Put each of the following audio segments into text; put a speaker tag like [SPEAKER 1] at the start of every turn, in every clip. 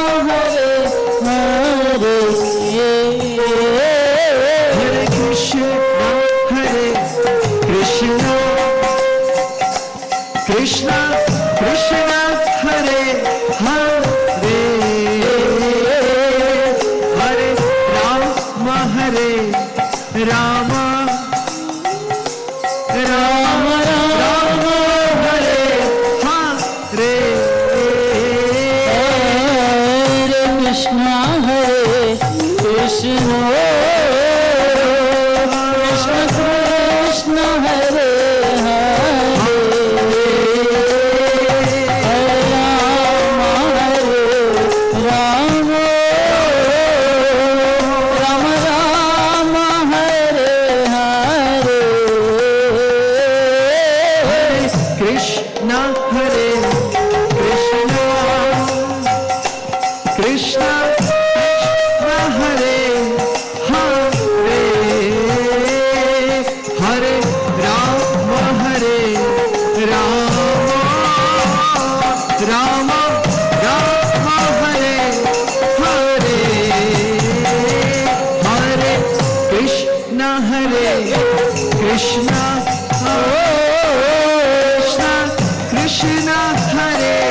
[SPEAKER 1] हरे हरे।
[SPEAKER 2] हरे कृष्णा कृष्णा कृष्णा हरे हरे, हरे राम हरे राम, राम राम हरे हरे।
[SPEAKER 1] हरे कृष्णा कृष्ण कृष्ण हरे हरे, राम राम राम हरे हरे।
[SPEAKER 2] कृष्णा कृष्णा हरे हरे, हरे राम राम राम हरे हरे, हरे कृष्णा कृष्णा कृष्णा हरे हरे,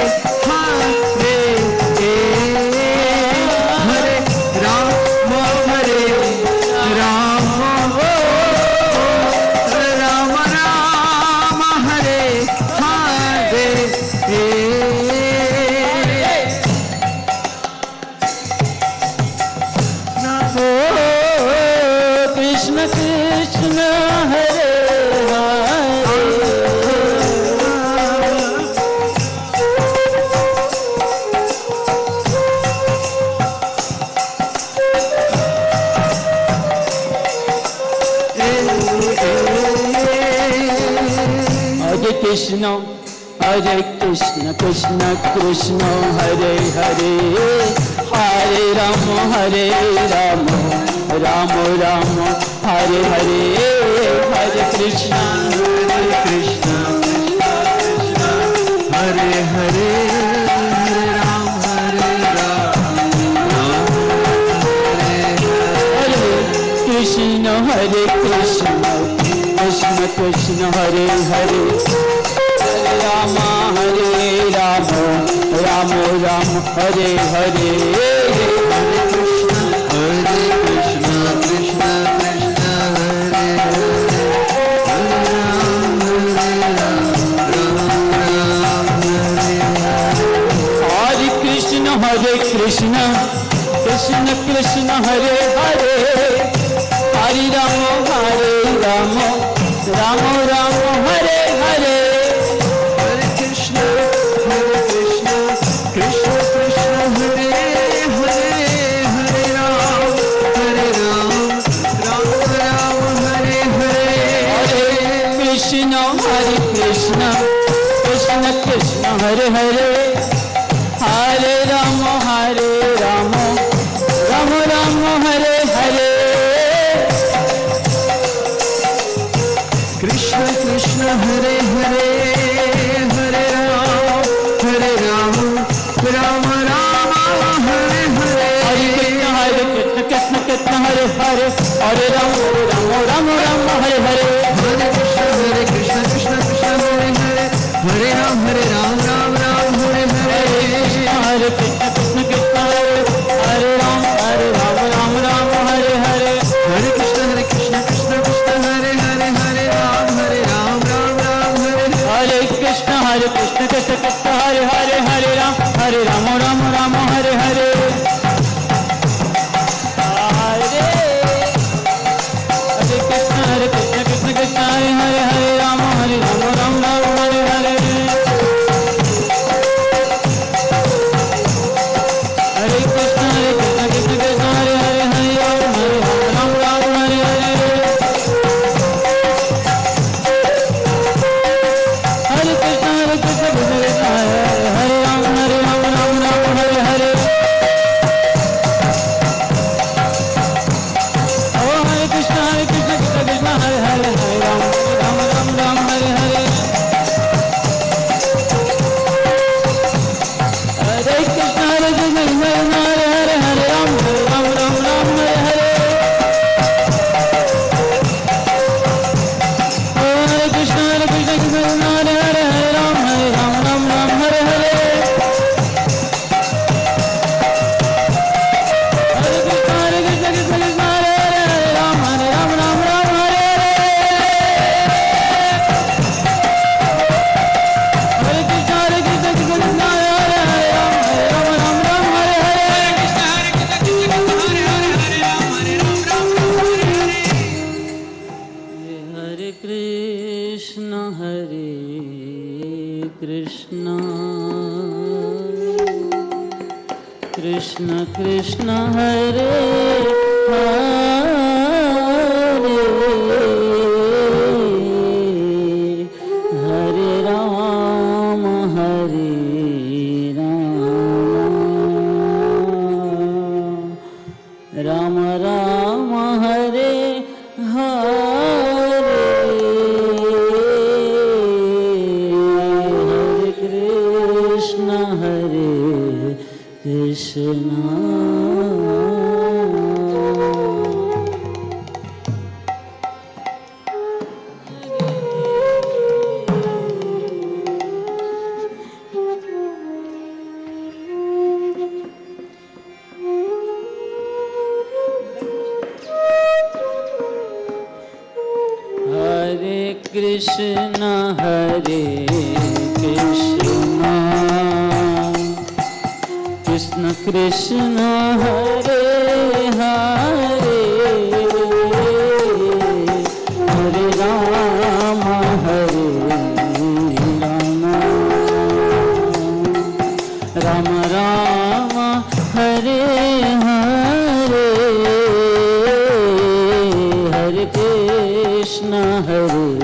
[SPEAKER 2] हरे राम राम राम राम हरे हरे।
[SPEAKER 1] कृष्ण कृष्ण हरे हरे, हरे कृष्ण कृष्ण कृष्ण हरे हरे, हरे राम राम राम हरे हरे, हरे कृष्ण
[SPEAKER 2] कृष्णा हरे हरे, हरे राम
[SPEAKER 1] हरे कृष्ण कृष्ण कृष्ण हरे हरे, हरे राम राम राम हरे हरे,
[SPEAKER 2] हरे कृष्णा कृष्णा कृष्णा हरे हरे, हरे राम राम हरे हरे।
[SPEAKER 1] हरे कृष्ण कृष्ण कृष्ण हरे हरे, हरे राम राम राम हरे हरे,
[SPEAKER 2] हरे कृष्णा कृष्ण कृष्ण हरे हरे, हरे राम राम राम हरे हरे।
[SPEAKER 1] हरे कृष्ण कृष्ण हरे हरे, हरे राम राम हरे हरे,
[SPEAKER 2] कृष्ण कृष्ण हरे हरे, हरे राम राम हरे हरे।
[SPEAKER 1] हरे कृष्ण कृष्ण हरे हरे, हरे राम राम हरे हरे,
[SPEAKER 2] हरे कृष्ण कृष्ण कृष्ण हरे हरे, हरे राम राम हरे हरे।
[SPEAKER 1] हरे कृष्ण कृष्ण हरे हरे राम राम हरे हरे,
[SPEAKER 2] हरे कृष्ण कृष्ण कृष्ण हरे हरे, हरे राम राम हरे हरे।
[SPEAKER 1] हरे कृष्ण कृष्ण हरे हरे, हरे राम राम हरे हरे। हरे कृष्ण कृष्ण हरे हरे, हरे राम राम हरे हरे। हरे कृष्ण कृष्ण हरे हरे, हरे राम हरे हरे। हरे कृष्ण कृष्ण हरे हरे, हरे राम हरे हरे। कृष्ण कृष्ण हरे हरे हरे राम राम राम हरे हरे हरे कृष्ण हरे कृष्ण हरे कृष्ण कृष्ण कृष्ण हरे हरे हरे राम राम राम हरे हरे हरे कृष्ण हरे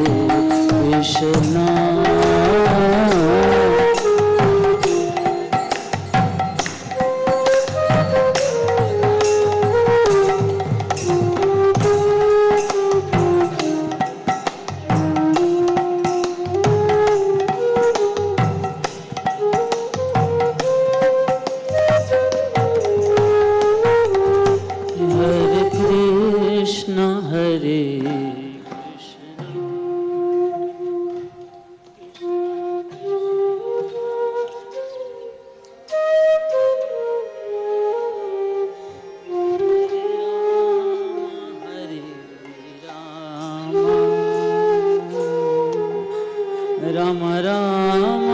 [SPEAKER 1] राम राम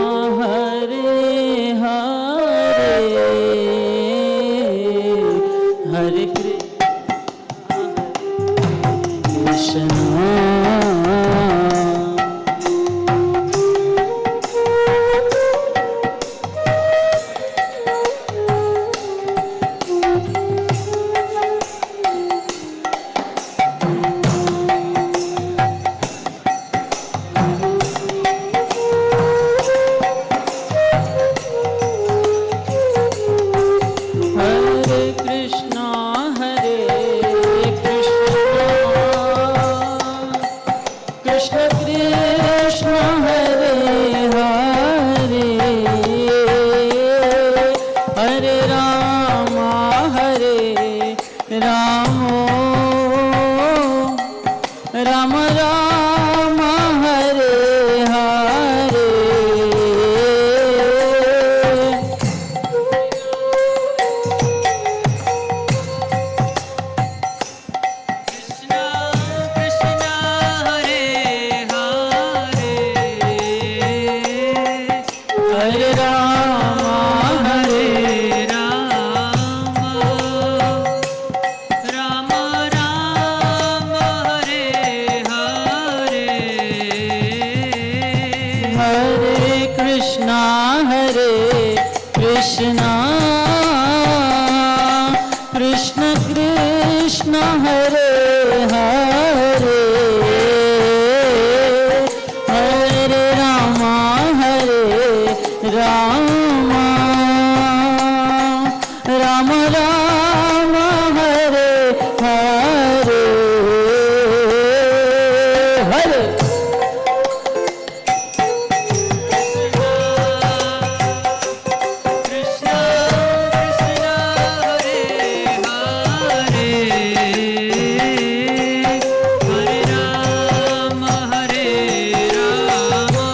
[SPEAKER 1] हरे हरे हरे कृष्ण राम राम हरे हरे कृष्ण कृष्ण हरे हरे हरे राम हरे Ram Ram Ram Hare Hare Hare Krishna Krishna Krishna Hare Hare Hare Ram Ram Ram Hare Hare Hare Krishna Krishna Hare Hare Hare Ram Ram Ram Hare Hare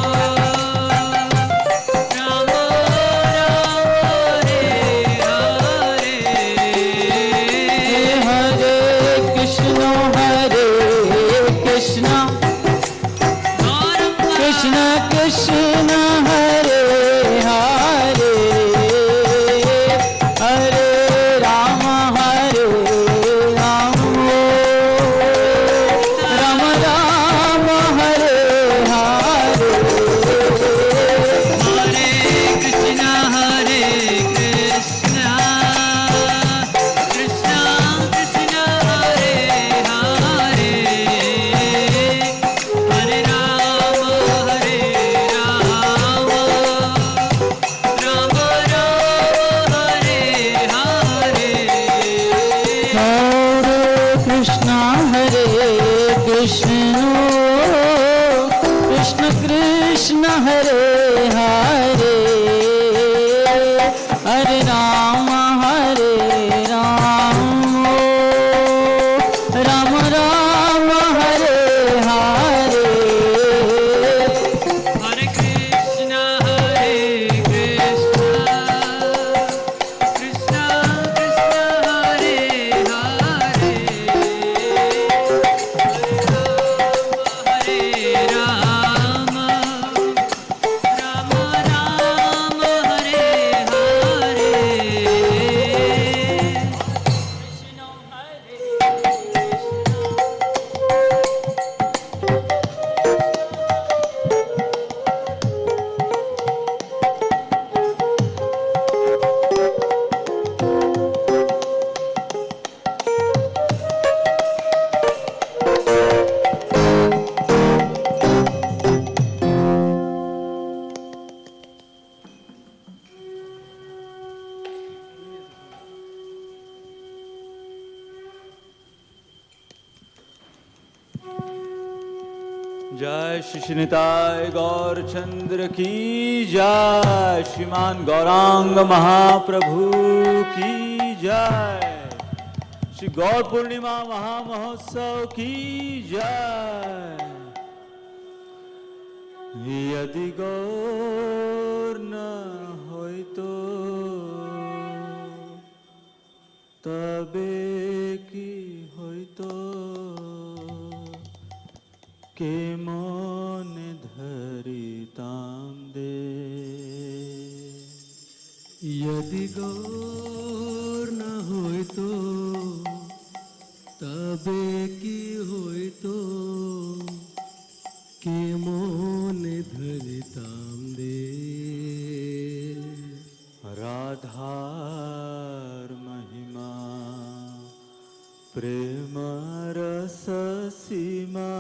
[SPEAKER 1] Hare Hare Hare Ram Ram Ram Hare Hare
[SPEAKER 2] Hare Krishna, Krishna Krishna, Hare Hare, Hare Rama, Rama Rama, Hare Hare.
[SPEAKER 3] जय श्री श्रीनिताय गौर चंद्र की जय, श्रीमान गौरांग महाप्रभु की जय, श्री गौर पूर्णिमा महामहोत्सव की जय। यदि गौर न होय तो तबे की होय तो के मन धरिताम दे।
[SPEAKER 2] यदि गौर न होय तो तबे की होय तो के मोन धरिताम दे।
[SPEAKER 3] राधार महिमा प्रेम रस सीमा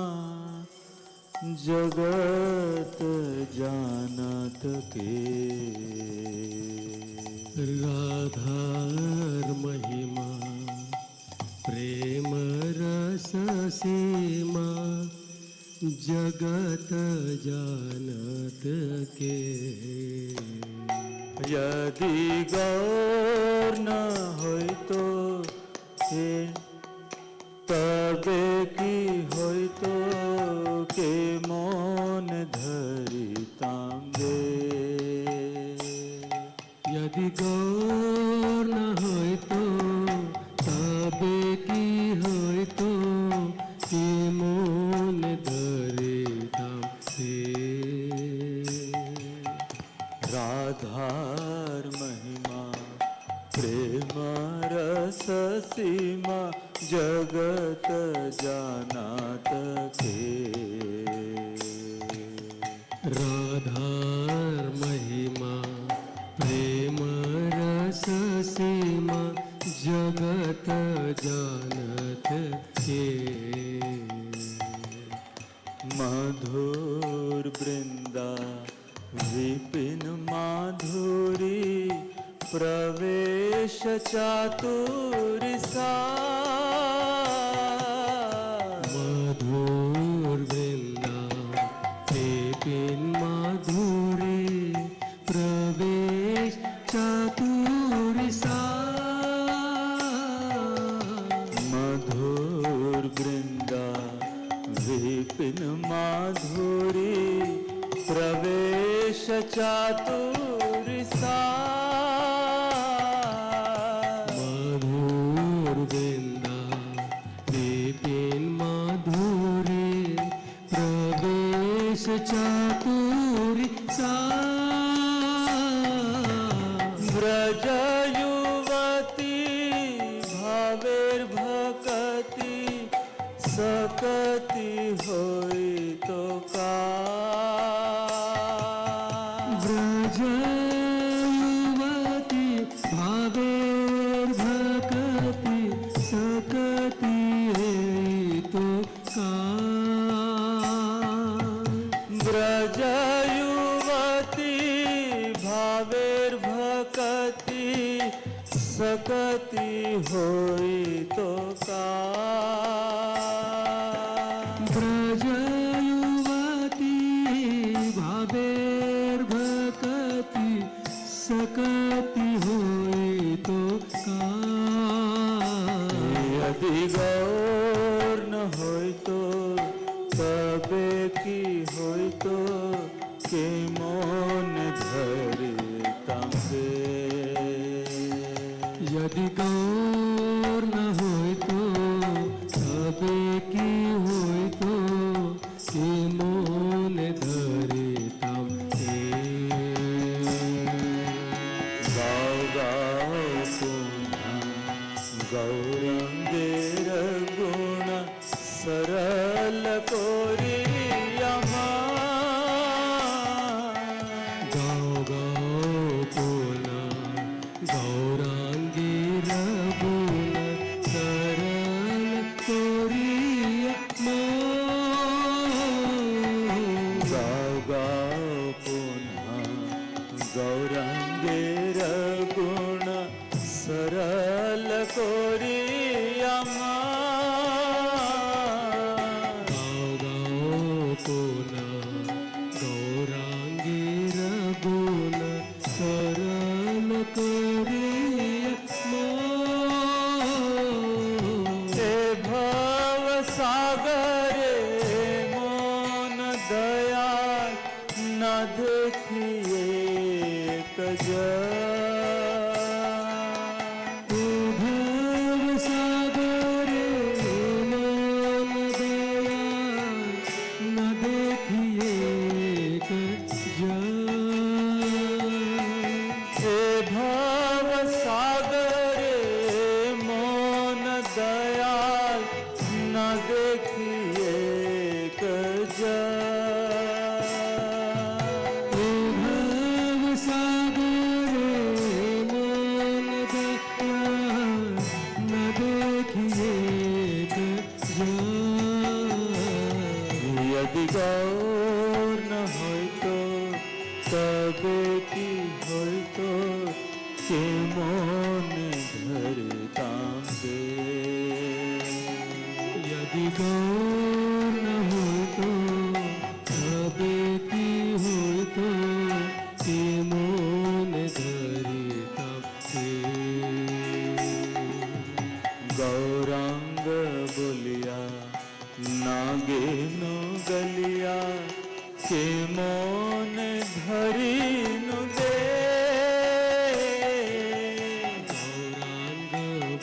[SPEAKER 3] जगत जानत के।
[SPEAKER 2] राधार महिमा प्रेम रस सीमा जगत जानत के।
[SPEAKER 3] यदि गौर न होय तो तबे की होय तो के मन धरिताम दे।
[SPEAKER 2] यदि गौर न होय तो तबे की होय तो के मोन धरिताम दे।
[SPEAKER 3] राधार महिमा प्रेम रस सीमा जगत जानत के।
[SPEAKER 2] राधार महिमा प्रेम रस सीमा जगत जानत के।
[SPEAKER 3] मधुर वृंदा विपिन माधुरी प्रवेश चातुर सा।
[SPEAKER 2] मधुर वृंदा विपिन माधुरी प्रवेश चातुर सा।
[SPEAKER 3] मधुर वृंदा विपिन माधुरी प्रवेश चातुर सा।
[SPEAKER 2] मधुर वृंदा विपिन माधुरी प्रवेश चातुर सा।
[SPEAKER 3] ब्रज युवती भावेर्भकति सकति होई तो का।
[SPEAKER 2] ब्रज युवती भावेर्भकति सकति होई तो का।
[SPEAKER 3] ब्रज युवती भावेर्भकति सकति होई तो का।
[SPEAKER 2] ब्रज युवती भावे
[SPEAKER 3] यदि गौर न होय तो तबे की होय तो के मन धरे तांगे।
[SPEAKER 2] यदि गौर न होय तो तबे की होय तो के मन धरे तांगे।
[SPEAKER 3] गाओ गाओ पुनः गौरंगेर गुण सरल कोरियमा।
[SPEAKER 2] गाओ गाओ पुनः गौरांगीर गुण सरल कोरियमा।
[SPEAKER 3] गाओ गाओ पुनः गौरंगेर गुण सरल कोरियमा।
[SPEAKER 2] गाओ गाओ पुनः गौरांगीर गुण सरल कोरियमा।
[SPEAKER 3] हे भव सागरे मोन दया न देखिए कजा।
[SPEAKER 2] भव सागरे मन दया न देखिए कजा।
[SPEAKER 3] हे भव सागरे मोन दया न देखिए कजा।
[SPEAKER 2] भव सागरे मन दया न देखिए कजा।
[SPEAKER 3] यदि गौर न होय तो तबे की होय तो के मन धरे तांगे।
[SPEAKER 2] यदि गौर न हो तो तबे की हो तो के मोन धरे तांगे।
[SPEAKER 3] गौरांग बोलिया नागे नो गलिया के मन धरी नु दे।
[SPEAKER 2] गौरांग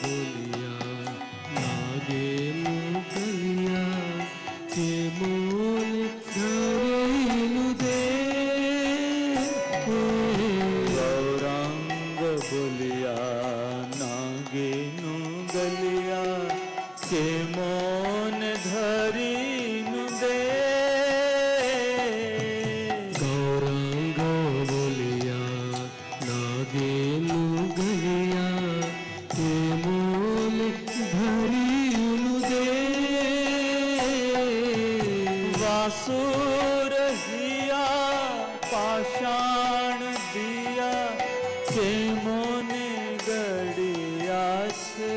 [SPEAKER 2] बोलिया नागे मुगलिया के मोन धरेनु दे।
[SPEAKER 3] गौरांग बोलिया नागे नु गलिया के मन धरी नु दे।
[SPEAKER 2] गौरांग बोलिया नागे मुगलिया के मोन धरेनु दे।
[SPEAKER 3] वासुर हिया पाषाण दिया के मोने गड़िया छे।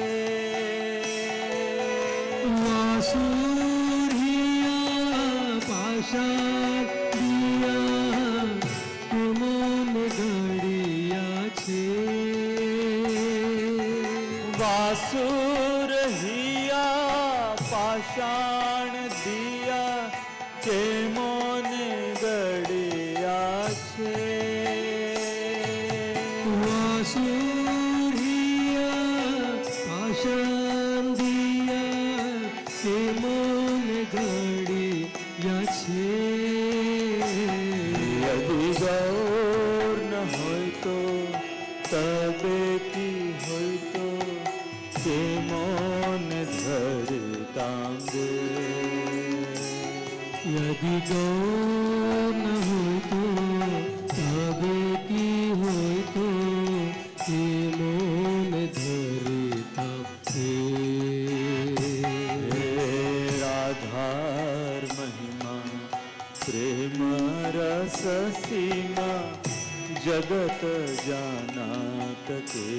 [SPEAKER 2] वासुरिया पाषाण दिया के मोन गड़िया छे।
[SPEAKER 3] वासुर हिया पाषाण दिया के मोने गड़िया छे।
[SPEAKER 2] वासुरिया पाषाण दिया के मोन गड़िया छे।
[SPEAKER 3] यदि गौर न होय तो तबे की होय तो के मन धरे तांगे।
[SPEAKER 2] यदि गौर न हो तो तबे की हो तो के मोन धरे तांगे।
[SPEAKER 3] राधार महिमा प्रेम रस सीमा जगत जानत के।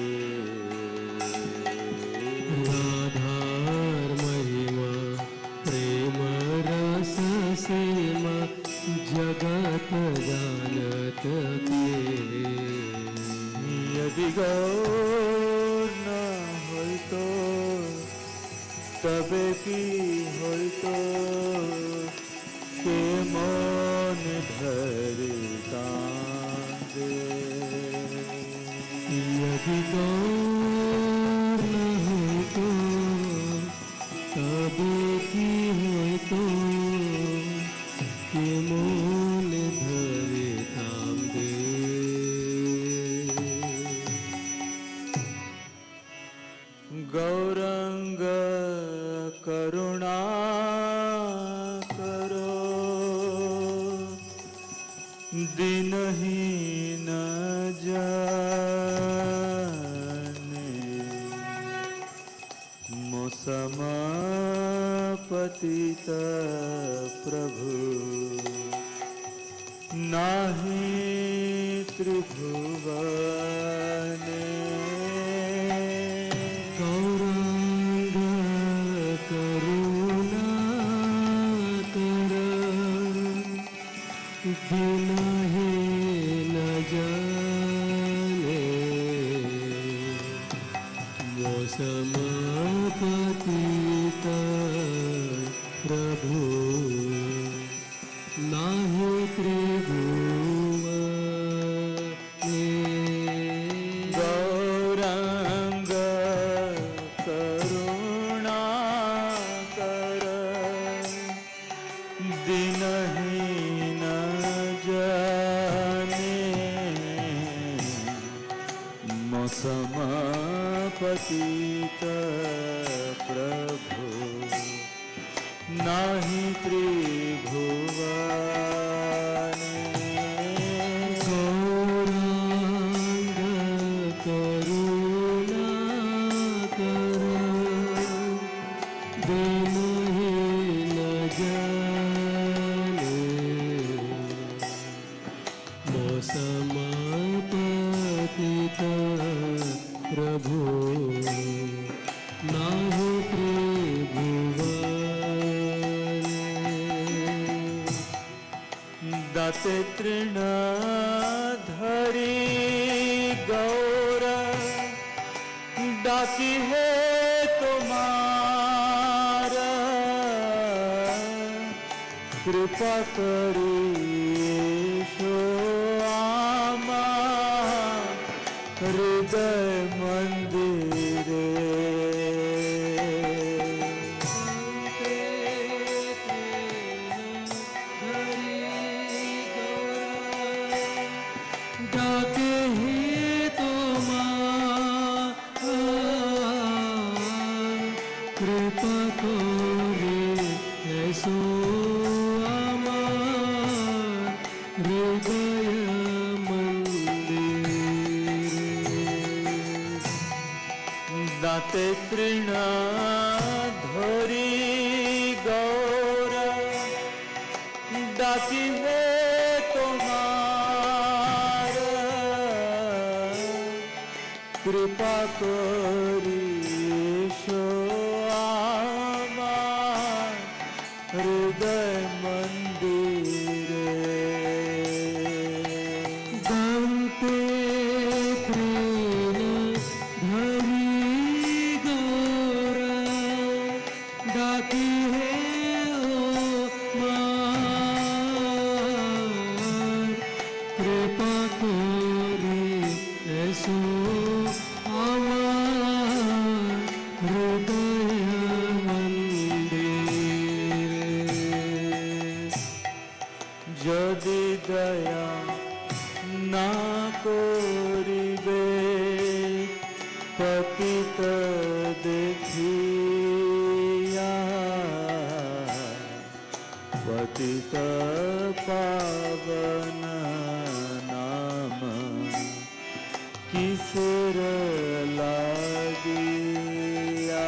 [SPEAKER 2] राधार महिमा प्रेम रस सीमा जगत जानत के।
[SPEAKER 3] यदि गौर তবে কি হইতো কে মন ধরে কাঁদে
[SPEAKER 2] यदि गौर न होतो तबे की होतो के मोल धरे कांदे
[SPEAKER 3] गौरंग करुणा करो दीनहीन जाने मोसमापतित प्रभु नाहि त्रिभुवने
[SPEAKER 2] गौरांग करुणा कर दीनहीन जाने मोसमापतित प्रभु नाहि त्रिभुवने
[SPEAKER 3] गौरंग करुणा कर दीनहीन जाने मोसमापतित प्रभु नाहि त्रिभुवने
[SPEAKER 2] गौरांग करुणा कर दीनहीन जाने मोसमापतित प्रभु नाहि त्रिभुवने
[SPEAKER 3] दाते तृण धरी गौर डाकी है तुम्हार कृपा करी सो आमा हृदय मंदिरे
[SPEAKER 2] डाके ही कृपा करे ऐसो आमार हृदय मंदिर
[SPEAKER 3] दाते तृण धरी गौर डाकी है तुम्हार कृपा करी सो आमार हृदय मंदिरे
[SPEAKER 2] दाते तृण धरी गौर डाकी है कृपा करे ऐसो आमार हृदय मंदिर
[SPEAKER 3] যদি দয়া না করিবে পতিত দেখিয়া পতিত পাবন নাম কিসের লাগিয়া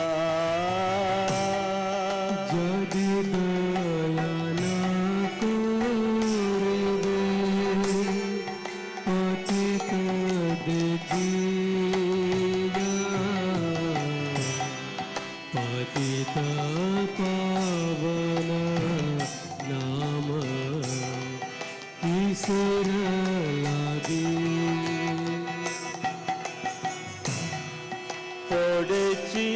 [SPEAKER 2] যদি দয়া না করিবে পতিত দেখিয়া পতিত পাবন नाम किसर लागे
[SPEAKER 3] पडेची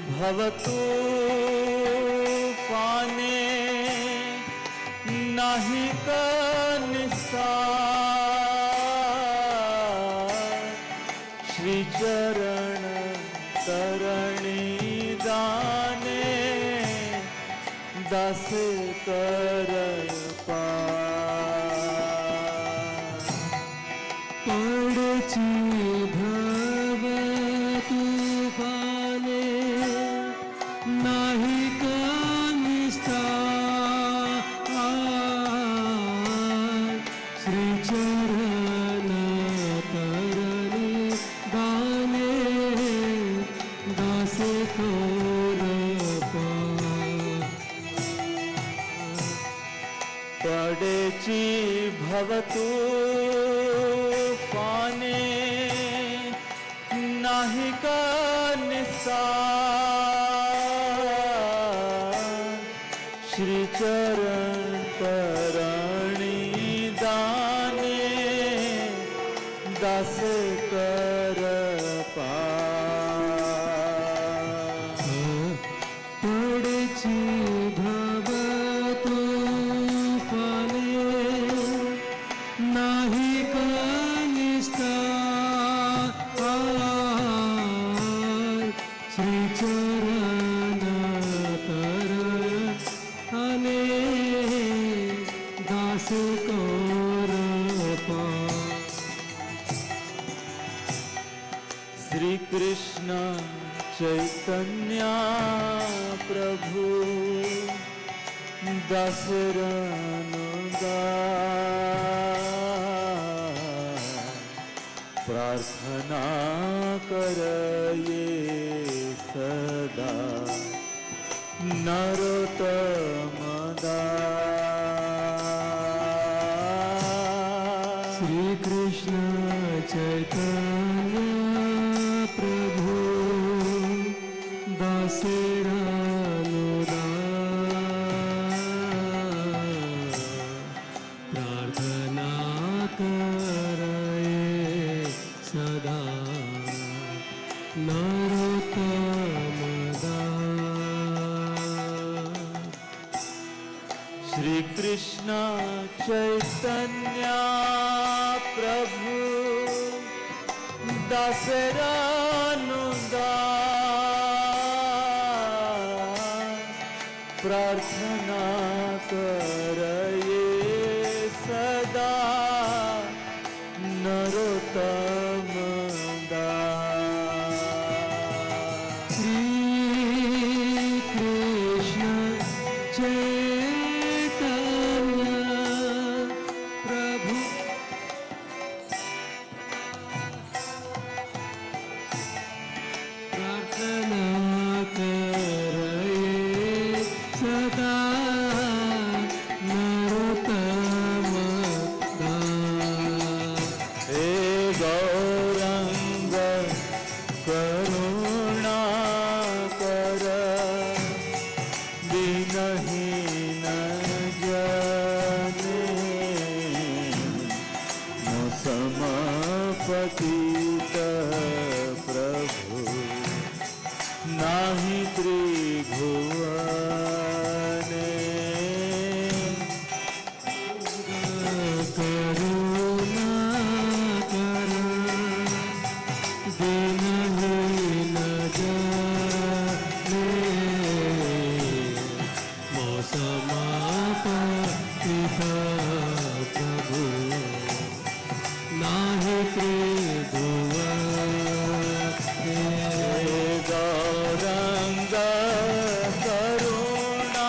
[SPEAKER 3] भवतु पाने नाही का निस्तार श्री चरण करणी दाने दास कर
[SPEAKER 2] पडची भव तूफाने नाही का निस्तार श्री चरण करणी दाने दास कर
[SPEAKER 3] पडेची भवतु पाने नाही का निस्तार श्री चरण करणी दाने दास कर
[SPEAKER 2] पडची भव तूफाने नाही का निस्तार श्री चरण करणी दास कर
[SPEAKER 3] श्री कृष्ण चैतन्य प्रभु दासरानुदास प्रार्थना करये सदा नरोत्तम दास
[SPEAKER 2] श्री कृष्ण चैतन्य प्रभु दासरानुदास प्रार्थना करये सदा नरोत्तम दास
[SPEAKER 3] श्री कृष्ण चैतन्य प्रभु दासरानुदास प्रार्थना करये सदा नरोत्तम दास
[SPEAKER 2] श्री कृष्ण चैतन्य प्रभु प्रार्थना करये सदा नरोत्तम दास
[SPEAKER 3] हे गौरंग करुणा कर दीनहीन जने समपतित प्रभु नाही त्रिभुवने
[SPEAKER 2] करुणा कर दीनहीन जने समपतित प्रभु नाही त्रिभुवने
[SPEAKER 3] गौरंग करुणा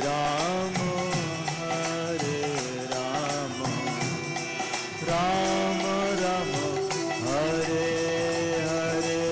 [SPEAKER 3] राम हरे राम राम राम हरे हरे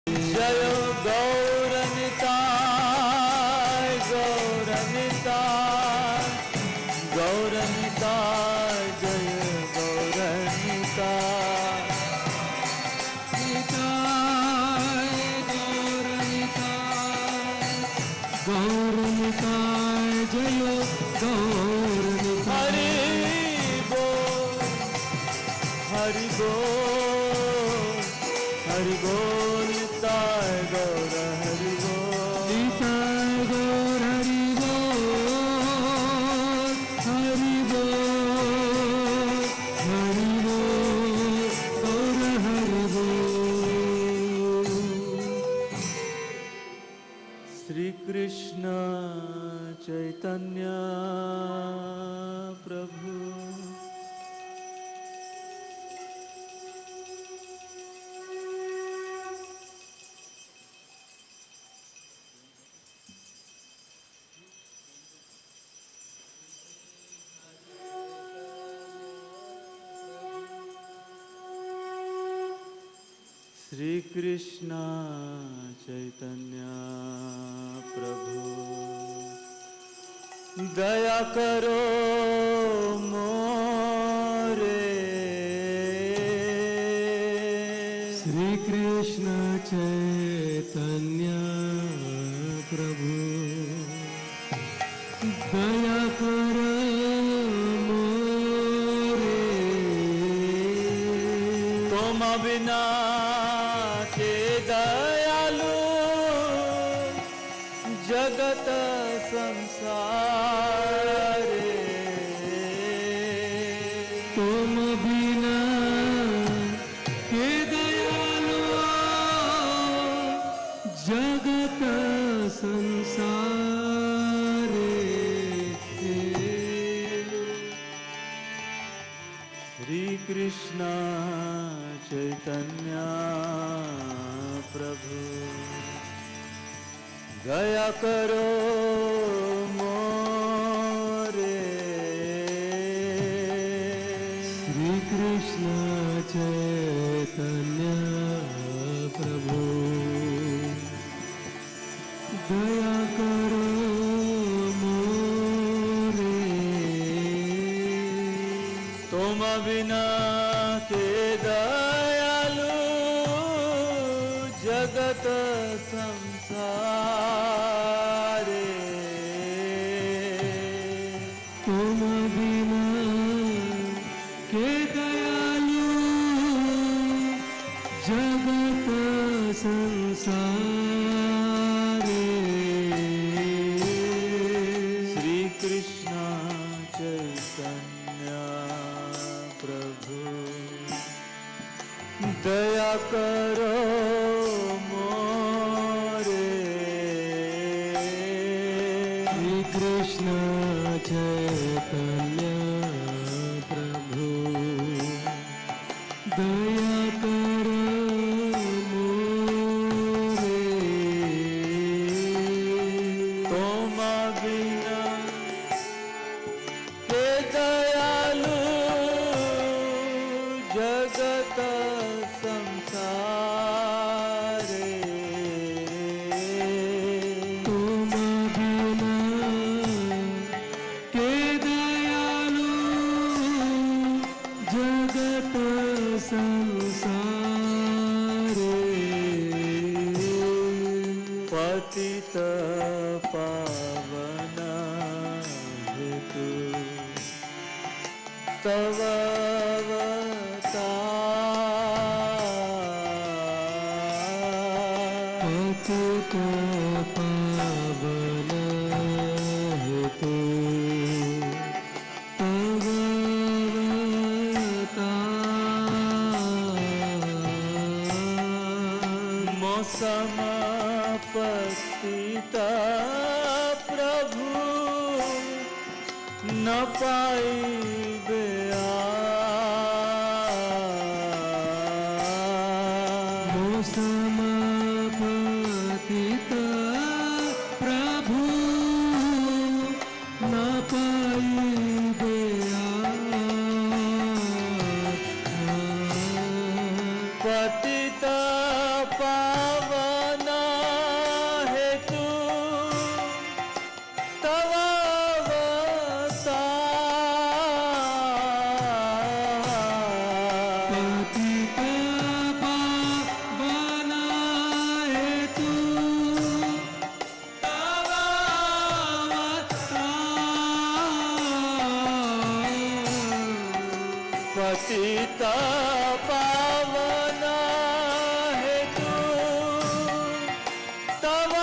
[SPEAKER 3] जय गौरनिताय गौरनिताय गौरनिताय जय गौरनिताय
[SPEAKER 2] निताय गौरनिताय गौरनिताय जय गौरनिताय
[SPEAKER 3] हरि बोल हरि बोल निताय गौर हरि बोल
[SPEAKER 2] निताय गौर हरि बोल हरि बोल हरि बोल गौर हरि बोल।
[SPEAKER 3] श्री कृष्ण चैतन्य प्रभु श्री कृष्ण चैतन्य प्रभु दया करो मोरे
[SPEAKER 2] श्री कृष्ण चैतन्य प्रभु दया करो मोरे
[SPEAKER 3] तुम बिना के दयालु जगत संसारे
[SPEAKER 2] तुम बिना के दयालु जगत संसारे
[SPEAKER 3] श्री कृष्ण चैतन्य प्रभु दया करो मोरे
[SPEAKER 2] श्री कृष्ण चैतन्य प्रभु दया करो मोरे
[SPEAKER 3] तुम बिना के दयालु जगत संसारे
[SPEAKER 2] तुम भी के दयालु जगत संसारे
[SPEAKER 3] श्री कृष्ण चैतन्य प्रभु दया करो मोरे
[SPEAKER 2] श्री कृष्ण चैतन्य प्रभु दया करो मोरे
[SPEAKER 3] तुम बिना के दयालु जगत संसारे
[SPEAKER 2] तुम बिना के दयालु जगत संसारे
[SPEAKER 3] पतित पावन हेतु तव
[SPEAKER 2] पतित पावन हेतु तव
[SPEAKER 3] मौसम पतित प्रभु न पाइबे
[SPEAKER 2] मौसम पतित प्रभु न पाइबे
[SPEAKER 3] पतित पावन हेतु तव
[SPEAKER 2] पतित पावन हेतु तव
[SPEAKER 3] पतित पावन हेतु तव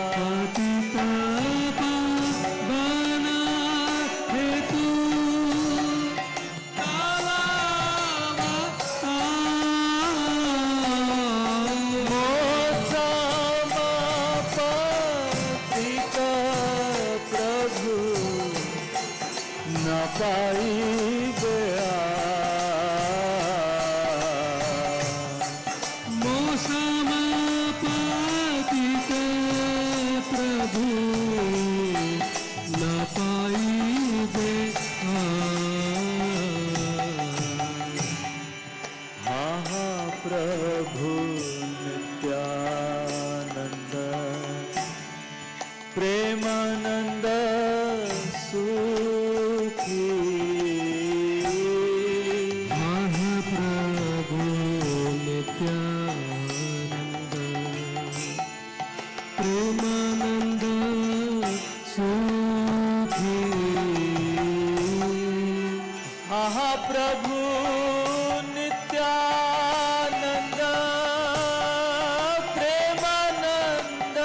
[SPEAKER 2] पतित पावन हेतु तव
[SPEAKER 3] मौसम पतित प्रभु न पाइबे
[SPEAKER 2] मौसम पतित प्रभु न पाइबे
[SPEAKER 3] महाप्रभु नित्यानंद प्रेमानंद सुखी
[SPEAKER 2] महाप्रभु नित्यानंद प्रेमानंद सुखी
[SPEAKER 3] महाप्रभु नित्यानंद प्रेमानंद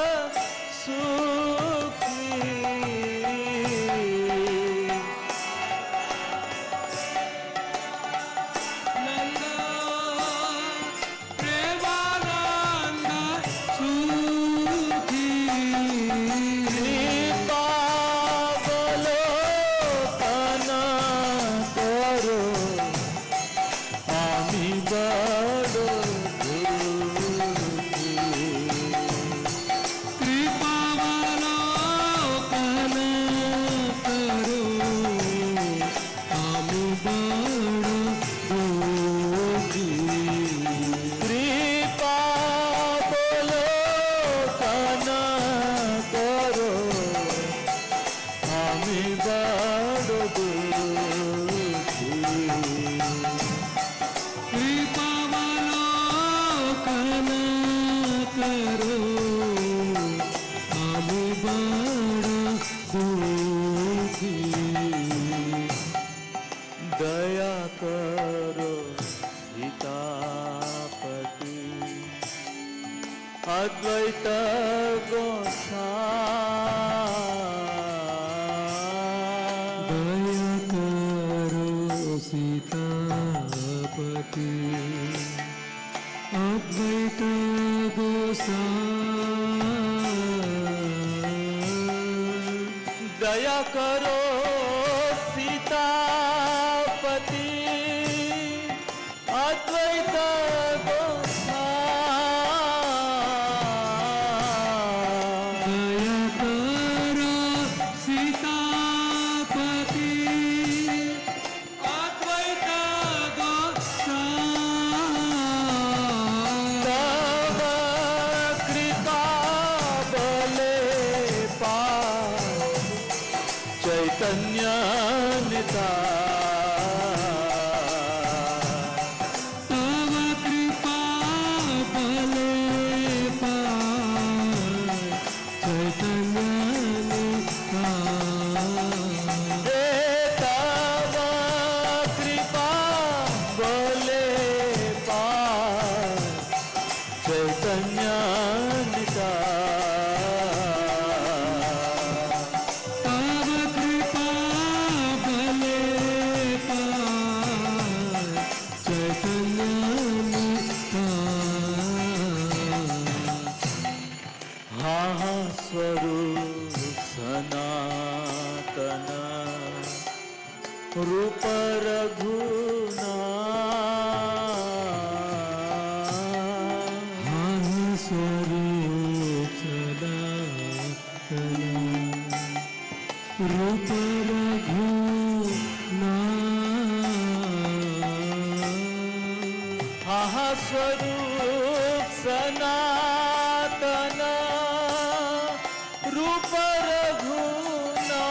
[SPEAKER 3] सुखी
[SPEAKER 2] नंद प्रेमानंद सुखी
[SPEAKER 3] कृपा अवलोकन करो आमी बड़ो दुखी
[SPEAKER 2] कृपावलोकन करो हम बड़ दुखी
[SPEAKER 3] कृपा अवलोकन करो आमी बड़ो दुखी
[SPEAKER 2] कृपावलोकन करो हम बड़ दया करो सीतापति अद्वैत गोसाई
[SPEAKER 3] दया करो सीतापति अद्वैत
[SPEAKER 2] दया करो सीतापति अद्वैत गोसाई
[SPEAKER 3] तव कृपा बले चैतन्य निता
[SPEAKER 2] तव कृपा बले चैतन्य
[SPEAKER 3] हे तव कृपा बले चैतन्य निता
[SPEAKER 2] तव कृपा बले चैतन्य
[SPEAKER 3] हा स्वरूप सनातन रूप रघुना
[SPEAKER 2] स्वरूप सनातन रूप रघुनाथ
[SPEAKER 3] हा स्वरूप सनातन रूप रघुना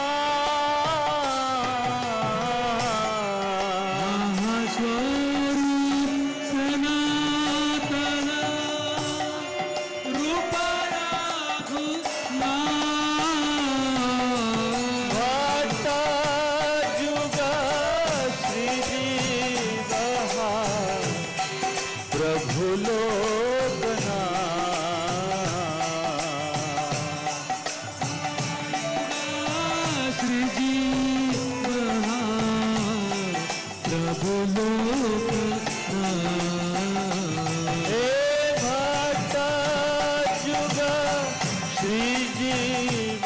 [SPEAKER 2] स्वरूप सनातन रूप रघुनाथ
[SPEAKER 3] भट्ट जुग श्रीजीव प्रभु लोकना
[SPEAKER 2] श्रीजीव प्रभु लोकनाथ
[SPEAKER 3] हे भट्ट जुग श्रीजीव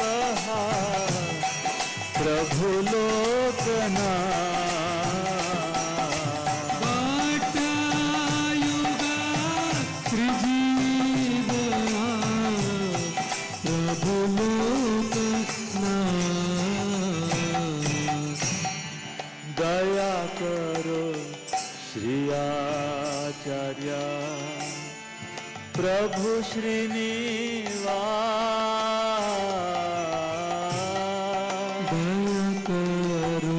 [SPEAKER 3] प्रभु लोकना
[SPEAKER 2] युग श्रीजीव प्रभु लोकनाथ
[SPEAKER 3] दया करो श्री आचार्य प्रभु श्रीनिवास
[SPEAKER 2] दया करो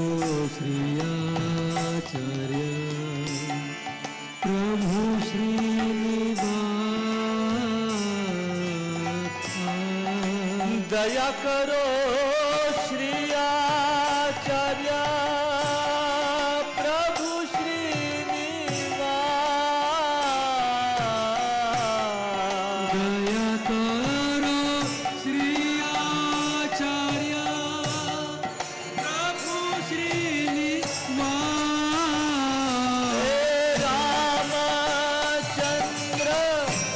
[SPEAKER 2] श्री आचार्य प्रभु श्रीनिवास
[SPEAKER 3] दया करो श्री आचार्य प्रभु श्रीनिवास
[SPEAKER 2] दया करो श्री आचार्य प्रभु श्रीनिवास
[SPEAKER 3] हे रामचंद्र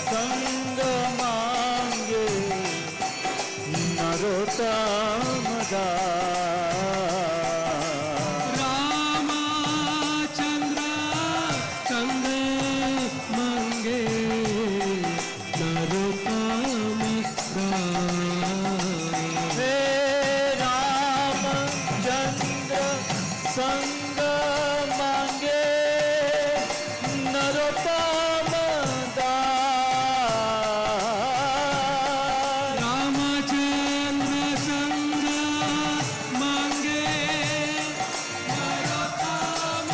[SPEAKER 3] संग मांगे नरोत्तम दास
[SPEAKER 2] रामचंद्र संग मंगे नरोत्तम दास
[SPEAKER 3] हे रामचंद्र संग मांगे नरोत्तम दास
[SPEAKER 2] रामचंद्र संग मांगे नरोत्तम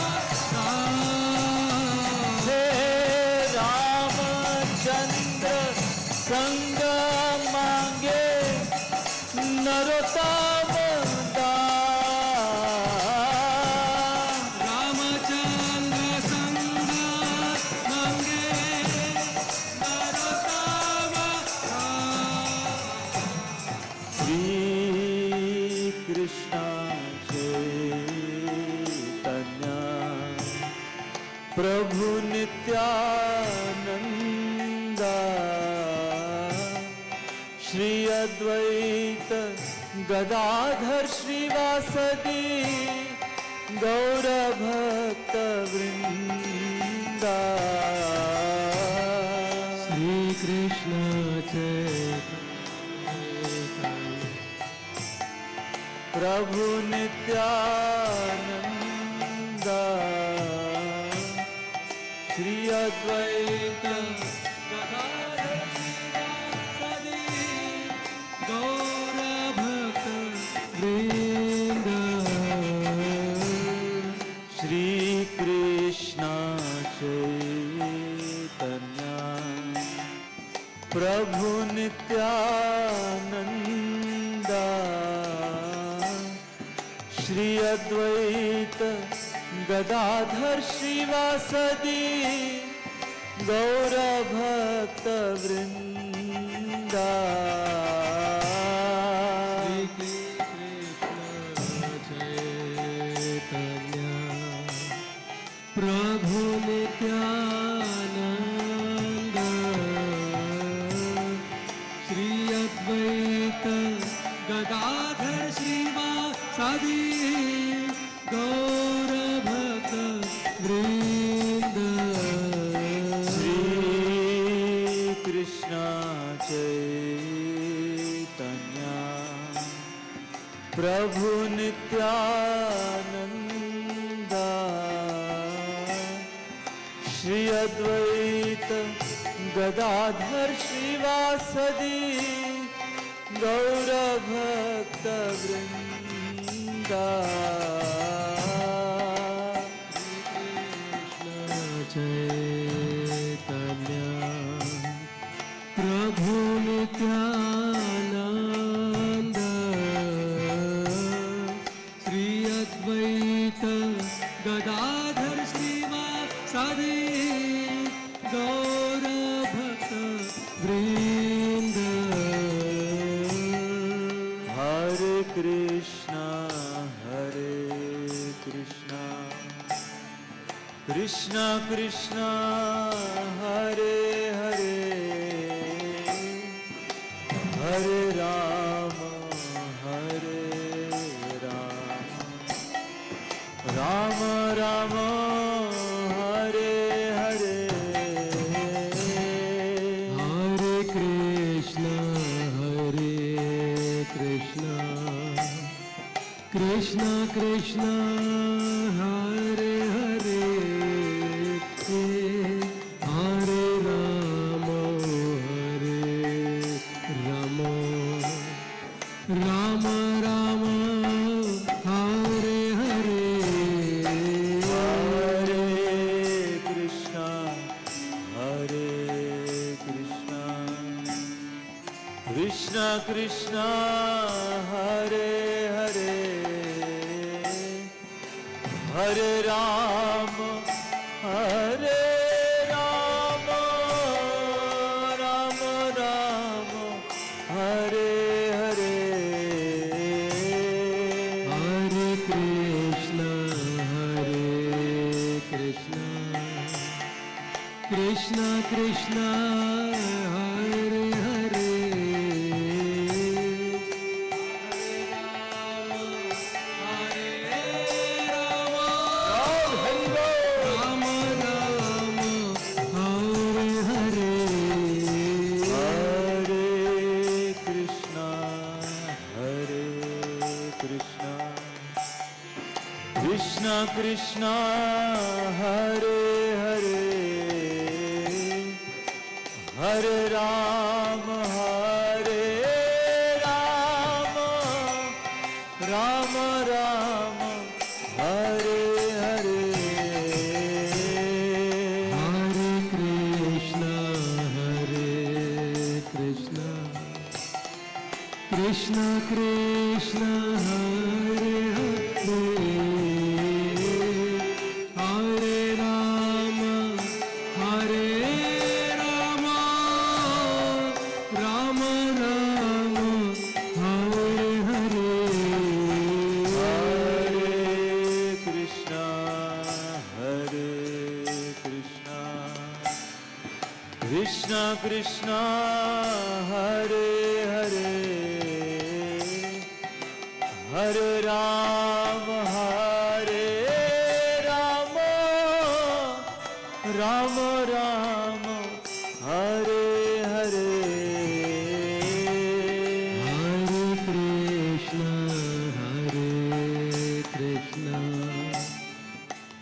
[SPEAKER 2] दास
[SPEAKER 3] हे रामचंद्र संग मांगे नरोत्तम दास
[SPEAKER 2] रामचंद्र संग मांगे नरोत्तम दास
[SPEAKER 3] श्री कृष्ण जय प्रभु नित्यानंद श्री अद्वैत गदाधर श्रीवासदि गौर भक्त वृंदा
[SPEAKER 2] श्री कृष्ण चैतन्य
[SPEAKER 3] प्रभु नित्यानंद श्री अद्वैत
[SPEAKER 2] गदाधर श्रीवासदि गौर भक्त वृंद
[SPEAKER 3] श्री कृष्ण चैतन्य प्रभु नित्यानंद श्री अद्वैत गदाधर श्रीवासदि गौर भक्त वृंदा
[SPEAKER 2] प्रभु नित्यानंद श्री अद्वैत गदाधर श्रीवासदि गौर भक्त वृंद
[SPEAKER 3] श्री कृष्ण चैतन्य प्रभु नित्यानंद श्री अद्वैत गदाधर श्रीवासदि गौर भक्त वृंदा
[SPEAKER 2] चैतन्य प्रभु नित्यानंद श्री अद्वैत गदाधर श्रीवासदि गौर भक्त वृंद
[SPEAKER 3] हरे Krishna Krishna Krishna Hare Hare Hare Ram Ram Ram Hare Hare
[SPEAKER 2] Hare Krishna Krishna Krishna Hare Hare Hare Ram Ram Ram Hare Hare
[SPEAKER 3] Hare Krishna Krishna Krishna Hare Hare Hare Ram Ram Ram Hare Hare
[SPEAKER 2] Hare Krishna Krishna Krishna Hare Hare Ram Ram Hare Hare
[SPEAKER 3] Hare Krishna Krishna Krishna Hare Hare Hare Ram Ram Ram Hare Hare
[SPEAKER 2] Hare Krishna Krishna Krishna Hare Hare Hare Ram Ram Ram Hare Hare
[SPEAKER 3] Hare Krishna Krishna Hare Hare Hare Rama Rama Rama Hare Hare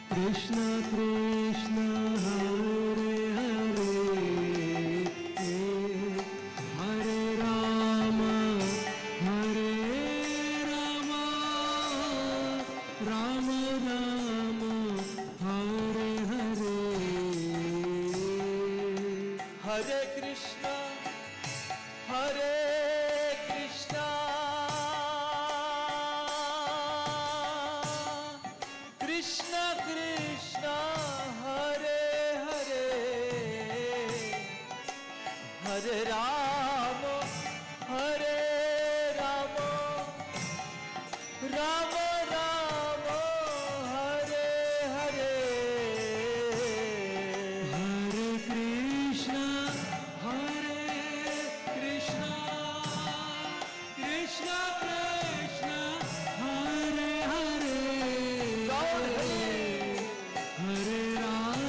[SPEAKER 2] Krishna Krishna Hare Hare Hare Rama Rama Rama Hare Hare
[SPEAKER 3] Hare Krishna Hare Krishna Krishna Krishna Hare Hare Hare Rama Rama Rama Hare Hare
[SPEAKER 2] Hare Krishna Krishna Krishna Hare Hare Hare Rama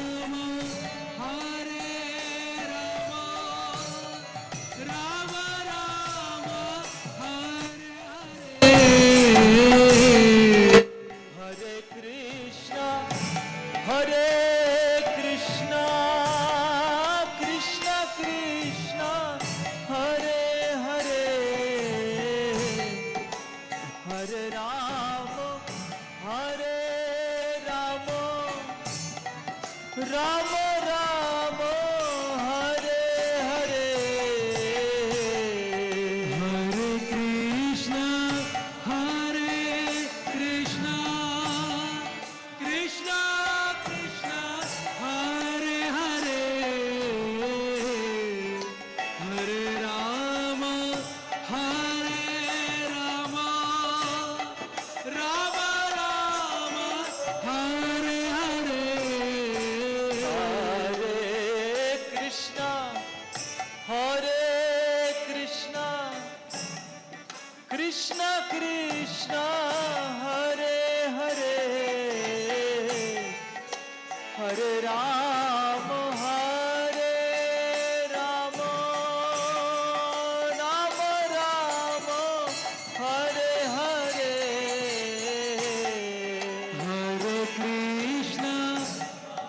[SPEAKER 2] Rama Rama Hare Hare
[SPEAKER 3] Hare Krishna Krishna Krishna Hare Hare Hare Rama Rama Rama Hare Hare
[SPEAKER 2] Hare Krishna Krishna Krishna Hare Hare Hare Rama Rama Rama Hare Hare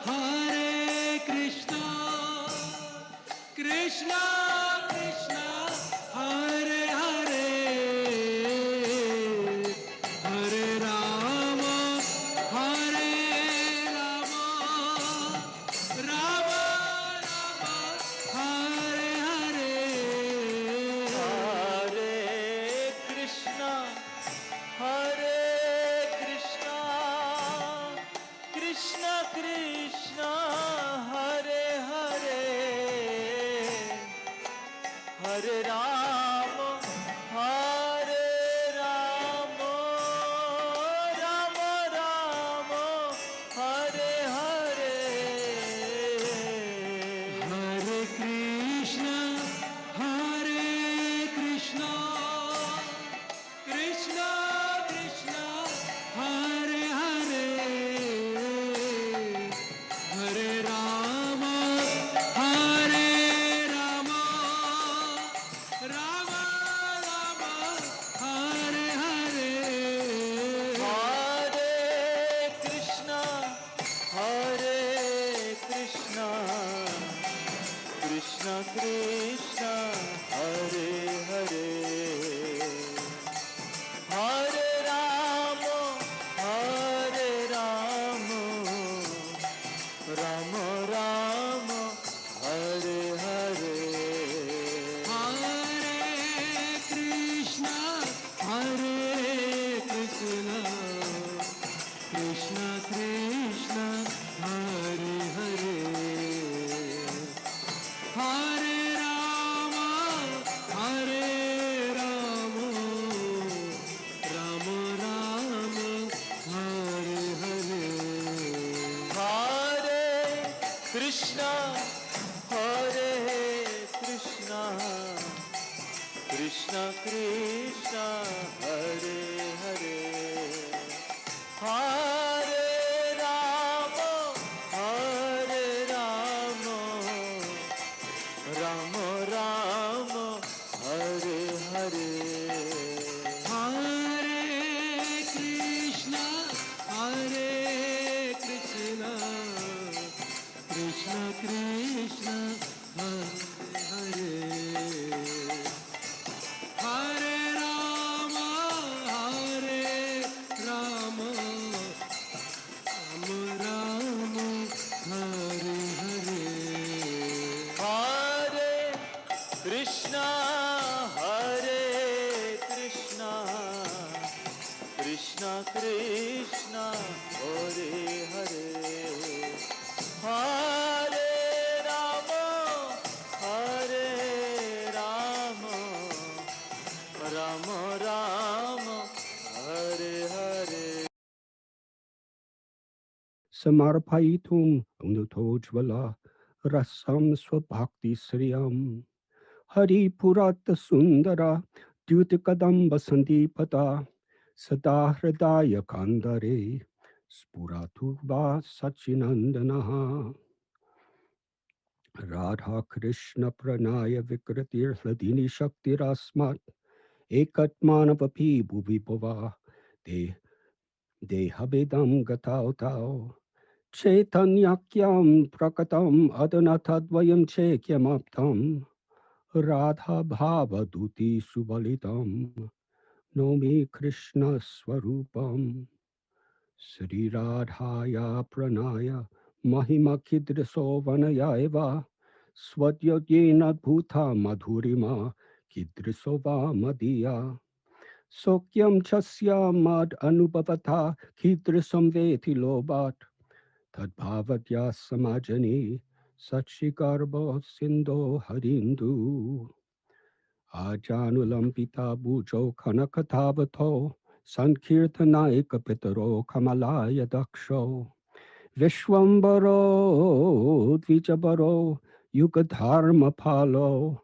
[SPEAKER 3] Hare Krishna Krishna Krishna Hare Hare Hare Rama Rama Rama Hare Hare
[SPEAKER 2] Hare Krishna Krishna Krishna Hare Hare Hare Rama Rama Hare Hare
[SPEAKER 3] Hare Krishna Krishna Krishna Hare Hare Hare Rama Rama Rama Hare Hare
[SPEAKER 2] Hare Krishna Krishna Krishna Hare Hare Hare Rama Rama Hare Hare
[SPEAKER 3] Hare Krishna Krishna Krishna Hare Hare Hare Rama Rama Rama Hare Hare
[SPEAKER 2] Hare Krishna Krishna Krishna Hare Hare Hare Rama Rama Rama Hare Hare
[SPEAKER 3] Hare Krishna Krishna, Hare Hare, Hare Rama, Hare Rama, Rama Rama, Hare Hare.
[SPEAKER 4] Samarpaitum Unutojvala Rasam Swabhakti Sriyam Hari Purata Sundara Dyutikadamba Sandipata Sada Hridaya Kandare Spuratu Va Sachinandanaha Radha Krishna Pranaya Vikratir Hladini Shakti Rasmat Ekatmanavapi Bhuvipava De Dehabedam Gatao Tao Chaitanyakyam Prakatam Adanatadvayam Chekyamaptam Radha Bhava Duti Subalitam Nomi Krishna Swarupam Sri Radhaya Pranaya Mahima Kidriso Vanaya Eva Swadyajena Bhuta Madhurima Kidrisova Madhya Sokyam Chasya Mad Anubhavata Kidrisam Veti Lobat Tadbhavatya Samajani Sachikarbo Sindho Harindu Ajánulampita Bhujo Kanakatavato Sankirtanaika Pitaro Kamalaya Daksho Vishwambaro Dvijabaro Yugadharma Palo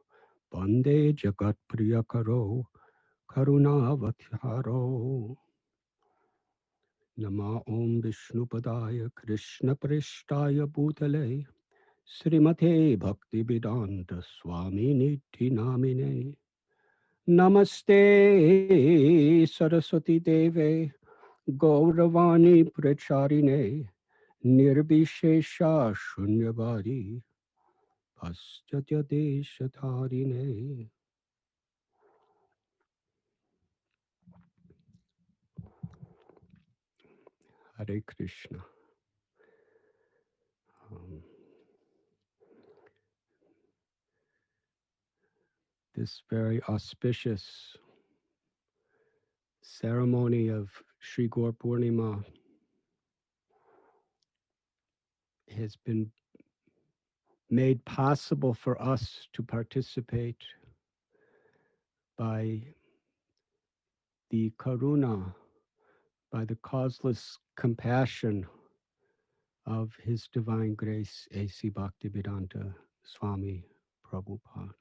[SPEAKER 4] Bande Jagat Priyakaro Karunavatyaro Nama Om Vishnupadaya Krishna Prishtaya Bhutale Srimate Bhaktivedanta Swami Niti Namine Namaste Saraswati Deve Gauravani Pracharine Nirbishesha Shunyavadi Paschatya Deshatharine. Hare Krishna. This very auspicious ceremony of Sri Gaur Paurnima has been made possible for us to participate by the karuna, by the causeless compassion of His Divine Grace, A.C. Bhaktivedanta Swami Prabhupada.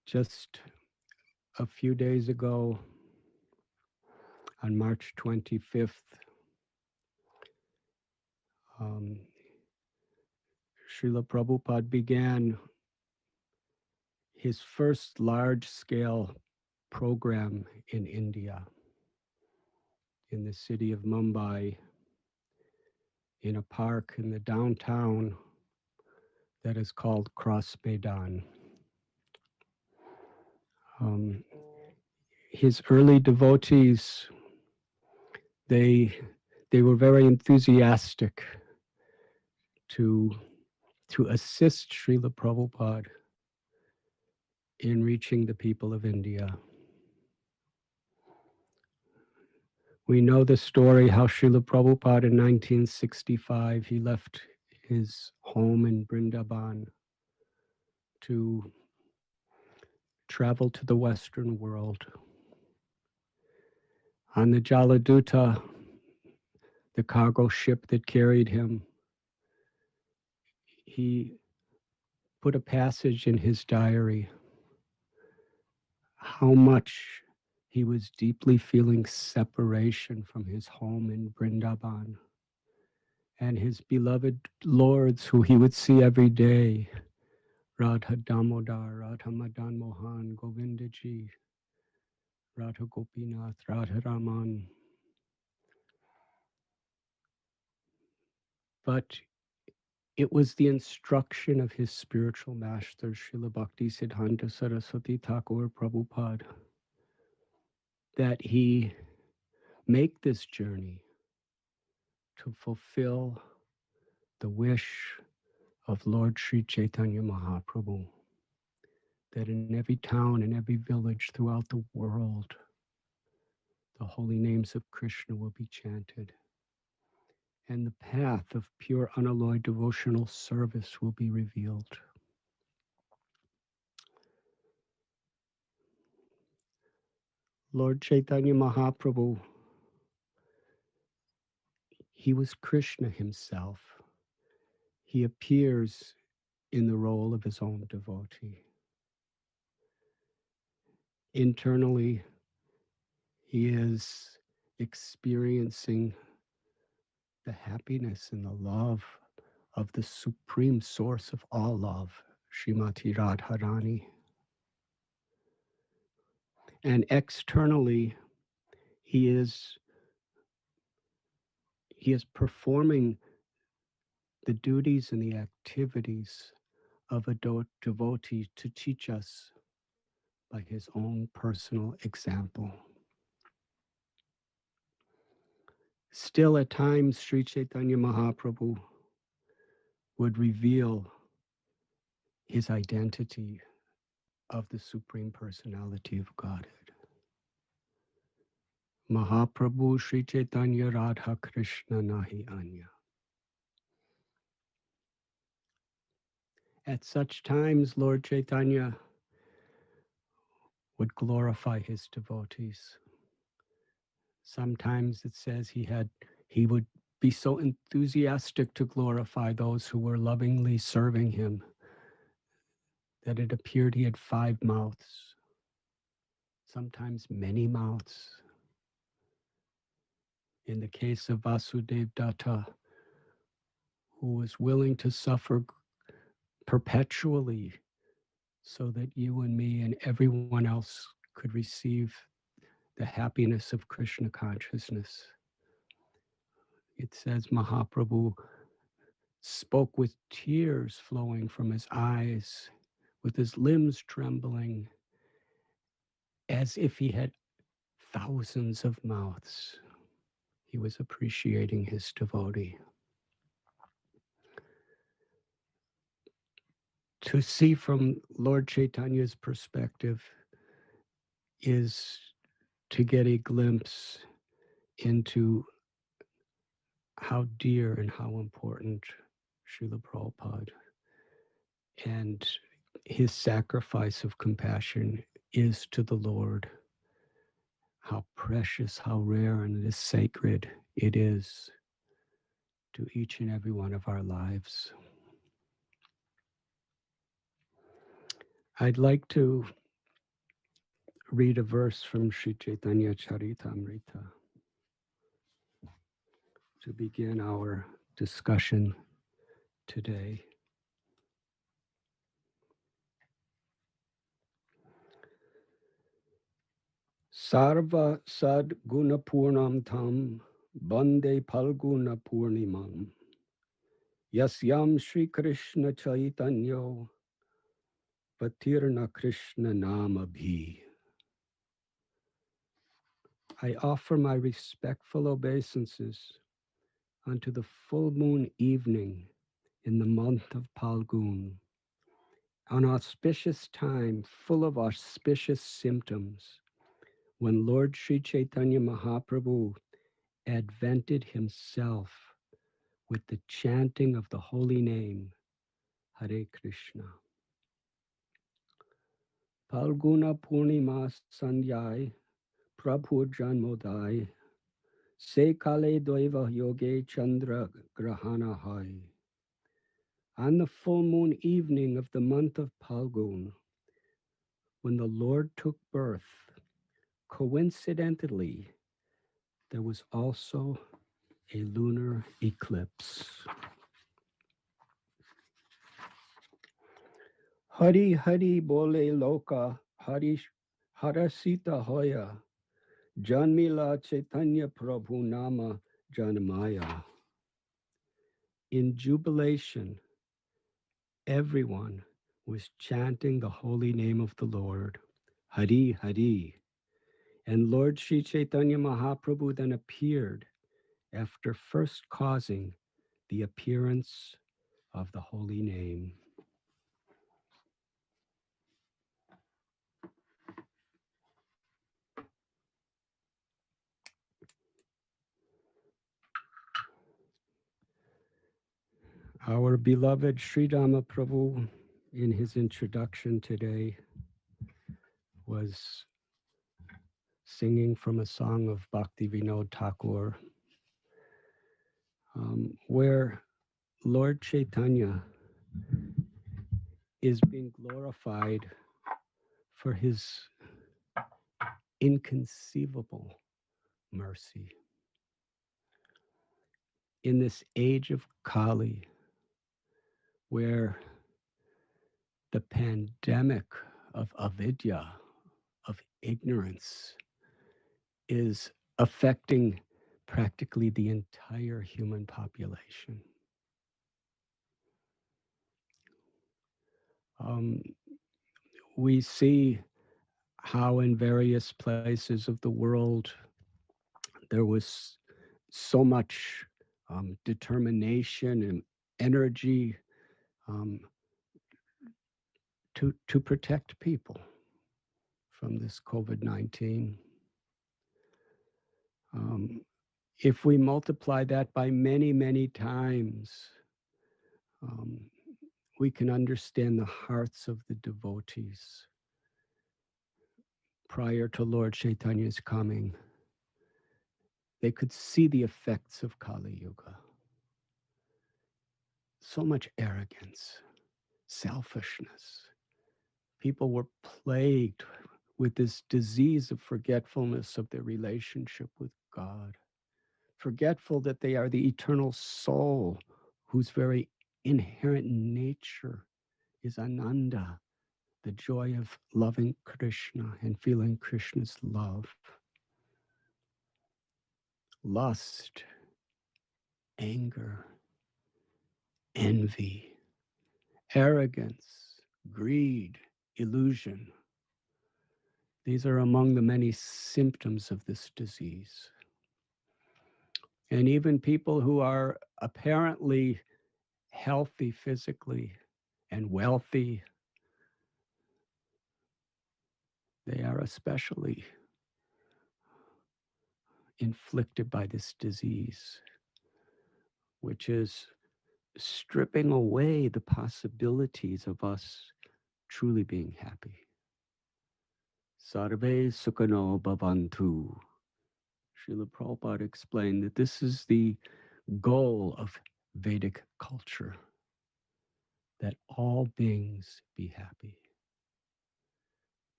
[SPEAKER 4] Just a few days ago, on March 25th, Srila Prabhupada began his first large-scale program in India, in the city of Mumbai, in a park in the downtown that is called Cross Maidan. His early devotees, they were very enthusiastic to assist Srila Prabhupada in reaching the people of India. We know the story how Srila Prabhupada in 1965, he left his home in Vrindavan to travel to the Western world. On the Jaladuta, the cargo ship that carried him, he put a passage in his diary how much he was deeply feeling separation from his home in Vrindavan and his beloved lords who he would see every day, Radha Damodar, Radha Madan Mohan, Govindaji, Radha Gopinath, Radha Raman. But it was the instruction of his spiritual master, Srila Bhakti Siddhanta Saraswati Thakur Prabhupada, that he make this journey to fulfill the wish of Lord Sri Chaitanya Mahaprabhu, that in every town and every village throughout the world, the holy names of Krishna will be chanted, and the path of pure unalloyed devotional service will be revealed. Lord Chaitanya Mahaprabhu, he was Krishna himself. He appears in the role of his own devotee. Internally, he is experiencing the happiness and the love of the supreme source of all love, Srimati Radharani. And externally, he is performing the duties and the activities of a devotee to teach us by his own personal example. Still, at times, Sri Chaitanya Mahaprabhu would reveal his identity of the Supreme Personality of Godhead. Mahaprabhu Sri Chaitanya Radha Krishna Nahi Anya. At such times, Lord Chaitanya would glorify his devotees. Sometimes it says he would be so enthusiastic to glorify those who were lovingly serving him that it appeared he had 5 mouths, sometimes many mouths. In the case of Vasudev Datta, who was willing to suffer perpetually so that you and me and everyone else could receive the happiness of Krishna consciousness. It says Mahaprabhu spoke with tears flowing from his eyes, with his limbs trembling, as if he had thousands of mouths. He was appreciating his devotee. To see from Lord Chaitanya's perspective is to get a glimpse into how dear and how important Srila Prabhupada and his sacrifice of compassion is to the Lord. How precious, how rare, and as sacred it is to each and every one of our lives. I'd like to read a verse from Sri Chaitanya Charitamrita to begin our discussion today. Sarva Sad Gunapurnam Tam Bande Palguna Purnimam Yasyam Shri Krishna Chaitanyo Patirna Krishna Nama Bhi. I offer my respectful obeisances unto the full moon evening in the month of Palgun, an auspicious time full of auspicious symptoms, when Lord Sri Chaitanya Mahaprabhu advented himself with the chanting of the holy name, Hare Krishna. Palguna Purnima Sandhyai Prabhu Janmodai Se Kale Deva Yoge Chandra Grahana Hai. On the full moon evening of the month of Palgun, when the Lord took birth, coincidentally, there was also a lunar eclipse. Hari Hari Bole Loka Hari Harasita Hoya Janmila Chaitanya Prabhu Nama Janmaya. In jubilation, everyone was chanting the holy name of the Lord, Hari Hari. And Lord Sri Chaitanya Mahaprabhu then appeared after first causing the appearance of the holy name. Our beloved Sri Dhamma Prabhu, in his introduction today, was singing from a song of Bhakti Vinod Thakur, where Lord Chaitanya is being glorified for his inconceivable mercy. In this age of Kali, where the pandemic of avidya, of ignorance, is affecting practically the entire human population. We see how in various places of the world there was so much determination and energy to protect people from this COVID-19. If we multiply that by many, many times, we can understand the hearts of the devotees prior to Lord Chaitanya's coming. They could see the effects of Kali Yuga. So much arrogance, selfishness. People were plagued with this disease of forgetfulness of their relationship with God, forgetful that they are the eternal soul whose very inherent nature is Ananda, the joy of loving Krishna and feeling Krishna's love. Lust, anger, envy, arrogance, greed, illusion. These are among the many symptoms of this disease. And even people who are apparently healthy physically and wealthy, they are especially inflicted by this disease, which is stripping away the possibilities of us truly being happy. Sarve Sukhano Bhavantu. Srila Prabhupada explained that this is the goal of Vedic culture, that all beings be happy.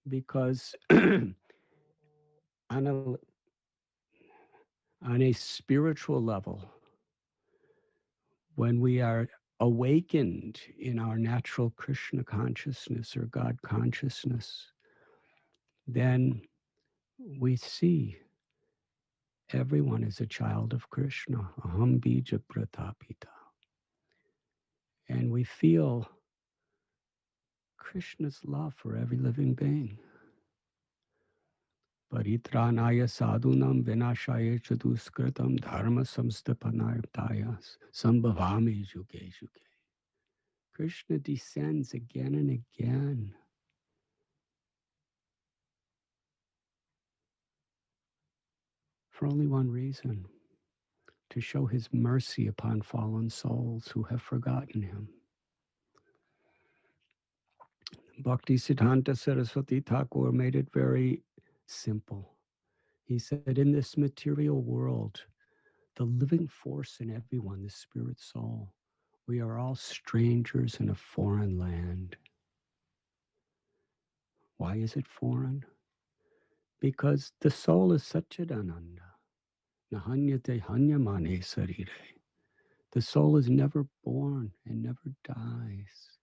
[SPEAKER 4] Because on a spiritual level, when we are awakened in our natural Krishna consciousness or God consciousness, then we see everyone is a child of Krishna. Aham bija pratapita. And we feel Krishna's love for every living being. Paritranaya sadhunam vinashaya chaduskritam dharma samstapanayataya sambhavami juge juge. Krishna descends again and again for only one reason, to show his mercy upon fallen souls who have forgotten him. Bhakti Siddhanta Saraswati Thakur made it very simple. He said, in this material world, the living force in everyone, the spirit soul, we are all strangers in a foreign land. Why is it foreign? Because the soul is Satchidananda. Nahanyate hanyamane sarire. The soul is never born and never dies.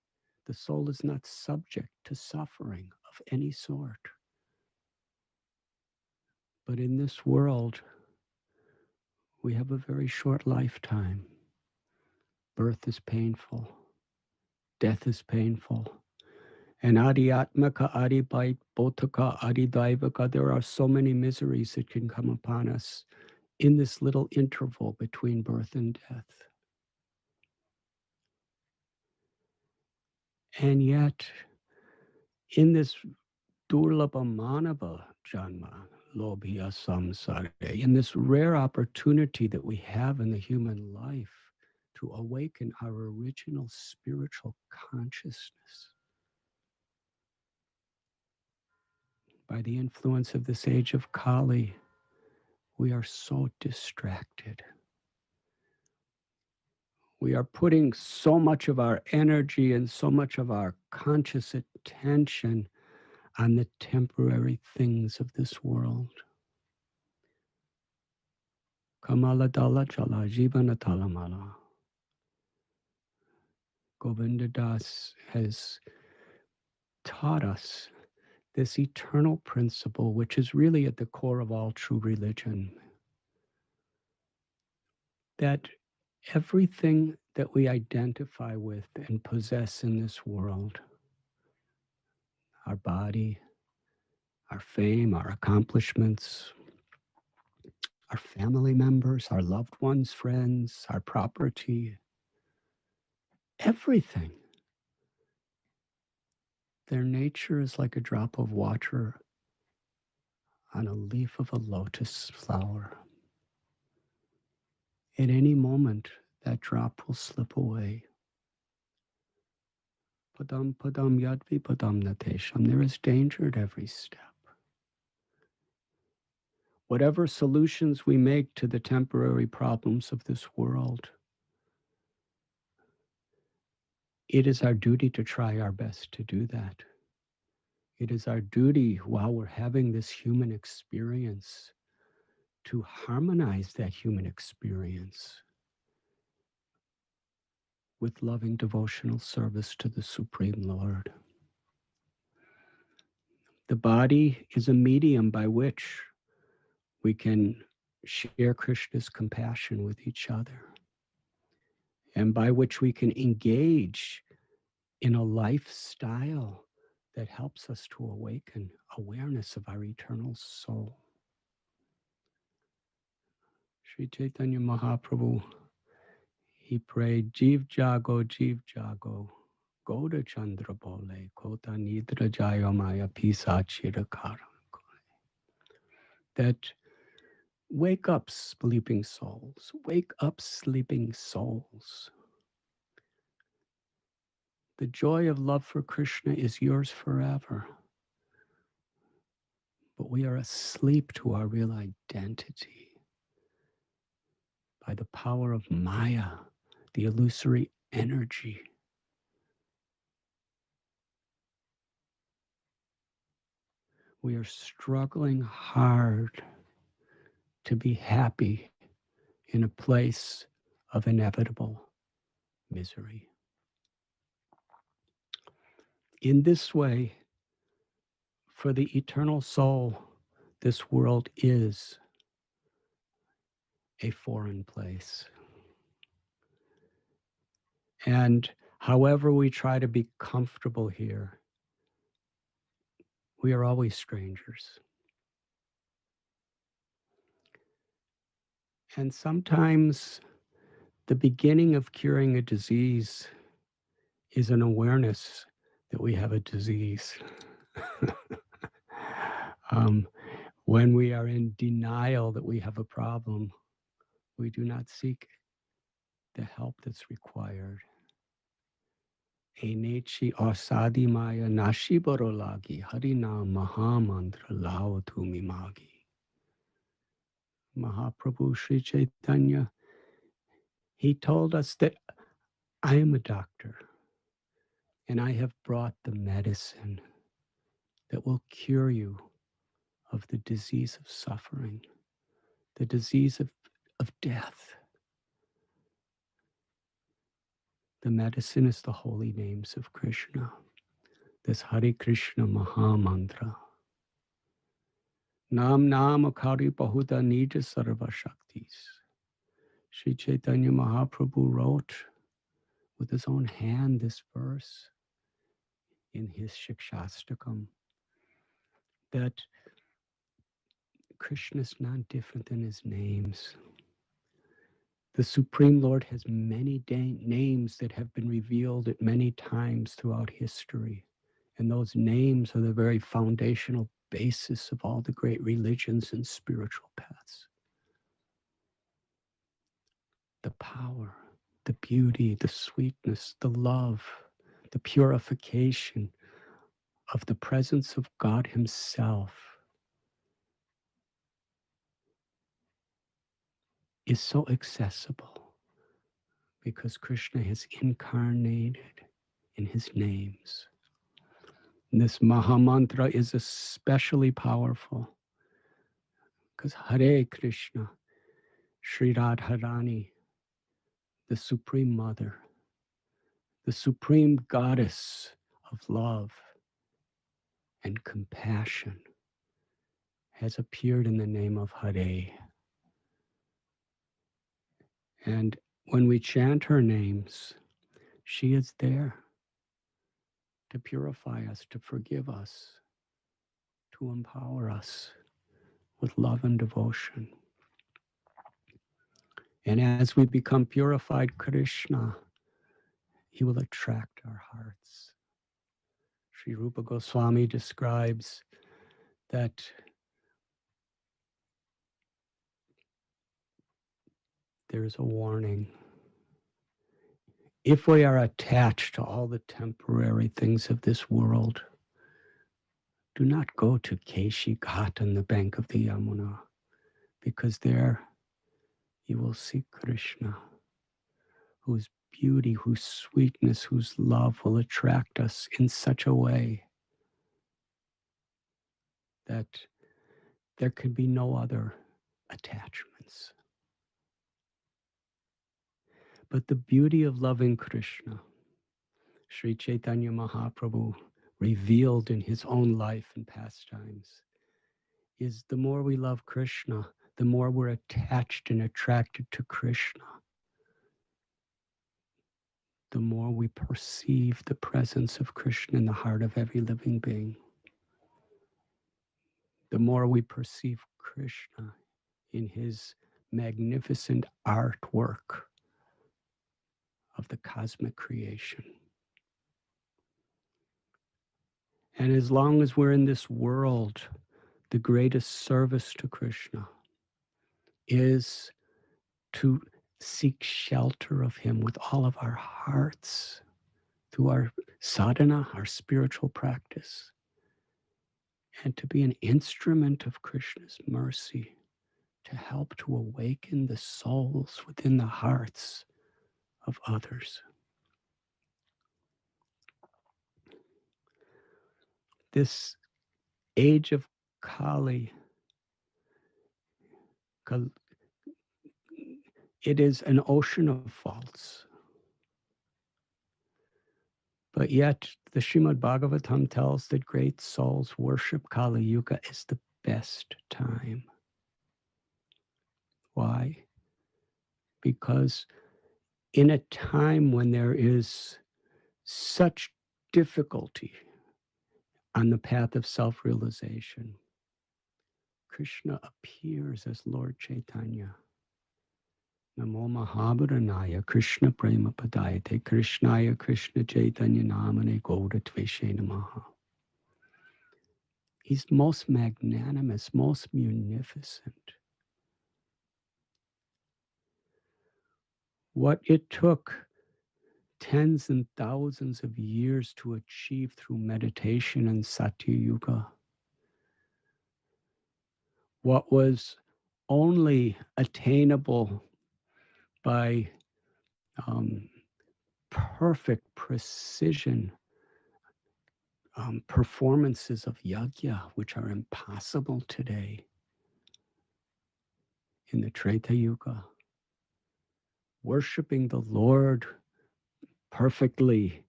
[SPEAKER 4] The soul is not subject to suffering of any sort. But in this world, we have a very short lifetime. Birth is painful. Death is painful. And adiyatmaka, adibhotaka, adidaivaka, there are so many miseries that can come upon us in this little interval between birth and death. And yet, in this durlabha manava janma, lobhya samsare, in this rare opportunity that we have in the human life to awaken our original spiritual consciousness. By the influence of this age of Kali, we are so distracted. We are putting so much of our energy and so much of our conscious attention on the temporary things of this world. Kamala Dala Chala Jivana Talamala. Govinda Das has taught us this eternal principle, which is really at the core of all true religion, that everything that we identify with and possess in this world, our body, our fame, our accomplishments, our family members, our loved ones, friends, our property, everything, their nature is like a drop of water on a leaf of a lotus flower. At any moment, that drop will slip away. Padam padam yadvi padam natesham. There is danger at every step. Whatever solutions we make to the temporary problems of this world, it is our duty to try our best to do that. It is our duty while we're having this human experience to harmonize that human experience with loving devotional service to the Supreme Lord. The body is a medium by which we can share Krishna's compassion with each other, and by which we can engage in a lifestyle that helps us to awaken awareness of our eternal soul. Sri Chaitanya Mahaprabhu, he prayed, Jeev Jago, Goda Chandra Bole, Kota Nidra Jayo Maya Pisa Chirakara. That wake up, sleeping souls. Wake up, sleeping souls. The joy of love for Krishna is yours forever. But we are asleep to our real identity by the power of Maya, the illusory energy. We are struggling hard to be happy in a place of inevitable misery. In this way, for the eternal soul, this world is a foreign place. And however we try to be comfortable here, we are always strangers. And sometimes the beginning of curing a disease is an awareness that we have a disease. When we are in denial that we have a problem, we do not seek the help that's required. Enechi asadi maya nashibaro lagi harina mahamantra lao tumi magi. Mahaprabhu Sri Chaitanya, he told us that I am a doctor and I have brought the medicine that will cure you of the disease of suffering, the disease of death. The medicine is the holy names of Krishna, this Hare Krishna Maha Mantra. Nam Nam Akari Bahuda Nija Sarva Shaktis. Sri Chaitanya Mahaprabhu wrote with his own hand this verse in his Shikshastakam, that Krishna is not different than his names. The Supreme Lord has many names that have been revealed at many times throughout history. And those names are the very foundational basis of all the great religions and spiritual paths. The power, the beauty, the sweetness, the love, the purification of the presence of God Himself is so accessible because Krishna has incarnated in His names. And this Maha Mantra is especially powerful because Hare Krishna, Sri Radharani, the Supreme Mother, the Supreme Goddess of love and compassion, has appeared in the name of Hare. And when we chant her names, she is there to purify us, to forgive us, to empower us with love and devotion. And as we become purified Krishna, He will attract our hearts. Sri Rupa Goswami describes that there is a warning. If we are attached to all the temporary things of this world, do not go to Keshi Ghat on the bank of the Yamuna, because there you will see Krishna, whose beauty, whose sweetness, whose love will attract us in such a way that there can be no other attachments. But the beauty of loving Krishna, Sri Chaitanya Mahaprabhu revealed in his own life and pastimes, is the more we love Krishna, the more we're attached and attracted to Krishna, the more we perceive the presence of Krishna in the heart of every living being. The more we perceive Krishna in his magnificent artwork of the cosmic creation. And as long as we're in this world, the greatest service to Krishna is to seek shelter of him with all of our hearts through our sadhana, our spiritual practice, and to be an instrument of Krishna's mercy to help to awaken the souls within the hearts of others. This age of Kali, it is an ocean of faults. But yet, the Srimad Bhagavatam tells that great souls worship Kali Yuga is the best time. Why? Because in a time when there is such difficulty on the path of self-realization, Krishna appears as Lord Chaitanya. Namo Mahabharanaya Krishna Prema Padayate Krishnaya Krishna Chaitanya Namane Gaura Tveshe Namaha. He's most magnanimous, most munificent. What it took tens and thousands of years to achieve through meditation in Satya Yuga, what was only attainable by perfect precision performances of yajna, which are impossible today in the Treta Yuga. Worshipping the Lord perfectly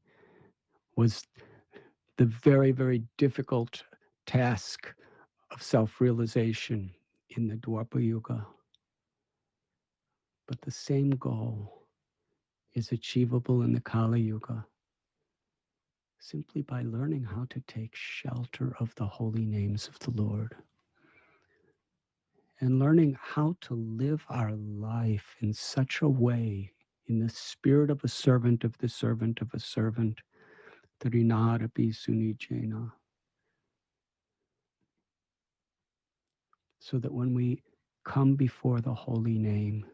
[SPEAKER 4] was the very, very difficult task of self-realization in the Dwapara Yuga. But the same goal is achievable in the Kali Yuga simply by learning how to take shelter of the holy names of the Lord and learning how to live our life in such a way, in the spirit of a servant of the servant of a servant, Trinarapi Sunijena, so that when we come before the holy name,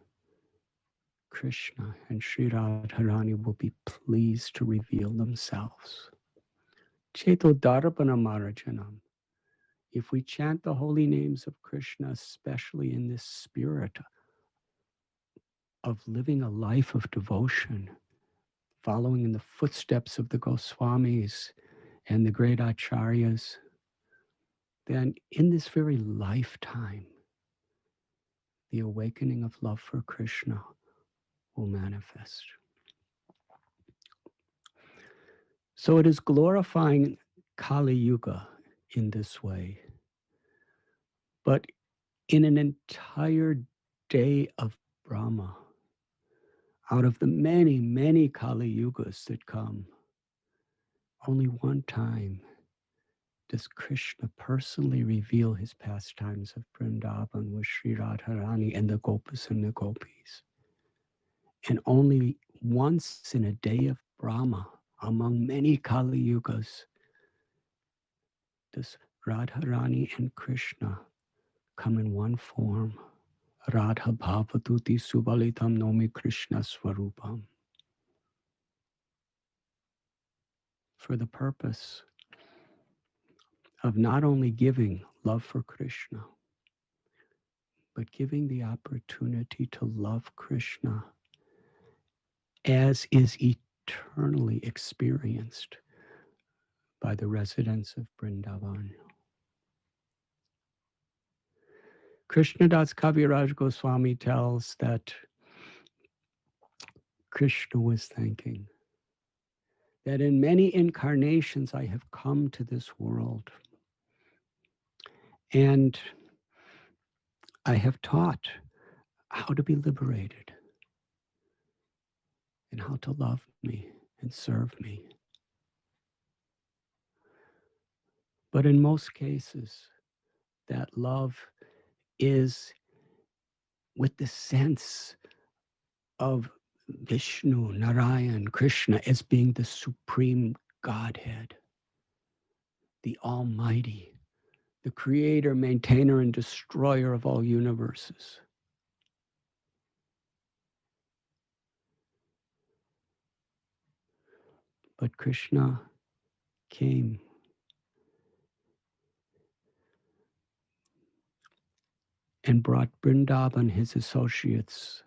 [SPEAKER 4] Krishna and Sri Radharani will be pleased to reveal themselves. Cheto Darapana Marajanam. If we chant the holy names of Krishna, especially in this spirit of living a life of devotion, following in the footsteps of the Goswamis and the great Acharyas, then in this very lifetime, the awakening of love for Krishna will manifest. So it is glorifying Kali Yuga in this way. But in an entire day of Brahma, out of the many, many Kali Yugas that come, only one time does Krishna personally reveal his pastimes of Vrindavan with Sri Radharani and the Gopas and the Gopis. And only once in a day of Brahma, among many Kali Yugas, does Radharani and Krishna come in one form. Radha Bhavatuti Subalitam Nomi Krishna Swarupam. For the purpose of not only giving love for Krishna, but giving the opportunity to love Krishna as is eternally experienced by the residents of Vrindavan. Krishnadas Kaviraj Goswami tells that Krishna was thinking that in many incarnations I have come to this world and I have taught how to be liberated and how to love me and serve me. But in most cases, that love is with the sense of Vishnu, Narayan, Krishna as being the supreme Godhead, the Almighty, the creator, maintainer, and destroyer of all universes. But Krishna came and brought Vrindavan, his associates,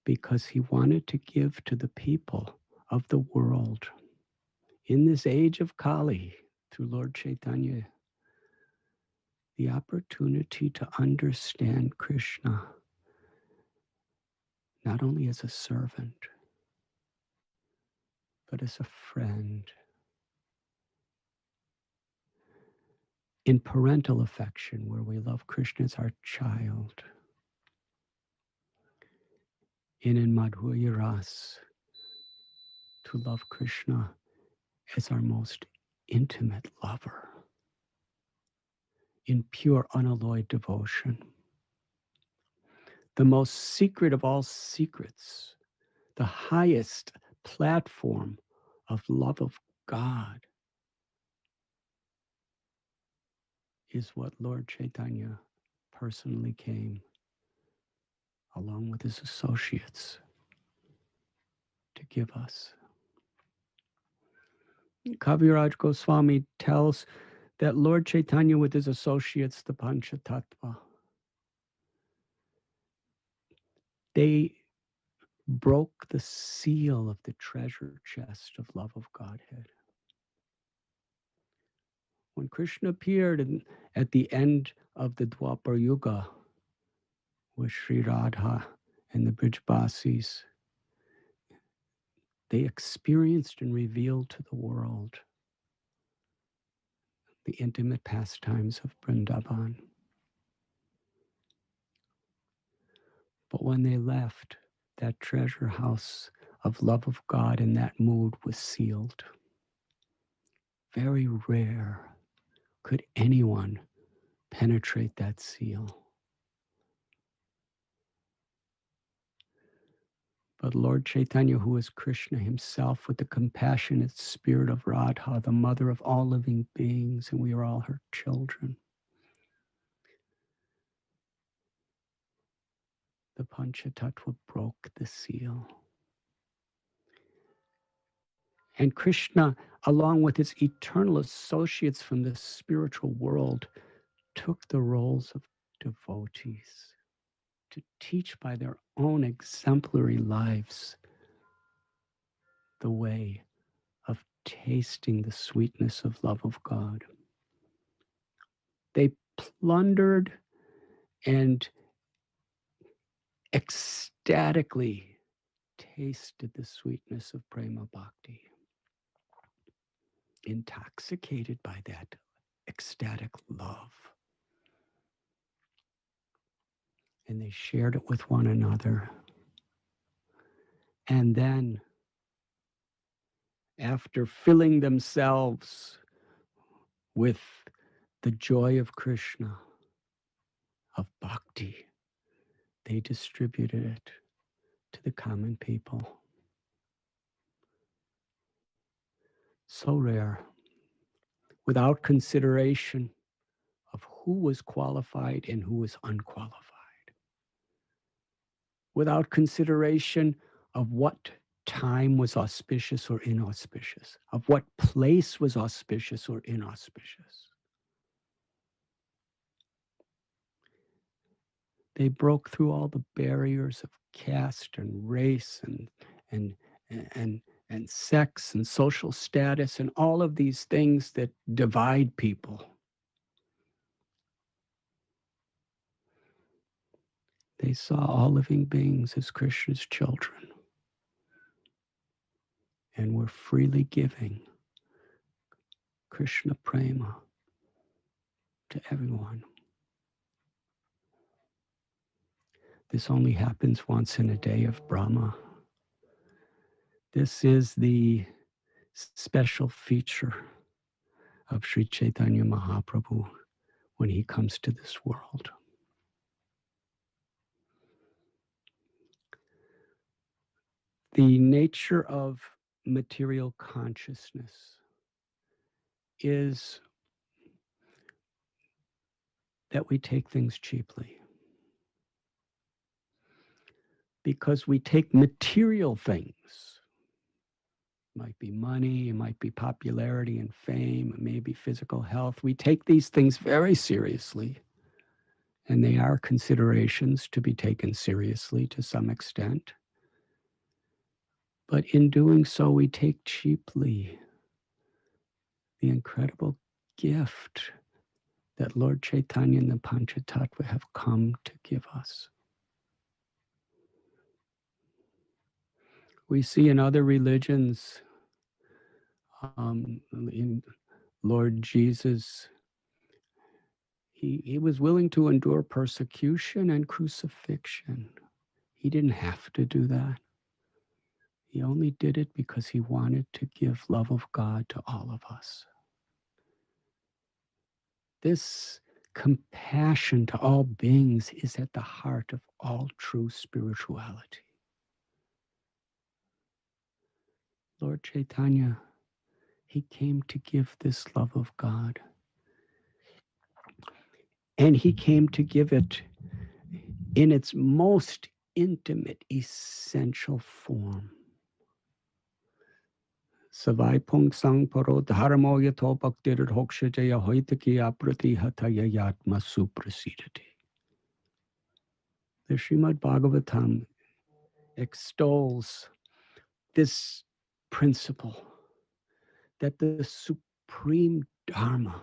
[SPEAKER 4] because he wanted to give to the people of the world in this age of Kali, through Lord Chaitanya, the opportunity to understand Krishna not only as a servant, but as a friend. In parental affection, where we love Krishna as our child. And in Madhurya Ras, to love Krishna as our most intimate lover. In pure, unalloyed devotion. The most secret of all secrets, the highest platform of love of God is what Lord Chaitanya personally came, along with his associates, to give us. Kaviraj Goswami tells that Lord Chaitanya with his associates, the Panchatattva, they broke the seal of the treasure chest of love of Godhead. When Krishna appeared at the end of the Dwapar Yuga with Sri Radha and the Brijbasis, they experienced and revealed to the world the intimate pastimes of Vrindavan. But when they left, that treasure house of love of God in that mood was sealed. Very rare could anyone penetrate that seal. But Lord Chaitanya, who is Krishna himself, with the compassionate spirit of Radha, the mother of all living beings, and we are all her children, the Panchatattva broke the seal. And Krishna, along with his eternal associates from the spiritual world, took the roles of devotees to teach by their own exemplary lives the way of tasting the sweetness of love of God. They plundered and ecstatically tasted the sweetness of prema bhakti, intoxicated by that ecstatic love. And they shared it with one another. And then, after filling themselves with the joy of Krishna, of bhakti, they distributed it to the common people. So rare, without consideration of who was qualified and who was unqualified, without consideration of what time was auspicious or inauspicious, of what place was auspicious or inauspicious. They broke through all the barriers of caste and race and and and sex and social status and all of these things that divide people. They saw all living beings as Krishna's children and were freely giving Krishna prema to everyone. This only happens once in a day of Brahma. This is the special feature of Sri Chaitanya Mahaprabhu when he comes to this world. The nature of material consciousness is that we take things cheaply. Because we take material things, it might be money, it might be popularity and fame, it may be physical health. We take these things very seriously, and they are considerations to be taken seriously to some extent. But in doing so, we take cheaply the incredible gift that Lord Chaitanya and the Panchatattva have come to give us. We see in other religions, in Lord Jesus, he was willing to endure persecution and crucifixion. He didn't have to do that. He only did it because he wanted to give love of God to all of us. This compassion to all beings is at the heart of all true spirituality. Lord Chaitanya, he came to give this love of God. And he came to give it in its most intimate, essential form. Savai pung sang paro dharmo yato bhaktir hokshajaya hoitaki aprati hataya yatma suprasidati. The Srimad Bhagavatam extols this principle that the supreme dharma,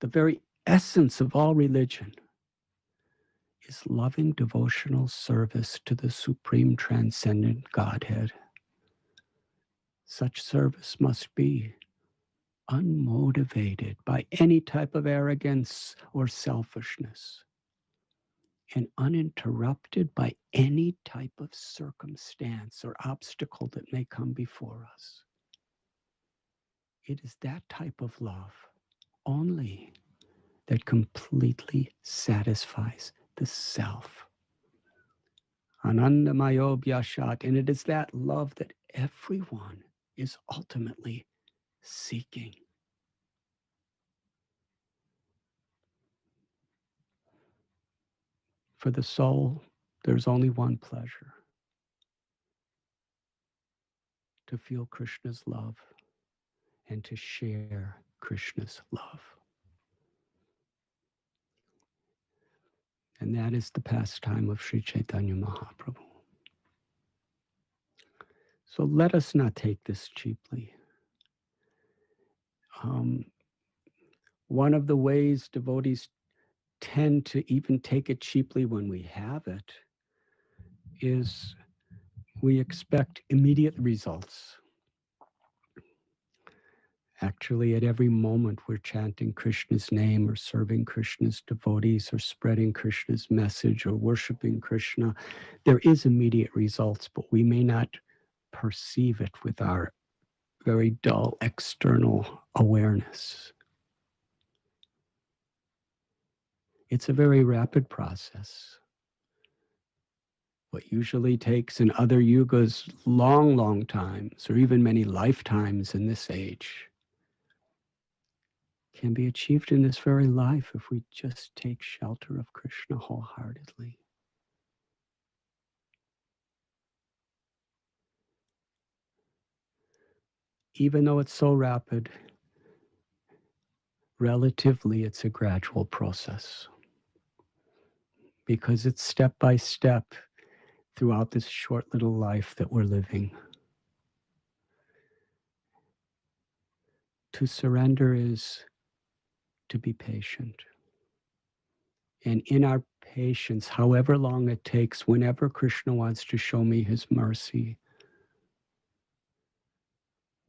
[SPEAKER 4] the very essence of all religion, is loving devotional service to the supreme transcendent Godhead. Such service must be unmotivated by any type of arrogance or selfishness, and uninterrupted by any type of circumstance or obstacle that may come before us. It is that type of love only that completely satisfies the self. Anandamayo Vyashat, and it is that love that everyone is ultimately seeking. For the soul, There's only one pleasure: to feel Krishna's love and to share Krishna's love. And that is the pastime of Sri Chaitanya Mahaprabhu. So let us not take this cheaply. One of the ways devotees tend to even take it cheaply when we have it is we expect immediate results. Actually, at every moment we're chanting Krishna's name or serving Krishna's devotees or spreading Krishna's message or worshiping Krishna, there is immediate results, but we may not perceive it with our very dull external awareness. It's a very rapid process. What usually takes in other yugas long, long times, or even many lifetimes in this age, can be achieved in this very life if we just take shelter of Krishna wholeheartedly. Even though it's so rapid, relatively it's a gradual process, because it's step by step throughout this short little life that we're living. To surrender is to be patient. And in our patience, however long it takes, whenever Krishna wants to show me his mercy,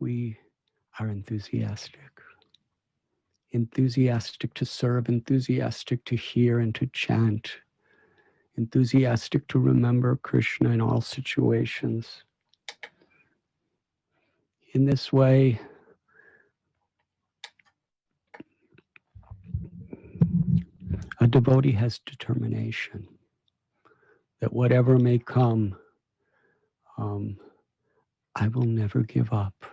[SPEAKER 4] we are enthusiastic. Enthusiastic to serve, enthusiastic to hear and to chant, enthusiastic to remember Krishna in all situations. In this way, a devotee has determination that whatever may come, I will never give up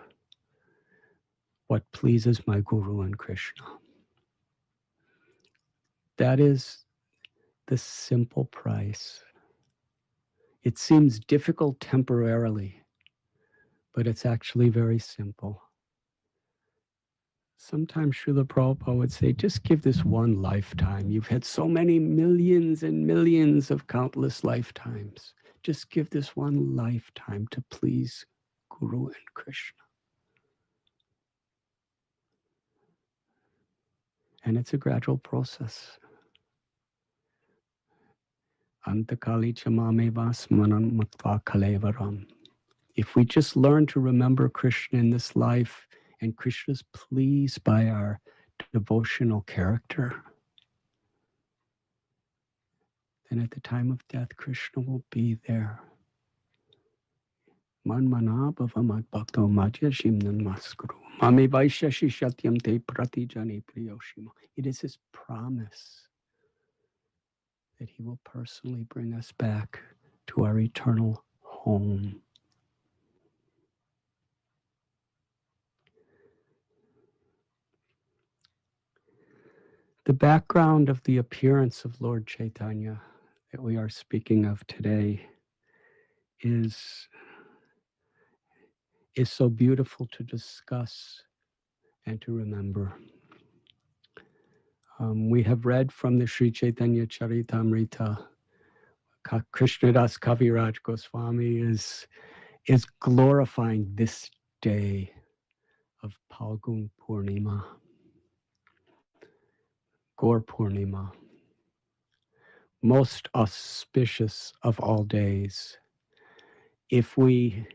[SPEAKER 4] what pleases my Guru and Krishna. That is the simple price. It seems difficult temporarily, but it's actually very simple. Sometimes Srila Prabhupada would say, just give this one lifetime. You've had so many millions and millions of countless lifetimes. Just give this one lifetime to please Guru and Krishna. And it's a gradual process. Antakali chamame vasmanam matva kalevaram. If we just learn to remember Krishna in this life, and Krishna's pleased by our devotional character, then at the time of death, Krishna will be there. Manmana bhavamad bhakto madhya shimnan maskuru. Mame vaishashi shatyam te pratijani priyoshima. It is his promise that he will personally bring us back to our eternal home. The background of the appearance of Lord Chaitanya that we are speaking of today is so beautiful to discuss and to remember. We have read from the Sri Chaitanya Charitamrita. Krishnadas Kaviraj Goswami is glorifying this day of Palgun Paurnima, Gaur Paurnima, most auspicious of all days, if we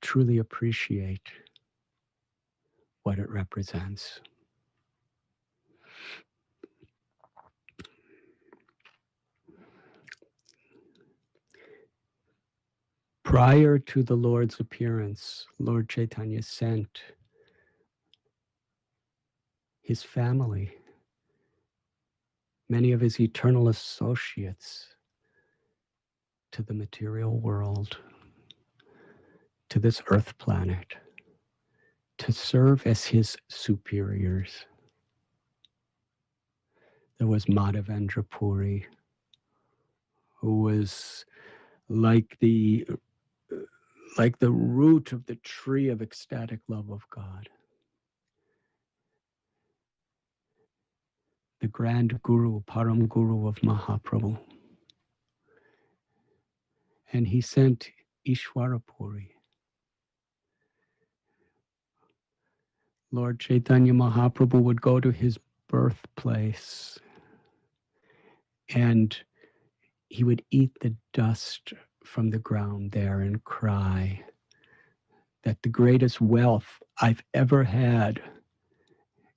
[SPEAKER 4] truly appreciate what it represents. Prior to the Lord's appearance, Lord Chaitanya sent his family, many of his eternal associates, to the material world, to this earth planet, to serve as his superiors. There was Madhavendra Puri, who was like the root of the tree of ecstatic love of God. The grand guru, Param Guru of Mahaprabhu. And he sent Ishwarapuri. Lord Chaitanya Mahaprabhu would go to his birthplace and he would eat the dust from the ground there and cry that the greatest wealth I've ever had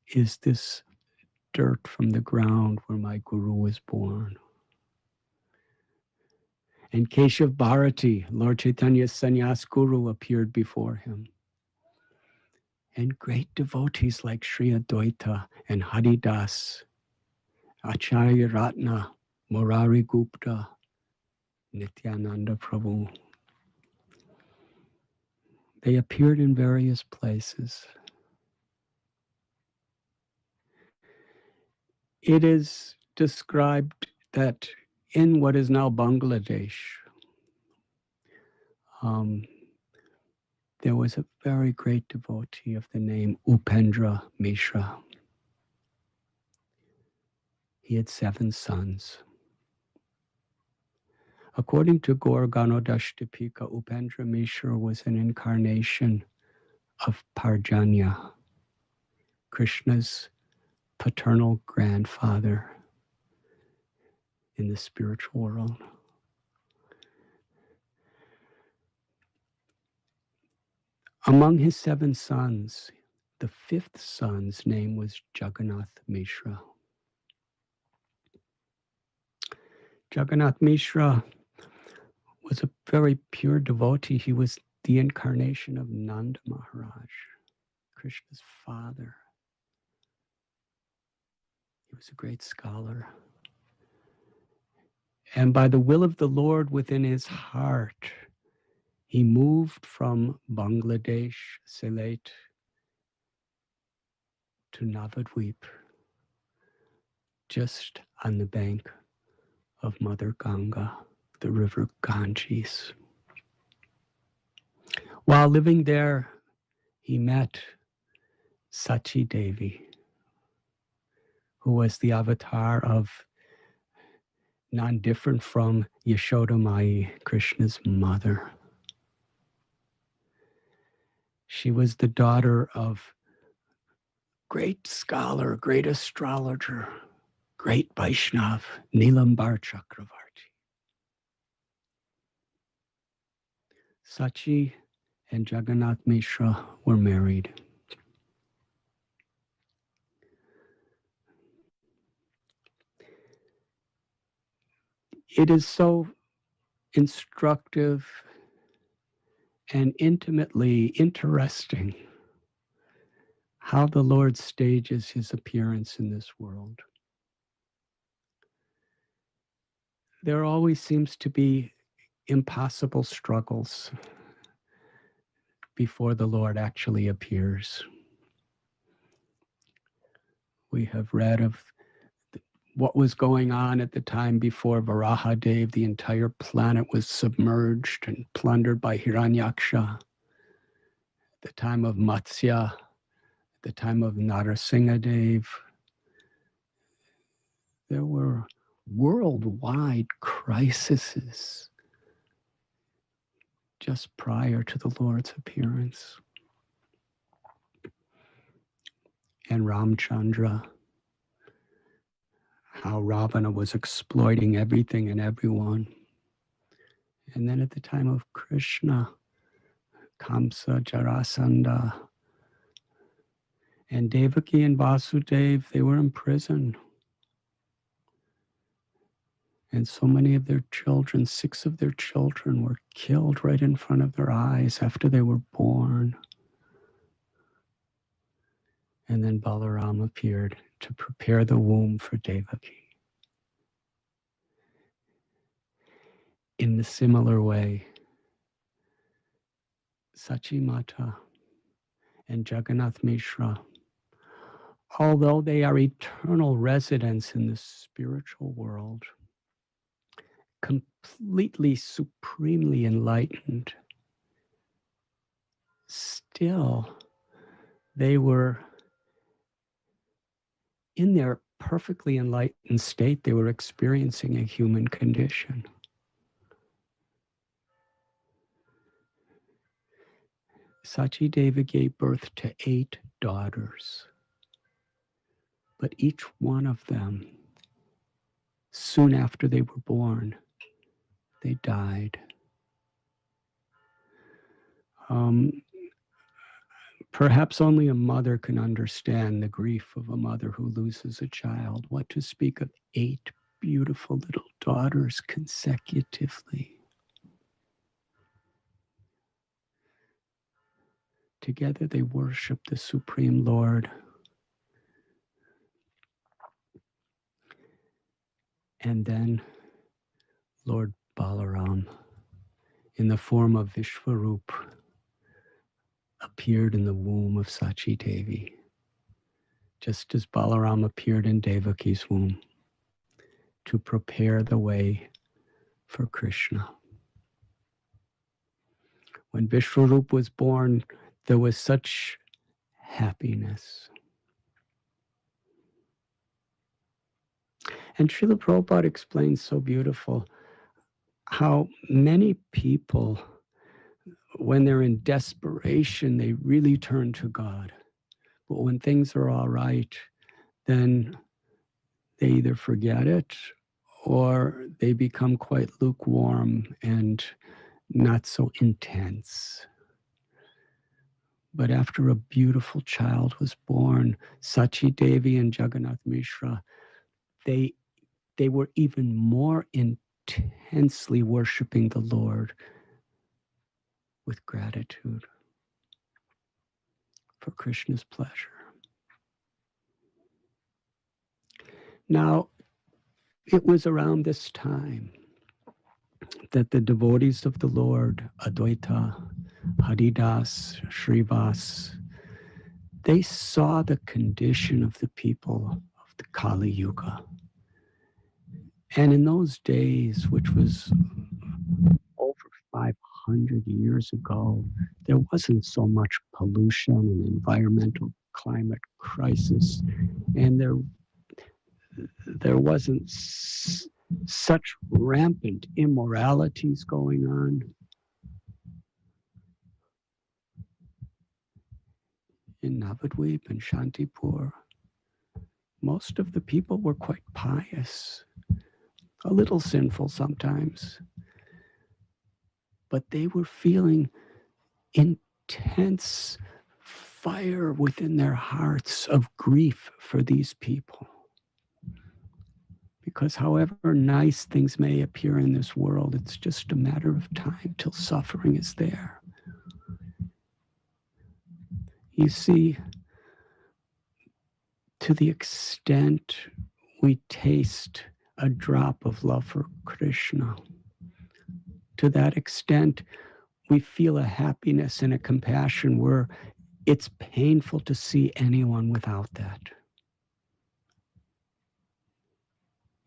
[SPEAKER 4] is this dirt from the ground where my guru was born. And Keshav Bharati, Lord Chaitanya's sannyas guru, appeared before him. And great devotees like Sri Advaita and Haridas, Acharya Ratna, Murari Gupta, Nityananda Prabhu, they appeared in various places. It is described that in what is now Bangladesh, there was a very great devotee of the name Upendra Mishra. He had 7 sons. According to Gaur Ganodashtapika, Upendra Mishra was an incarnation of Parjanya, Krishna's paternal grandfather in the spiritual world. Among his 7 sons, the 5th son's name was Jagannath Mishra. Jagannath Mishra was a very pure devotee. He was the incarnation of Nanda Maharaj, Krishna's father. He was a great scholar. And by the will of the Lord within his heart, he moved from Bangladesh, Sylhet, to Navadvip, just on the bank of Mother Ganga, the river Ganges. While living there, he met Sachi Devi, who was the avatar of none different from Yashoda Mai, Krishna's mother. She was the daughter of great scholar, great astrologer, great Vaishnav, Nilambar Chakravarti. Sachi and Jagannath Mishra were married. It is so instructive and intimately interesting how the Lord stages his appearance in this world. There always seems to be impossible struggles before the Lord actually appears. We have read of what was going on at the time before Varahadev. The entire planet was submerged and plundered by Hiranyaksha. The time of Matsya, the time of Narasimhadev, there were worldwide crises just prior to the Lord's appearance. And Ramchandra, how Ravana was exploiting everything and everyone. And then at the time of Krishna, Kamsa, Jarasandha, and Devaki and Vasudev, they were in prison. And so many of their children, 6 of their children, were killed right in front of their eyes after they were born. And then Balaram appeared to prepare the womb for Devaki. In the similar way, Sachi Mata and Jagannath Mishra, although they are eternal residents in the spiritual world, completely, supremely enlightened, still they were in their perfectly enlightened state, they were experiencing a human condition. Sachi Devi gave birth to 8 daughters, but each one of them, soon after they were born, they died. Perhaps only a mother can understand the grief of a mother who loses a child. What to speak of 8 beautiful little daughters consecutively. Together they worship the Supreme Lord. And then Lord Balaram, in the form of Vishwarup, appeared in the womb of Sachi Devi, just as Balaram appeared in Devaki's womb to prepare the way for Krishna. When Vishwarup was born, there was such happiness. And Srila Prabhupada explains so beautiful how many people, when they're in desperation, they really turn to God. But when things are all right, then they either forget it or they become quite lukewarm and not so intense. But after a beautiful child was born, Sachi Devi and Jagannath Mishra, they were even more intensely worshiping the Lord with gratitude for Krishna's pleasure. Now, it was around this time that the devotees of the Lord, Advaita, Haridas, Srivas, they saw the condition of the people of the Kali Yuga. And in those days, which was over 500 years ago, there wasn't so much pollution and environmental climate crisis, and there wasn't such rampant immoralities going on. In Navadvip and Shantipur, most of the people were quite pious, a little sinful sometimes, but they were feeling intense fire within their hearts of grief for these people. Because however nice things may appear in this world, it's just a matter of time till suffering is there. You see, to the extent we taste a drop of love for Krishna, to that extent we feel a happiness and a compassion where it's painful to see anyone without that.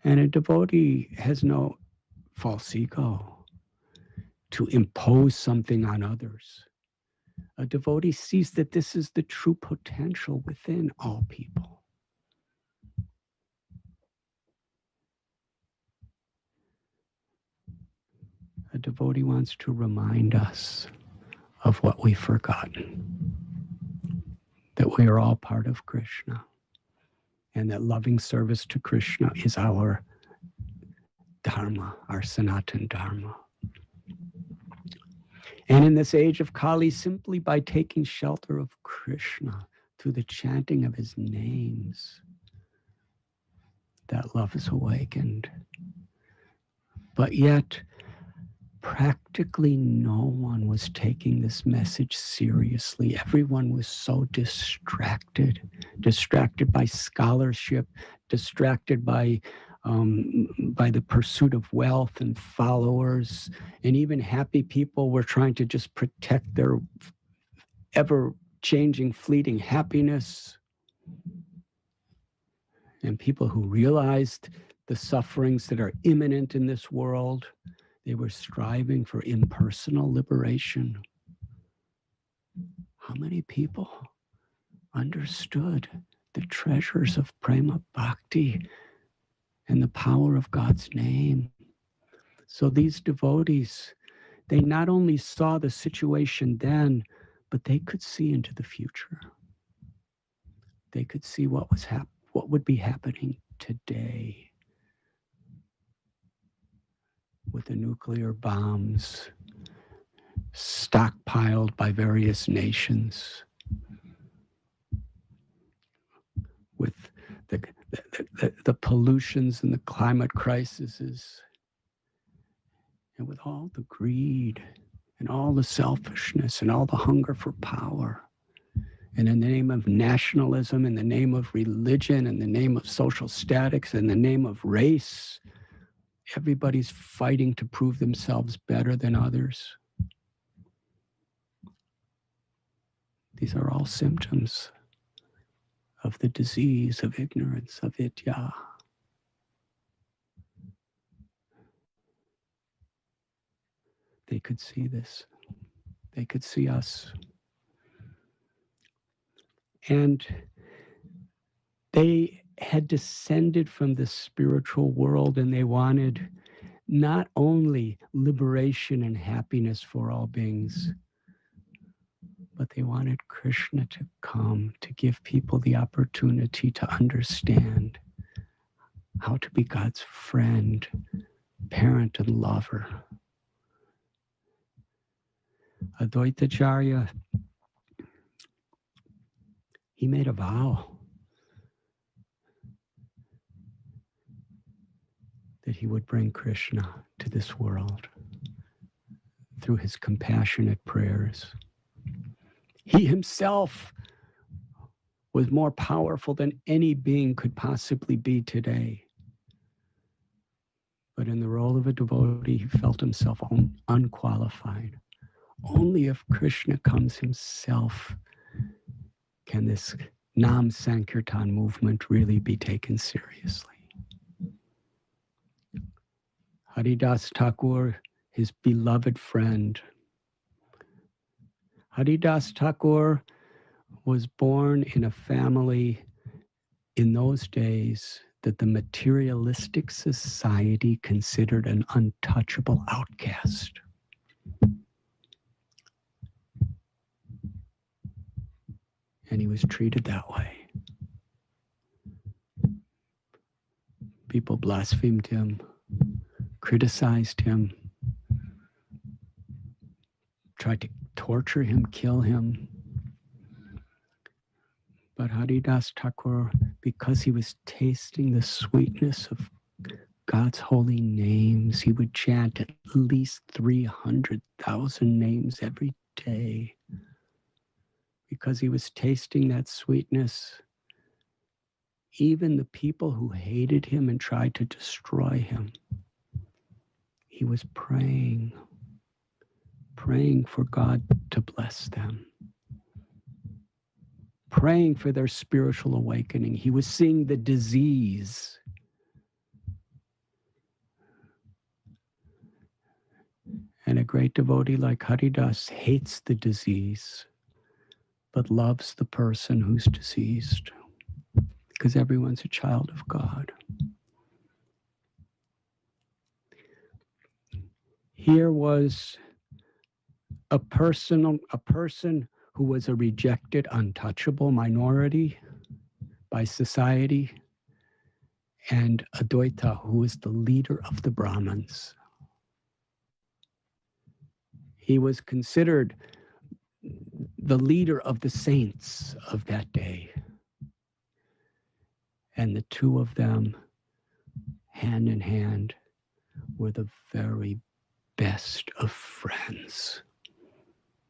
[SPEAKER 4] And a devotee has no false ego to impose something on others. A devotee sees that this is the true potential within all people. A devotee wants to remind us of what we've forgotten, that we are all part of Krishna, and that loving service to Krishna is our dharma, our Sanatan dharma. And in this age of Kali, simply by taking shelter of Krishna through the chanting of his names, that love is awakened. But yet, practically no one was taking this message seriously. Everyone was so distracted by scholarship, distracted by the pursuit of wealth and followers, and even happy people were trying to just protect their ever-changing, fleeting happiness. And people who realized the sufferings that are imminent in this world. They were striving for impersonal liberation. How many people understood the treasures of prema bhakti and the power of God's name? So these devotees, they not only saw the situation then, but they could see into the future. They could see what would be happening today with the nuclear bombs stockpiled by various nations, with the pollutions and the climate crises, and with all the greed and all the selfishness and all the hunger for power. And in the name of nationalism, in the name of religion, in the name of social statics, in the name of race, everybody's fighting to prove themselves better than others. These are all symptoms of the disease of ignorance, of vidya. They could see this. They could see us. And they had descended from the spiritual world, and they wanted not only liberation and happiness for all beings, but they wanted Krishna to come to give people the opportunity to understand how to be God's friend, parent, and lover. Advaitacharya, he made a vow that he would bring Krishna to this world through his compassionate prayers. He himself was more powerful than any being could possibly be today. But in the role of a devotee, he felt himself unqualified. Only if Krishna comes himself can this Nam Sankirtan movement really be taken seriously. Haridas Thakur, his beloved friend. Haridas Thakur was born in a family in those days that the materialistic society considered an untouchable outcast. And he was treated that way. People blasphemed him, criticized him, tried to torture him, kill him. But Haridas Thakur, because he was tasting the sweetness of God's holy names, he would chant at least 300,000 names every day. Because he was tasting that sweetness, even the people who hated him and tried to destroy him, he was praying for God to bless them, praying for their spiritual awakening. He was seeing the disease. And a great devotee like Haridas hates the disease, but loves the person who's diseased, because everyone's a child of God. Here was a person who was a rejected, untouchable minority by society, and Advaita, who was the leader of the Brahmins. He was considered the leader of the saints of that day. And the two of them, hand in hand, were the very best of friends.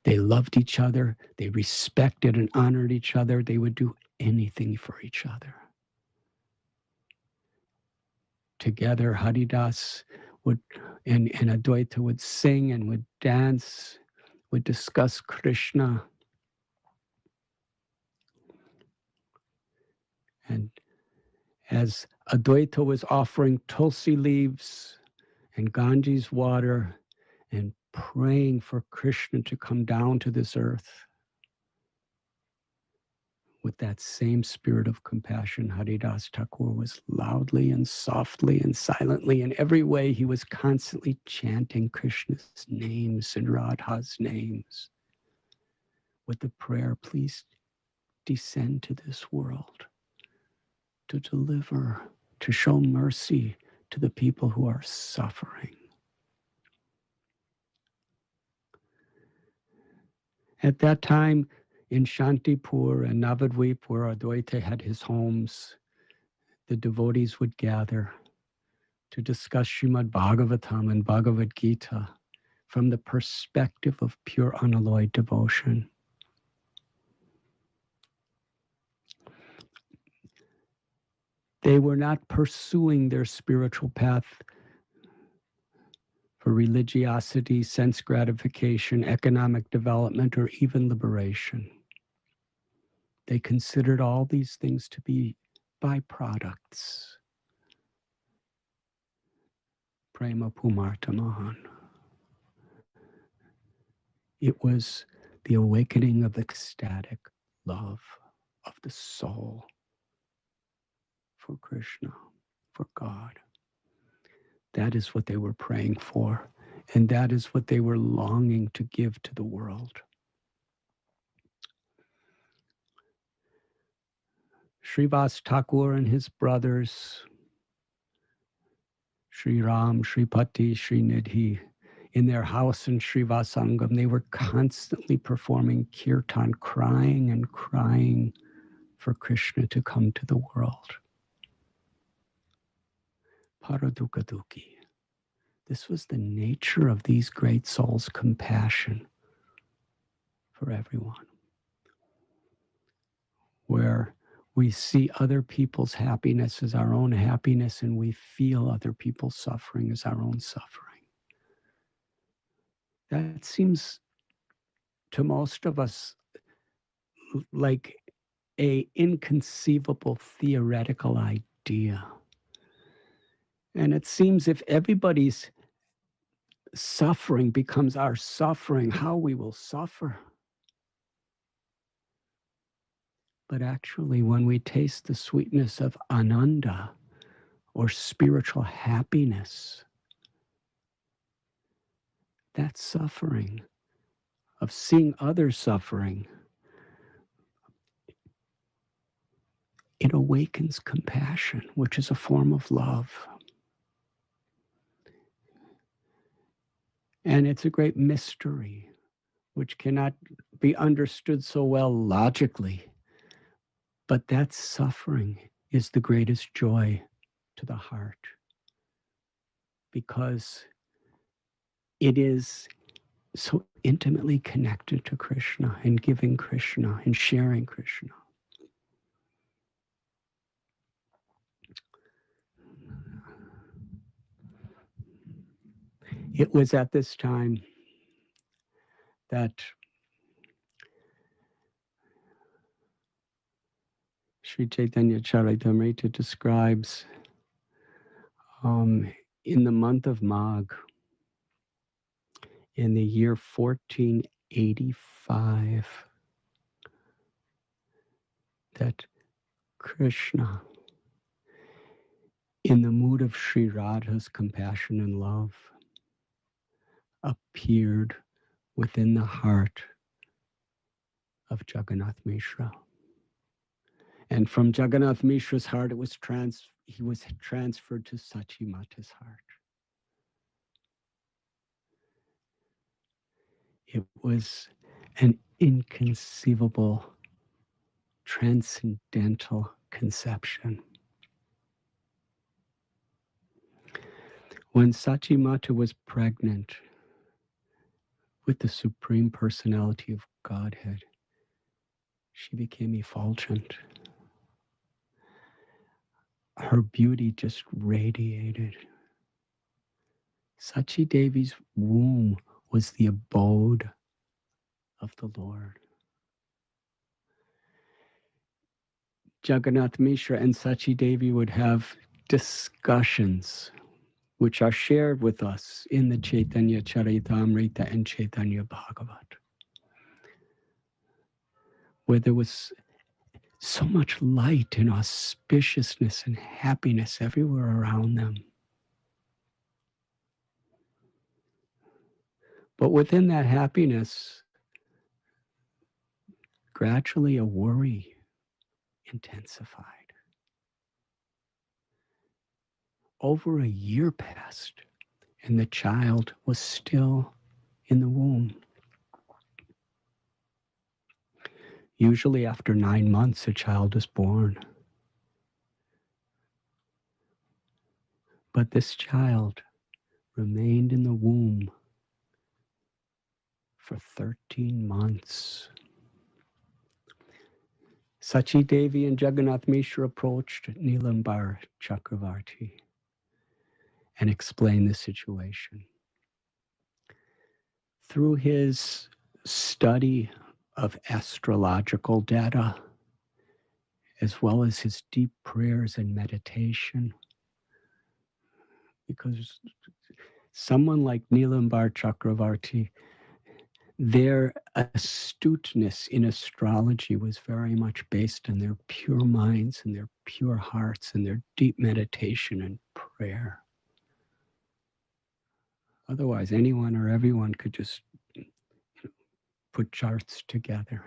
[SPEAKER 4] They loved each other. They respected and honored each other. They would do anything for each other. Together, Haridas and Advaita would sing and would dance, would discuss Krishna. And as Advaita was offering tulsi leaves and Ganges water and praying for Krishna to come down to this earth. With that same spirit of compassion, Haridas Thakur was loudly and softly and silently, in every way, he was constantly chanting Krishna's names and Radha's names with the prayer, please descend to this world to deliver, to show mercy to the people who are suffering. At that time, in Shantipur and Navadvip, where Advaita had his homes, the devotees would gather to discuss Srimad Bhagavatam and Bhagavad Gita from the perspective of pure unalloyed devotion. They were not pursuing their spiritual path for religiosity, sense gratification, economic development, or even liberation. They considered all these things to be byproducts. Prema Pumartamahan. It was the awakening of ecstatic love of the soul for Krishna, for God. That is what they were praying for, and that is what they were longing to give to the world. Srivas Thakur and his brothers, Sri Ram, Sripati, Srinidhi, in their house in Srivasangam, they were constantly performing kirtan, crying and crying for Krishna to come to the world. Paradukaduki. This was the nature of these great souls' compassion for everyone, where we see other people's happiness as our own happiness and we feel other people's suffering as our own suffering. That seems to most of us like an inconceivable theoretical idea. And it seems if everybody's suffering becomes our suffering, how we will suffer. But actually, when we taste the sweetness of ananda, or spiritual happiness, that suffering, of seeing others suffering, it awakens compassion, which is a form of love. And it's a great mystery, which cannot be understood so well logically. But that suffering is the greatest joy to the heart, because it is so intimately connected to Krishna and giving Krishna and sharing Krishna. It was at this time that Sri Chaitanya Charitamrita describes in the month of Magh, in the year 1485, that Krishna, in the mood of Sri Radha's compassion and love, appeared within the heart of Jagannath Mishra. And from Jagannath Mishra's heart, he was transferred to Sachimata's heart. It was an inconceivable, transcendental conception. When Sachimata was pregnant with the Supreme Personality of Godhead, she became effulgent. Her beauty just radiated. Sachi Devi's womb was the abode of the Lord. Jagannath Mishra and Sachi Devi would have discussions which are shared with us in the Chaitanya Charitamrita and Chaitanya Bhagavat, where there was so much light and auspiciousness and happiness everywhere around them. But within that happiness, gradually a worry intensified. Over a year passed, and the child was still in the womb. Usually after 9 months, a child is born. But this child remained in the womb for 13 months. Sachi Devi and Jagannath Mishra approached Nilambar Chakravarti and explained the situation. Through his study of astrological data, as well as his deep prayers and meditation, because someone like Nilambar Chakravarti, their astuteness in astrology was very much based on their pure minds and their pure hearts and their deep meditation and prayer. Otherwise, anyone or everyone could just put charts together.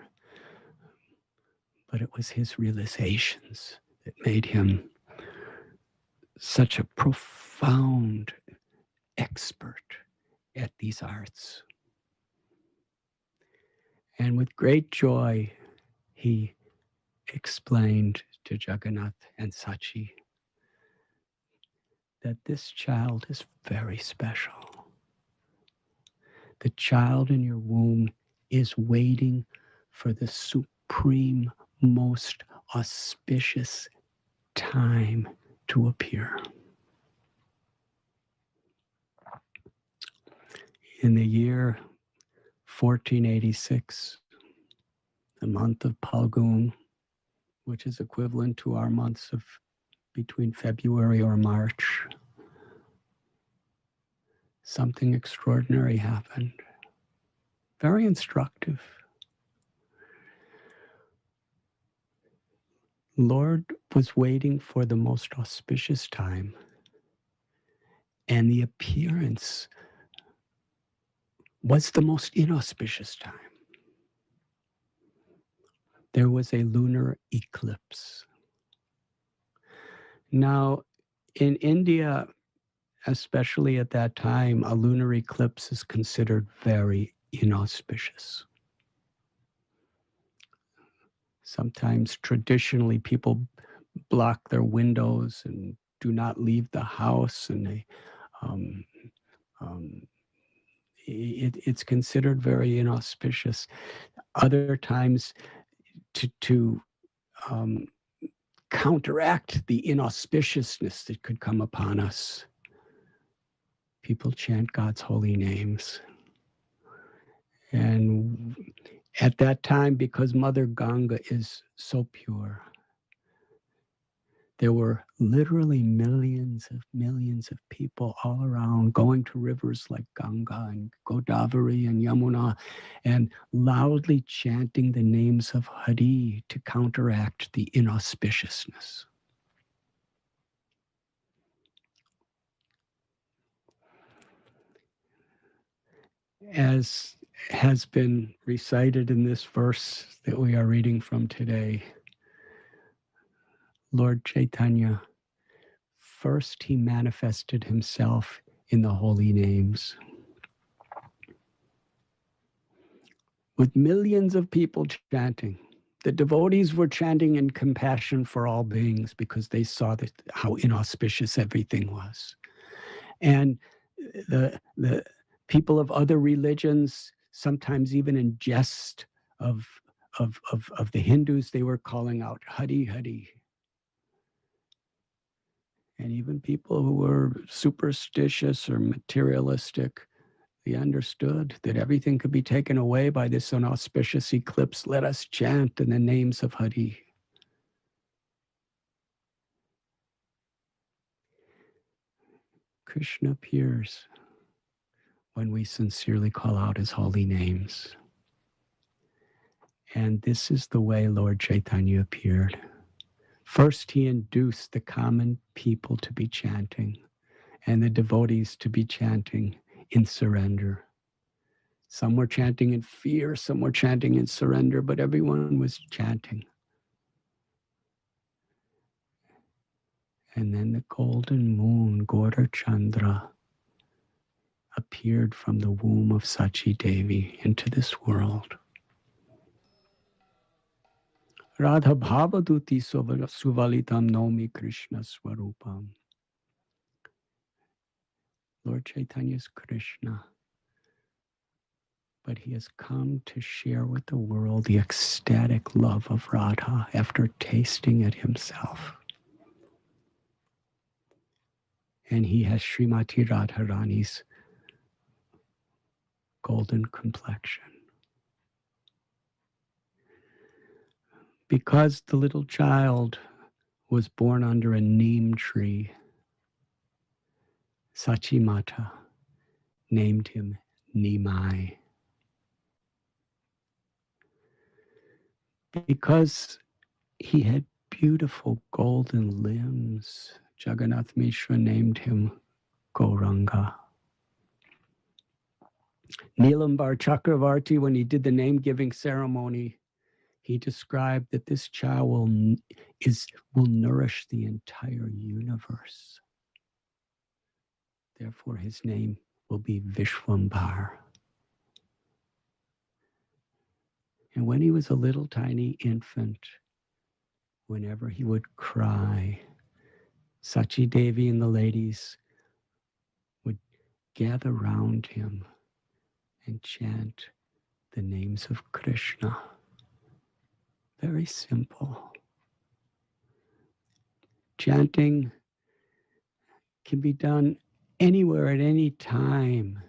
[SPEAKER 4] But it was his realizations that made him such a profound expert at these arts. And with great joy, he explained to Jagannath and Sachi that this child is very special. The child in your womb is waiting for the supreme, most auspicious time to appear. In the year 1486, the month of Palgun, which is equivalent to our months of between February or March, something extraordinary happened. Very instructive. Lord was waiting for the most auspicious time, and the appearance was the most inauspicious time. There was a lunar eclipse. Now, in India, especially at that time, a lunar eclipse is considered very inauspicious. Sometimes traditionally people block their windows and do not leave the house, and they it's considered very inauspicious. Other times, to counteract the inauspiciousness that could come upon us, people chant God's holy names. And at that time, because Mother Ganga is so pure, there were literally millions of people all around going to rivers like Ganga and Godavari and Yamuna and loudly chanting the names of Hari to counteract the inauspiciousness. As has been recited in this verse that we are reading from today, Lord Chaitanya, first he manifested himself in the holy names. With millions of people chanting, the devotees were chanting in compassion for all beings because they saw that how inauspicious everything was. And the people of other religions, sometimes even in jest of the Hindus, they were calling out Hari Hari. And even people who were superstitious or materialistic, they understood that everything could be taken away by this inauspicious eclipse. Let us chant in the names of Hari. Krishna appears when we sincerely call out his holy names. And this is the way Lord Chaitanya appeared. First, he induced the common people to be chanting and the devotees to be chanting in surrender. Some were chanting in fear, some were chanting in surrender, but everyone was chanting. And then the golden moon, Gaura Chandra, appeared from the womb of Sachi Devi into this world. Radha Bhavaduti Suvalitam Nomi Krishna Swarupam. Lord Chaitanya is Krishna, but he has come to share with the world the ecstatic love of Radha after tasting it himself. And he has Srimati Radharani's golden complexion. Because the little child was born under a neem tree, Sachi Mata named him Nimai. Because he had beautiful golden limbs, Jagannath Mishra named him Gauranga. Nilambar Chakravarti, when he did the name-giving ceremony, he described that this child will nourish the entire universe. Therefore, his name will be Vishwambar. And when he was a little tiny infant, whenever he would cry, Sachi Devi and the ladies would gather round him and chant the names of Krishna. Very simple. Chanting can be done anywhere at any time.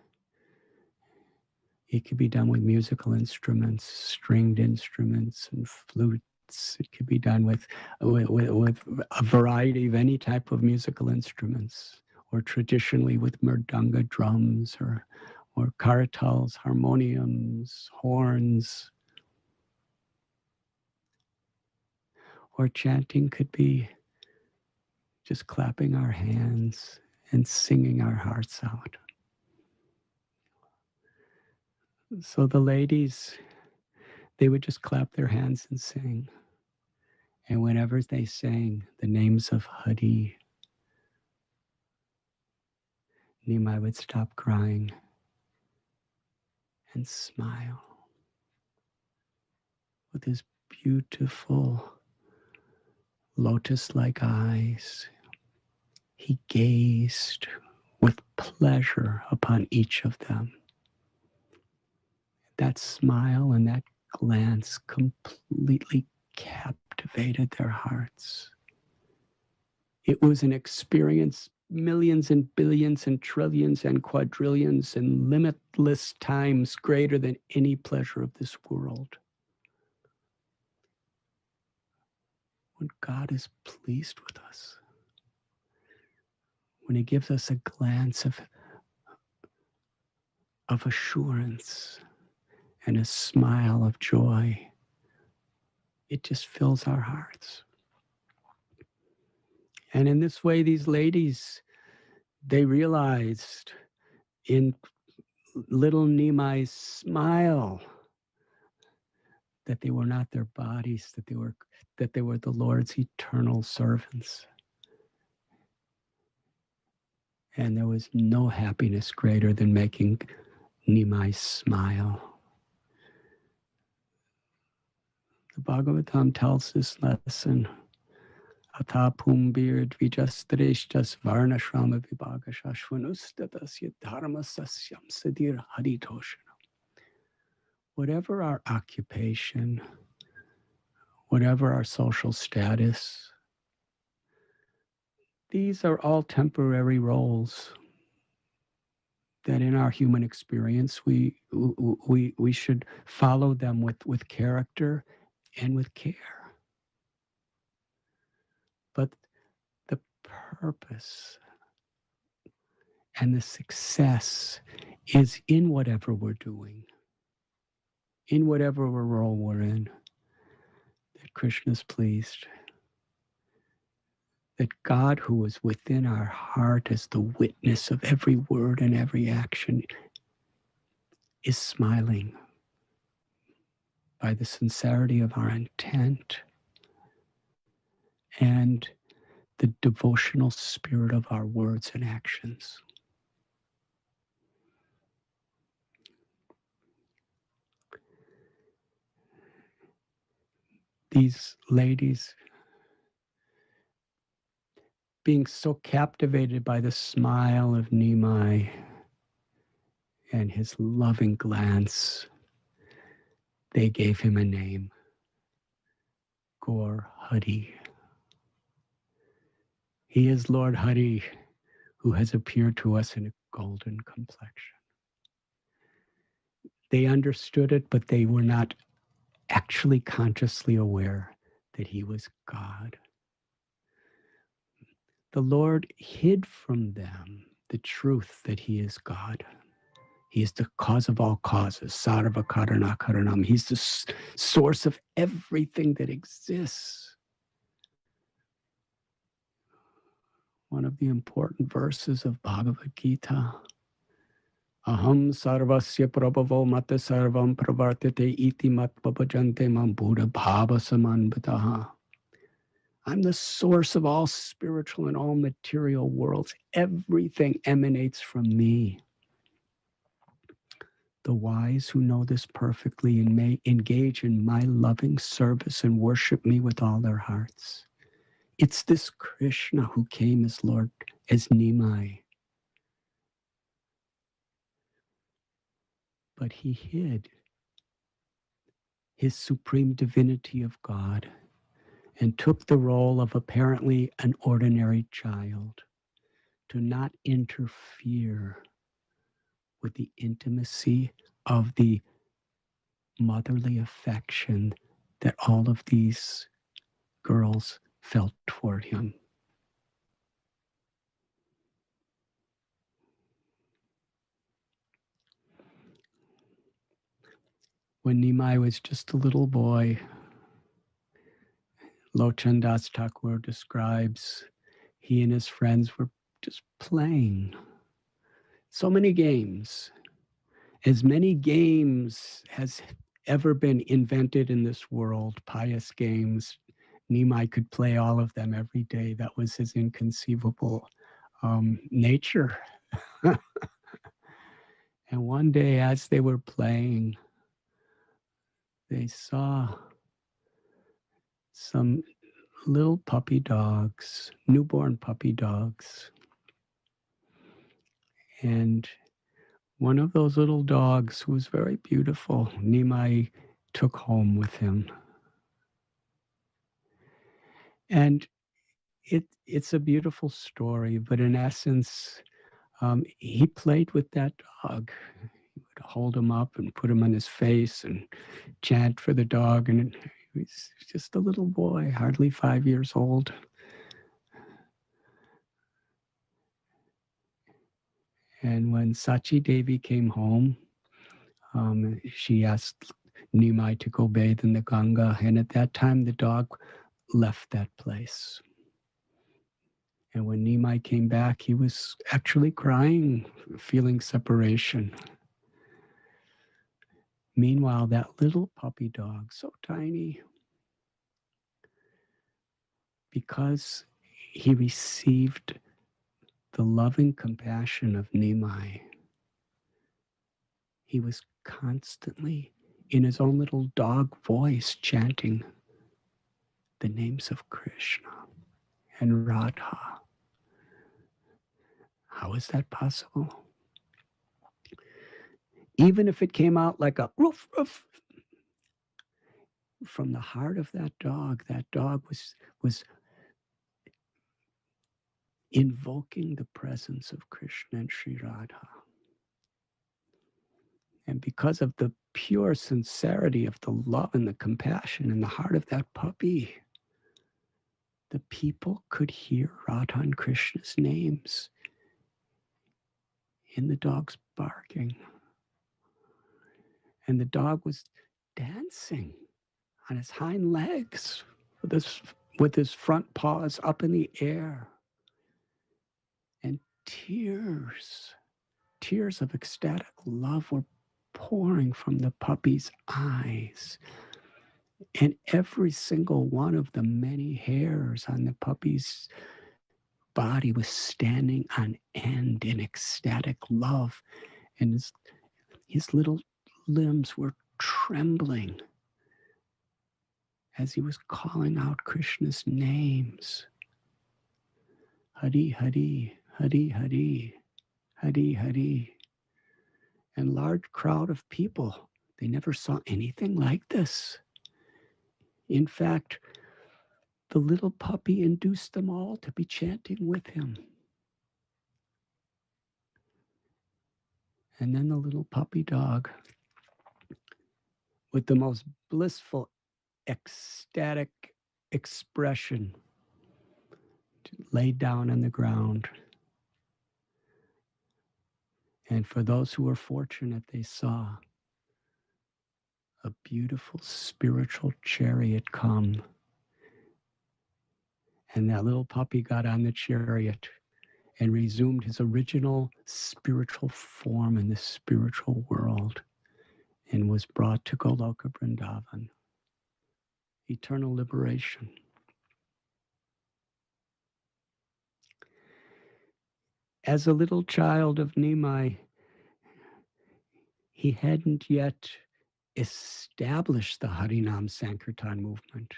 [SPEAKER 4] It could be done with musical instruments, stringed instruments and flutes. It could be done with a variety of any type of musical instruments, or traditionally with mridanga drums or karatals, harmoniums, horns. Or chanting could be just clapping our hands and singing our hearts out. So the ladies, they would just clap their hands and sing. And whenever they sang the names of Hari, Nimai would stop crying and smile with his beautiful lotus-like eyes. He gazed with pleasure upon each of them. That smile and that glance completely captivated their hearts. It was an experience millions and billions and trillions and quadrillions and limitless times greater than any pleasure of this world. When God is pleased with us, when he gives us a glance of assurance and a smile of joy, it just fills our hearts. And in this way, these ladies, they realized in little Nimai's smile that they were not their bodies, that they were the Lord's eternal servants. And there was no happiness greater than making Nimai smile. The Bhagavatam tells this lesson. Atha pumbir dvijastreshtas varnashrama vibhagashashvanustatasya dharma sasyam sadir haritoshanam. Whatever our occupation, whatever our social status, these are all temporary roles that in our human experience we should follow them with character and with care. But the purpose And the success is in whatever we're doing, in whatever role we're in, that Krishna's pleased. That God, who is within our heart as the witness of every word and every action, is smiling by the sincerity of our intent and the devotional spirit of our words and actions. These ladies, being so captivated by the smile of Nimai and his loving glance, they gave him a name, Gaur Hari. He is Lord Hari, who has appeared to us in a golden complexion. They understood it, but they were not actually consciously aware that he was God. The Lord hid from them the truth that he is God. He is the cause of all causes, sarva karana karanam. He's the source of everything that exists. One of the important verses of Bhagavad Gita. Aham sarvasya prabhavo mata sarvam pravartate iti mat babajante mam buddha bhava samanvataha. I'm the source of all spiritual and all material worlds. Everything emanates from me. The wise who know this perfectly and may engage in my loving service and worship me with all their hearts. It's this Krishna who came as Lord, as Nimai. But he hid his supreme divinity of God and took the role of apparently an ordinary child to not interfere with the intimacy of the motherly affection that all of these girls felt toward him. When Nimai was just a little boy, Lochan Das Thakur describes he and his friends were just playing. So many games. As many games has ever been invented in this world, pious games. Nimai could play all of them every day. That was his inconceivable nature. And one day as they were playing, they saw some little puppy dogs, newborn puppy dogs. And one of those little dogs, who was very beautiful, Nimai took home with him. And it's a beautiful story, but in essence, he played with that dog. He would hold him up and put him on his face and chant for the dog. And he was just a little boy, hardly 5 years old. And when Sachi Devi came home, she asked Nimai to go bathe in the Ganga. And at that time, the dog left that place. And when Nimai came back, he was actually crying, feeling separation. Meanwhile, that little puppy dog, so tiny, because he received the loving compassion of Nimai, he was constantly in his own little dog voice chanting the names of Krishna and Radha. How is that possible? Even if it came out like a roof, roof, from the heart of that dog was invoking the presence of Krishna and Sri Radha. And because of the pure sincerity of the love and the compassion in the heart of that puppy, the people could hear Radha and Krishna's names in the dog's barking. And the dog was dancing on his hind legs with his front paws up in the air. And tears of ecstatic love were pouring from the puppy's eyes. And every single one of the many hairs on the puppy's body was standing on end in ecstatic love. And his little limbs were trembling as he was calling out Krishna's names. Hari, Hari, Hari, Hari, Hari, Hari. And large crowd of people, they never saw anything like this. In fact, the little puppy induced them all to be chanting with him. And then the little puppy dog, with the most blissful, ecstatic expression, laid down on the ground. And for those who were fortunate, they saw a beautiful spiritual chariot come. And that little puppy got on the chariot and resumed his original spiritual form in the spiritual world and was brought to Goloka Vrindavan. Eternal liberation. As a little child of Nimai, he hadn't yet established the Harinam Sankirtan movement,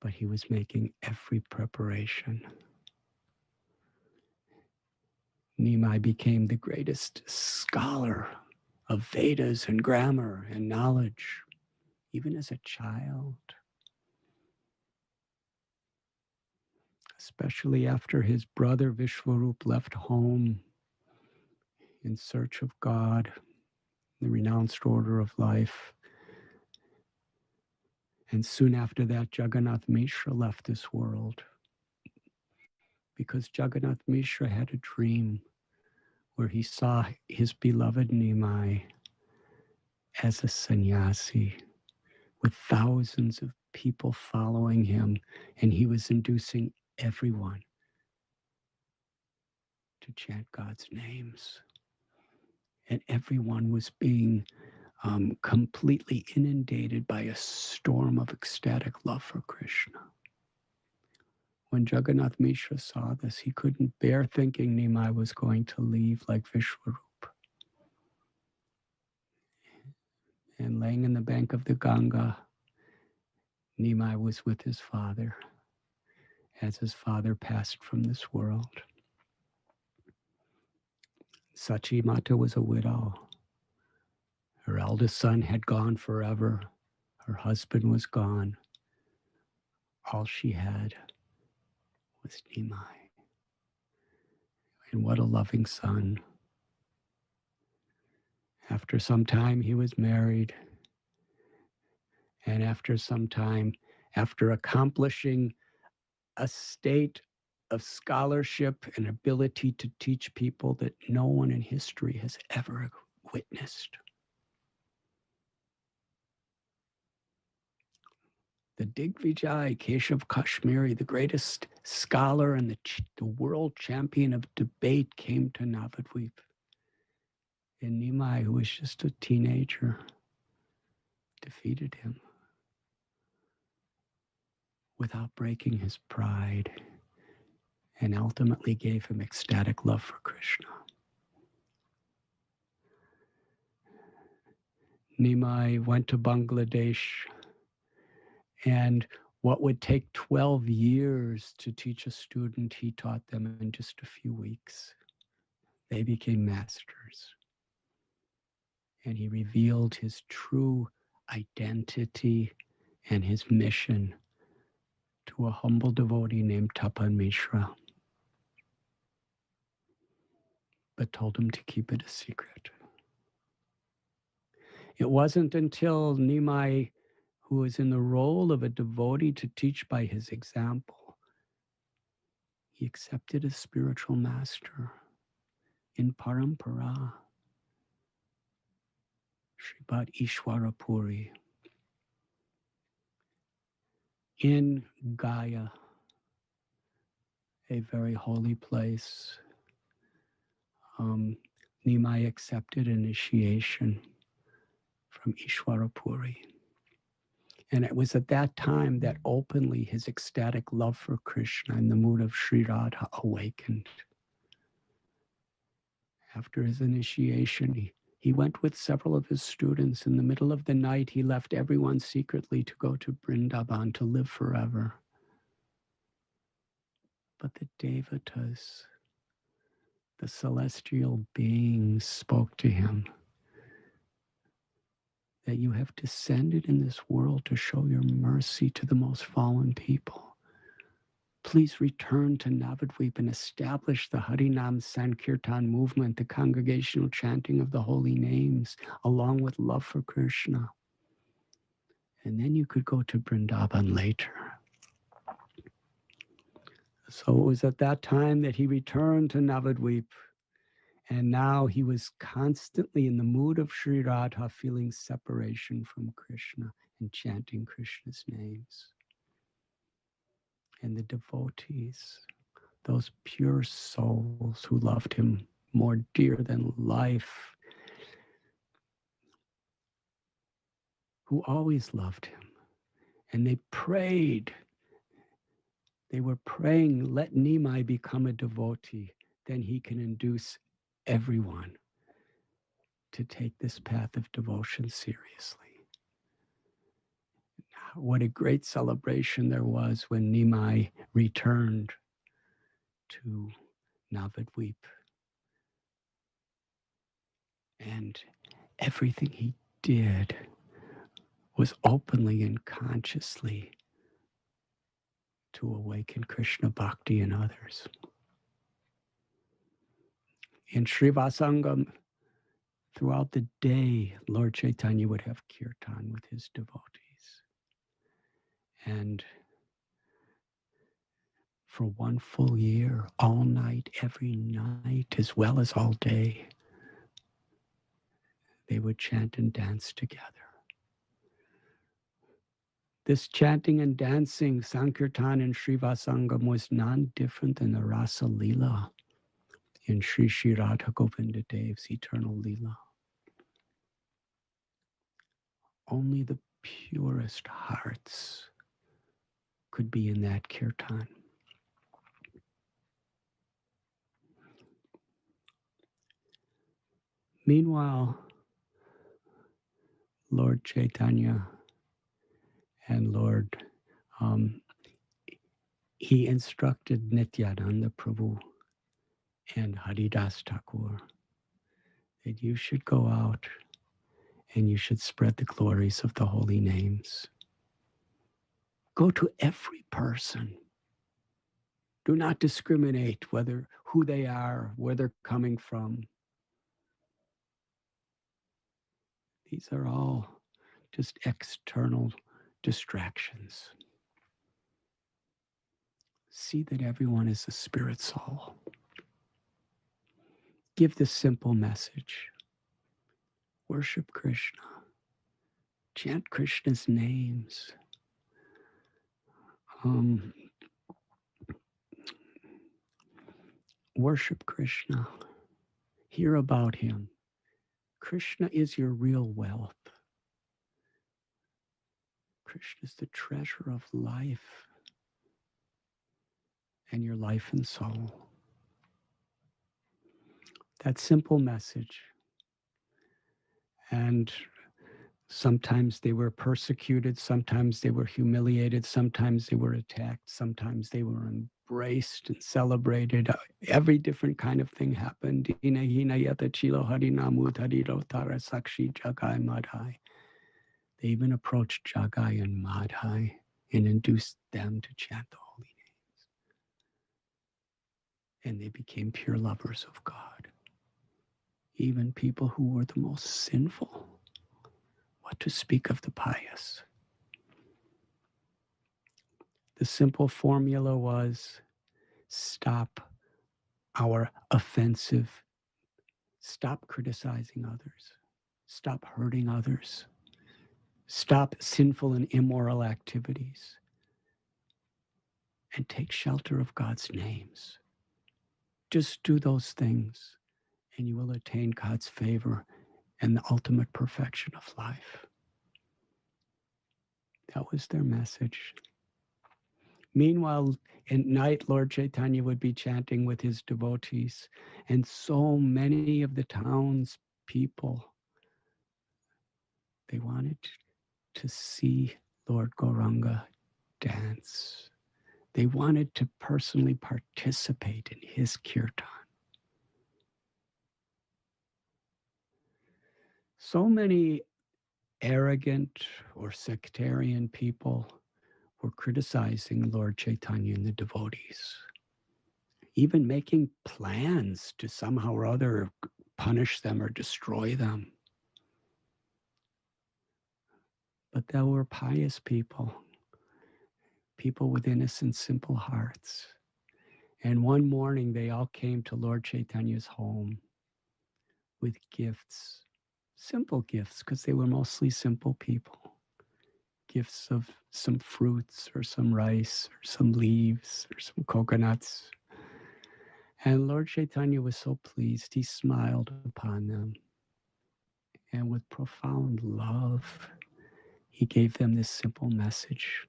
[SPEAKER 4] but he was making every preparation. Nimai became the greatest scholar of Vedas and grammar and knowledge, even as a child, especially after his brother Vishwarup left home in search of God, the renounced order of life. And soon after that, Jagannath Mishra left this world because Jagannath Mishra had a dream where he saw his beloved Nimai as a sannyasi with thousands of people following him, and he was inducing everyone to chant God's names. And everyone was being completely inundated by a storm of ecstatic love for Krishna. When Jagannath Mishra saw this, he couldn't bear thinking Nimai was going to leave like Vishwarup. And laying in the bank of the Ganga, Nimai was with his father as his father passed from this world. Sachi Mata was a widow. Her eldest son had gone forever. Her husband was gone. All she had was Nimai. And what a loving son. After some time, he was married. And after some time, after accomplishing a state of scholarship and ability to teach people that no one in history has ever witnessed, the Digvijay Keshav Kashmiri, the greatest scholar and the world champion of debate, came to Navadvip. And Nimai, who was just a teenager, defeated him without breaking his pride, and ultimately gave him ecstatic love for Krishna. Nimai went to Bangladesh, and what would take 12 years to teach a student, he taught them in just a few weeks. They became masters. And he revealed his true identity and his mission to a humble devotee named Tapan Mishra, but told him to keep it a secret. It wasn't until Nimai, who was in the role of a devotee to teach by his example, he accepted a spiritual master. in Parampara, Sripad Ishwara Puri, in Gaya, a very holy place, Nimai accepted initiation from Ishwara Puri. And it was at that time that openly his ecstatic love for Krishna in the mood of Sri Radha awakened. After his initiation, he went with several of his students. In the middle of the night, he left everyone secretly to go to Vrindavan to live forever. But the devatas, the celestial beings, spoke to him that you have descended in this world to show your mercy to the most fallen people. Please return to Navadvip and establish the Harinam Sankirtan movement, the congregational chanting of the holy names, along with love for Krishna. And then you could go to Vrindavan later. So it was at that time that he returned to Navadvip. And now he was constantly in the mood of Sri Radha, feeling separation from Krishna and chanting Krishna's names. And the devotees, those pure souls who loved him more dear than life, who always loved him. And they prayed. They were praying, let Nimai become a devotee. Then he can induce everyone to take this path of devotion seriously. What a great celebration there was when Nimai returned to Navadvip. And everything he did was openly and consciously to awaken Krishna Bhakti in others. In Srivasangam, throughout the day, Lord Chaitanya would have kirtan with his devotees. And for one full year, all night, every night, as well as all day, they would chant and dance together. This chanting and dancing, Sankirtan in Srivasangam, was none different than the Rasa Leela in Sri Sri Radha Govinda Dev's eternal Leela. Only the purest hearts could be in that kirtan. Meanwhile, Lord Chaitanya and Lord, he instructed Nityananda Prabhu and Haridas Thakur that you should go out and you should spread the glories of the holy names. Go to every person. Do not discriminate who they are, where they're coming from. These are all just external distractions. See that everyone is a spirit soul. Give this simple message. Worship Krishna. Chant Krishna's names. Worship Krishna. Hear about him. Krishna is your real wealth. Krishna is the treasure of life and your life and soul. That simple message. And sometimes they were persecuted, sometimes they were humiliated, sometimes they were attacked, sometimes they were embraced and celebrated. Every different kind of thing happened. They even approached Jagai and Madhai and induced them to chant the holy names. And they became pure lovers of God. Even people who were the most sinful. What to speak of the pious? The simple formula was stop our offensive Stop criticizing others. Stop hurting others. Stop sinful and immoral activities. And take shelter of God's names. Just do those things, and you will attain God's favor and the ultimate perfection of life. That was their message. Meanwhile, at night, Lord Chaitanya would be chanting with his devotees, and so many of the town's people, they wanted to see Lord Gauranga dance. They wanted to personally participate in his kirtan. So many arrogant or sectarian people were criticizing Lord Chaitanya and the devotees, even making plans to somehow or other punish them or destroy them. But there were pious people, people with innocent, simple hearts. And one morning they all came to Lord Chaitanya's home with gifts, simple gifts, because they were mostly simple people. Gifts of some fruits or some rice or some leaves or some coconuts. And Lord Chaitanya was so pleased. He smiled upon them. And with profound love, he gave them this simple message.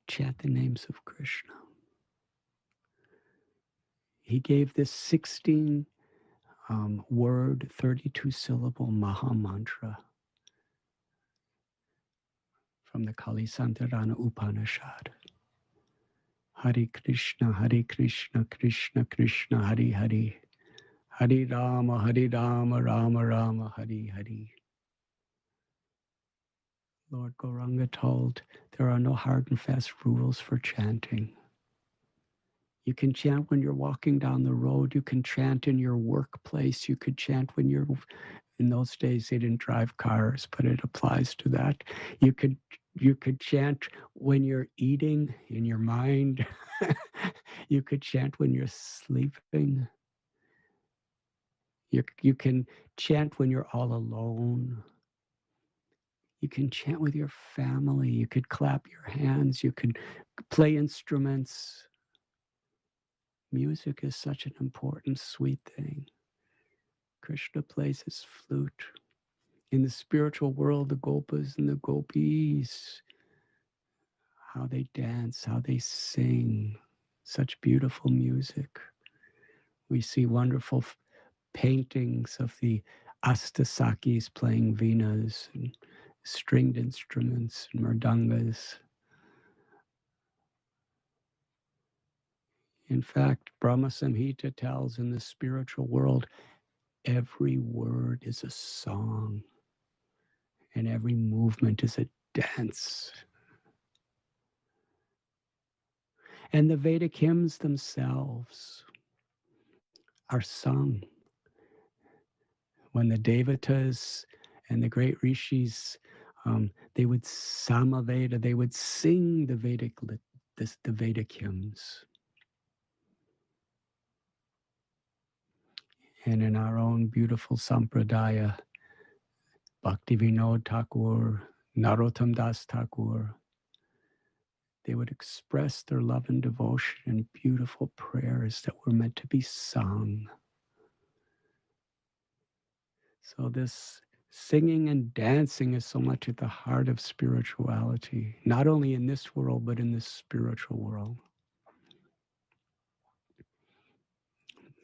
[SPEAKER 4] Chant the names of Krishna. He gave this 16 word, 32 syllable Maha Mantra from the Kali Santarana Upanishad. Hare Krishna, Krishna Krishna, Hare Hare. Hare Rama, Rama Rama, Hare Hare. Lord Gauranga told, there are no hard and fast rules for chanting. You can chant when you're walking down the road. You can chant in your workplace. You could chant when you're, in those days they didn't drive cars, but it applies to that. You could chant when you're eating in your mind. You could chant when you're sleeping. You can chant when you're all alone. You can chant with your family. You could clap your hands. You could play instruments. Music is such an important, sweet thing. Krishna plays his flute. In the spiritual world, the gopas and the gopis, how they dance, how they sing, such beautiful music. We see wonderful paintings of the Astasakis playing venas and stringed instruments and mridangas. In fact, Brahma Samhita tells in the spiritual world, every word is a song and every movement is a dance. And the Vedic hymns themselves are sung. When the Devatas and the great rishis, they would samaveda, they would sing the Vedic hymns. And in our own beautiful sampradaya, Bhaktivinoda Thakur, Narottam Das Thakur, they would express their love and devotion in beautiful prayers that were meant to be sung. So this singing and dancing is so much at the heart of spirituality, not only in this world, but in the spiritual world.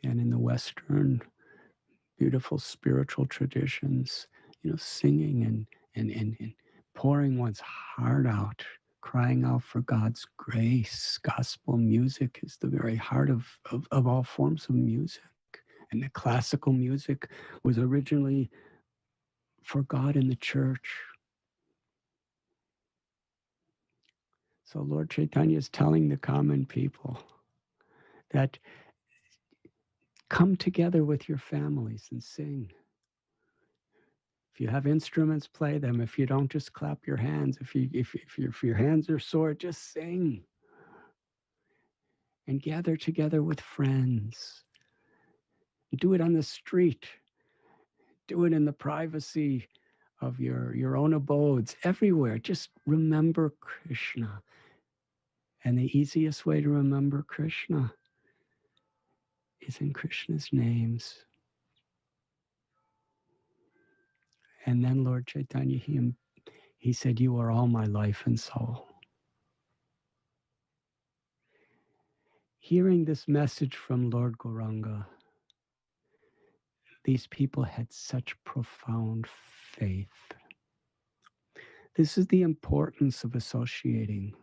[SPEAKER 4] And in the Western beautiful spiritual traditions, singing and pouring one's heart out, crying out for God's grace. Gospel music is the very heart of all forms of music. And the classical music was originally for God and the church. So Lord Chaitanya is telling the common people that come together with your families and sing. If you have instruments, play them. If you don't, just clap your hands. If your hands are sore, just sing. and gather together with friends. Do it on the street. Do it in the privacy of your own abodes, everywhere. Just remember Krishna. And the easiest way to remember Krishna is in Krishna's names. And then Lord Chaitanya, he said, you are all my life and soul. Hearing this message from Lord Gauranga, these people had such profound faith. This is the importance of associating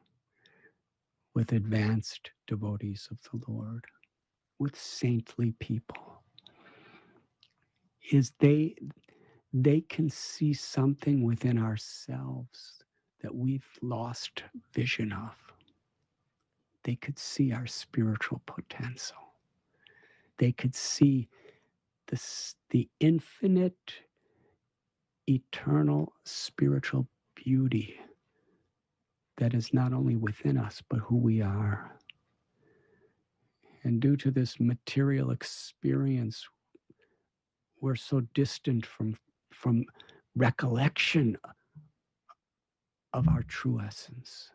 [SPEAKER 4] with advanced devotees of the Lord, with saintly people, is they can see something within ourselves that we've lost vision of. They could see our spiritual potential. They could see the infinite, eternal spiritual beauty that is not only within us, but who we are. And due to this material experience, we're so distant from recollection of our true essence.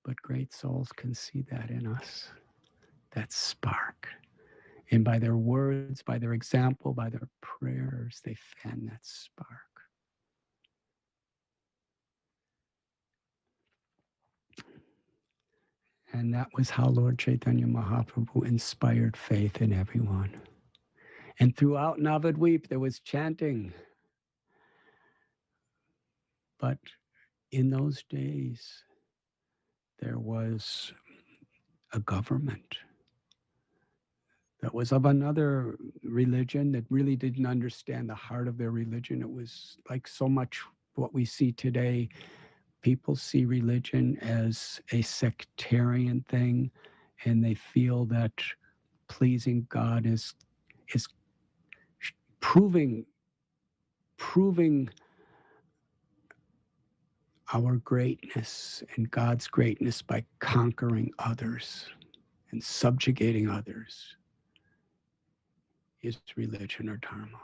[SPEAKER 4] But great souls can see that in us, that spark. And by their words, by their example, by their prayers, they fan that spark. And that was how Lord Chaitanya Mahaprabhu inspired faith in everyone. And throughout Navadvip, there was chanting. But in those days, there was a government that was of another religion that really didn't understand the heart of their religion. It was like so much what we see today. People see religion as a sectarian thing, and they feel that pleasing God is proving our greatness and God's greatness by conquering others and subjugating others is religion or dharma.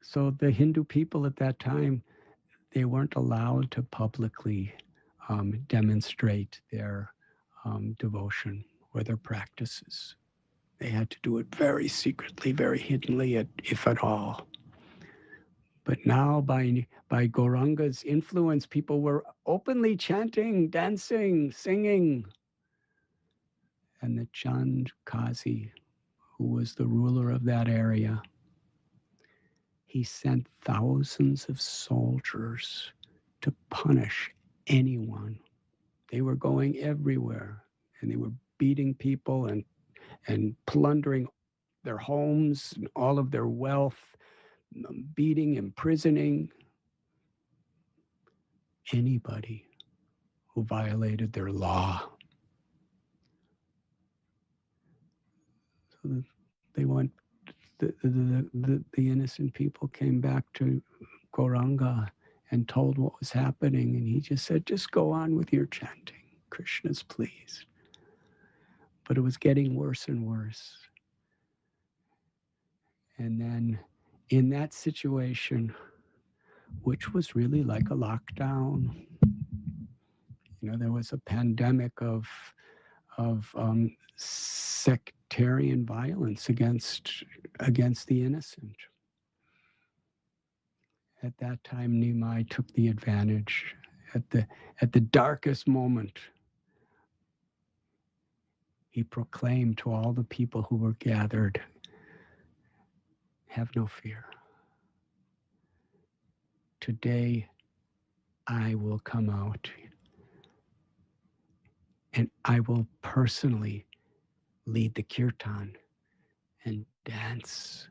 [SPEAKER 4] So the Hindu people at that time, they weren't allowed to publicly demonstrate their devotion or their practices. They had to do it very secretly, very hiddenly, if at all. But now, by Gauranga's influence, people were openly chanting, dancing, singing. And the Chand Kazi, who was the ruler of that area, he sent thousands of soldiers to punish anyone. They were going everywhere, and they were beating people and plundering their homes and all of their wealth, beating, imprisoning anybody who violated their law. So they went, the innocent people came back to Gauranga and told what was happening, and he just said, just go on with your chanting. Krishna's pleased. But it was getting worse and worse. And then in that situation, which was really like a lockdown, there was a pandemic of sectarian violence against the innocent. At that time, Nimai took the advantage. At the darkest moment, he proclaimed to all the people who were gathered, have no fear. Today, I will come out and I will personally lead the kirtan and dance.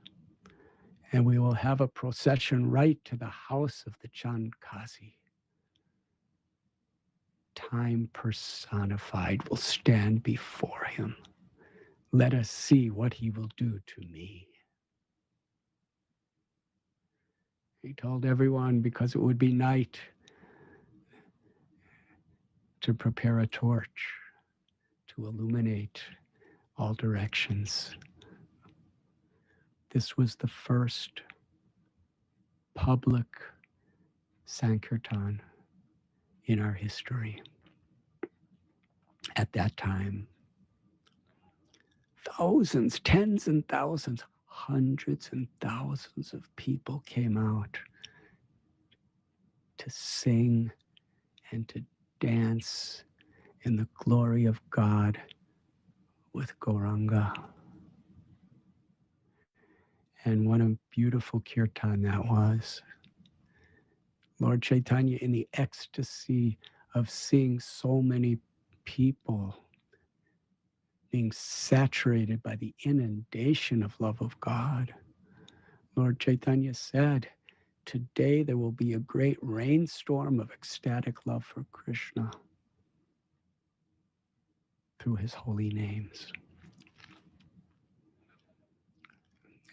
[SPEAKER 4] And we will have a procession right to the house of the Chand Kazi. Time personified will stand before him. Let us see what he will do to me. He told everyone, because it would be night, to prepare a torch to illuminate all directions. This was the first public Sankirtan in our history. At that time, thousands, tens and thousands, hundreds and thousands of people came out to sing and to dance in the glory of God with Gauranga. And what a beautiful kirtan that was. Lord Chaitanya, in the ecstasy of seeing so many people being saturated by the inundation of love of God, Lord Chaitanya said, today there will be a great rainstorm of ecstatic love for Krishna through his holy names.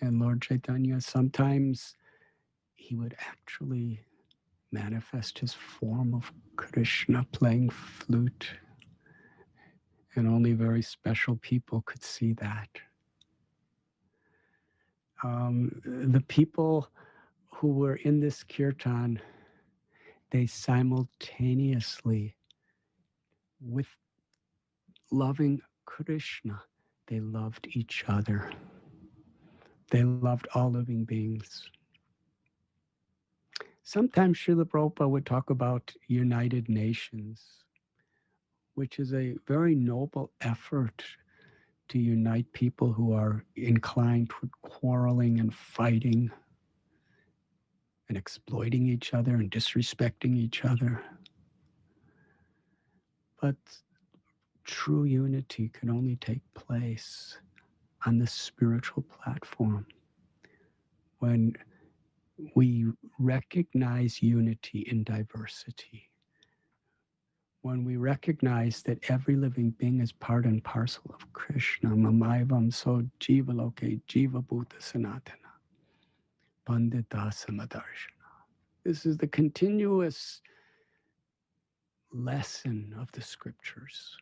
[SPEAKER 4] And Lord Chaitanya, sometimes he would actually manifest his form of Krishna playing flute, and only very special people could see that. The people who were in this kirtan, they simultaneously, with loving Krishna, they loved each other. They loved all living beings. Sometimes Srila Prabhupada would talk about United Nations, which is a very noble effort to unite people who are inclined toward quarreling and fighting and exploiting each other and disrespecting each other. But true unity can only take place on the spiritual platform when we recognize unity in diversity, when we recognize that every living being is part and parcel of Krishna. Mamaivam so jiva loke jiva bhuta sanatana pandita samadarshana. This is the continuous lesson of the scriptures,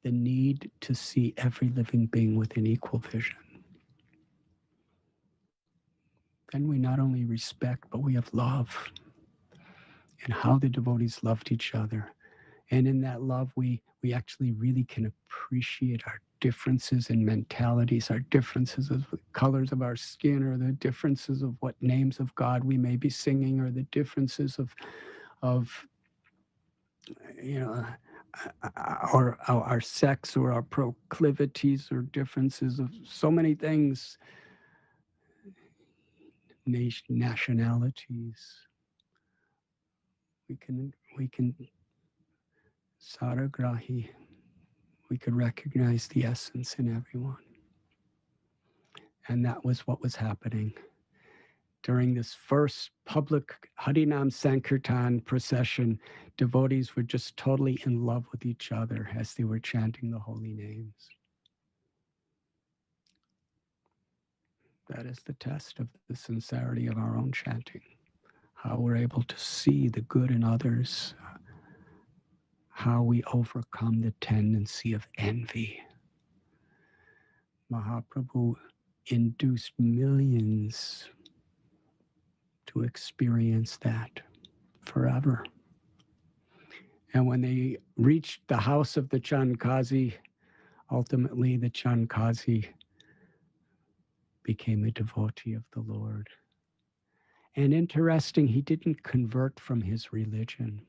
[SPEAKER 4] the need to see every living being with an equal vision. Then we not only respect, but we have love, and how the devotees loved each other. And in that love, we actually really can appreciate our differences in mentalities, our differences of the colors of our skin, or the differences of what names of God we may be singing, or the differences of you know, or our sex, or our proclivities, or differences of so many things, nationalities. We can saragrahi. We could recognize the essence in everyone. And that was what was happening during this first public Harinam Sankirtan procession. Devotees were just totally in love with each other as they were chanting the holy names. That is the test of the sincerity of our own chanting, how we're able to see the good in others, how we overcome the tendency of envy. Mahaprabhu induced millions to experience that forever. And when they reached the house of the Chandkazi, ultimately the Chandkazi became a devotee of the Lord. And interesting, he didn't convert from his religion.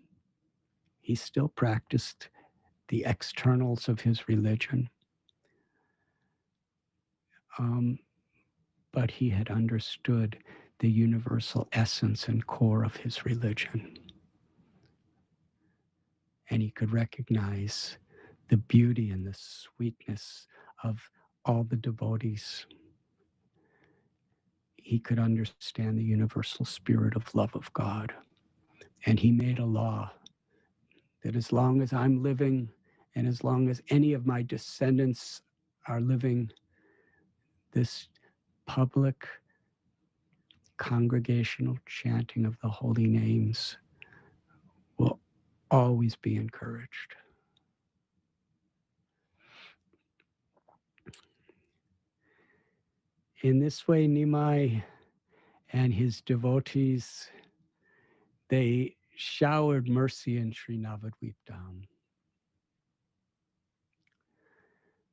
[SPEAKER 4] He still practiced the externals of his religion. But he had understood the universal essence and core of his religion. And he could recognize the beauty and the sweetness of all the devotees. He could understand the universal spirit of love of God. And he made a law that as long as I'm living, and as long as any of my descendants are living, this public congregational chanting of the holy names will always be encouraged. In this way, Nimai and his devotees, they showered mercy in Sri Navadvip Dham.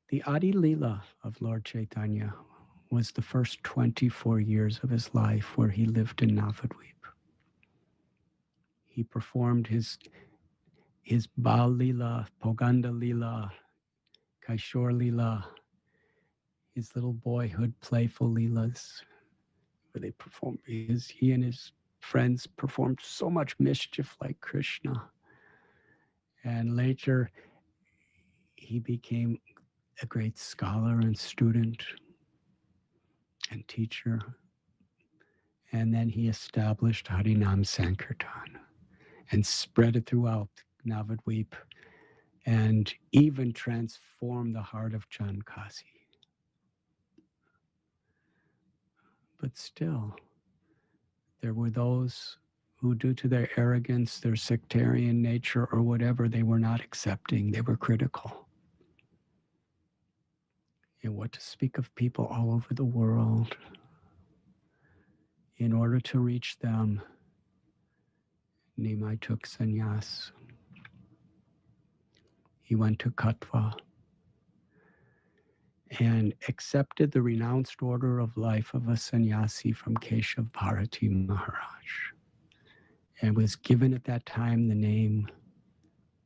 [SPEAKER 4] The Adi Leela of Lord Chaitanya was the first 24 years of his life where he lived in Navadvip. He performed his Bal Leela, Poganda Leela, Kaishor Leela, his little boyhood playful Leelas, where he and his friends performed so much mischief like Krishna. And later, he became a great scholar and student and teacher. And then he established Harinam Sankirtan and spread it throughout Navadvip and even transformed the heart of Jankasi. But still, there were those who, due to their arrogance, their sectarian nature, or whatever, they were not accepting. They were critical. And what to speak of people all over the world. In order to reach them, Nimai took sannyas. He went to Katwa and accepted the renounced order of life of a sannyasi from Keshav Bharati Maharaj, and was given at that time the name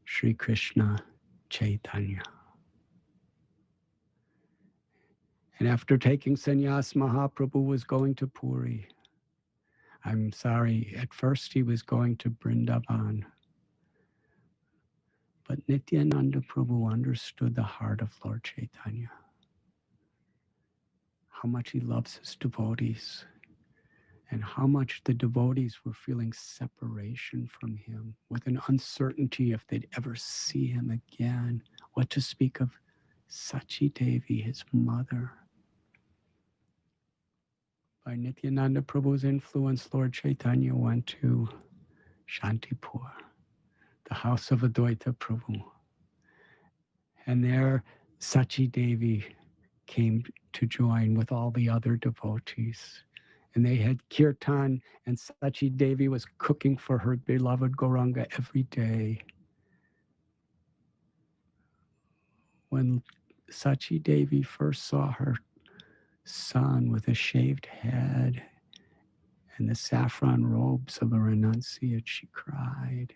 [SPEAKER 4] Sri Krishna Chaitanya. And after taking sannyas, Mahaprabhu was going to Puri. I'm sorry, at first he was going to Vrindavan. But Nityananda Prabhu understood the heart of Lord Chaitanya, how much he loves his devotees, and how much the devotees were feeling separation from him, with an uncertainty if they'd ever see him again. What to speak of Sachi Devi, his mother. By Nityananda Prabhu's influence, Lord Chaitanya went to Shantipur, the house of Advaita Prabhu. And there, Sachi Devi came to join with all the other devotees. And they had kirtan, and Sachi Devi was cooking for her beloved Gauranga every day. When Sachi Devi first saw her son with a shaved head and the saffron robes of a renunciate, she cried.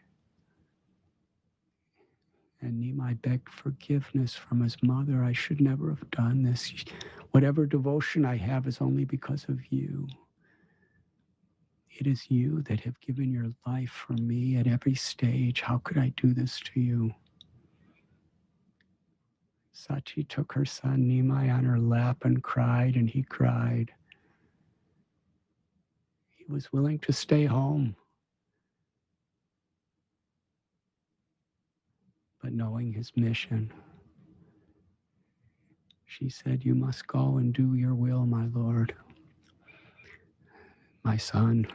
[SPEAKER 4] And Nimai begged forgiveness from his mother. I should never have done this. Whatever devotion I have is only because of you. It is you that have given your life for me at every stage. How could I do this to you? Sachi took her son Nimai on her lap and cried, and he cried. He was willing to stay home. But knowing his mission, she said, you must go and do your will, my Lord, my son.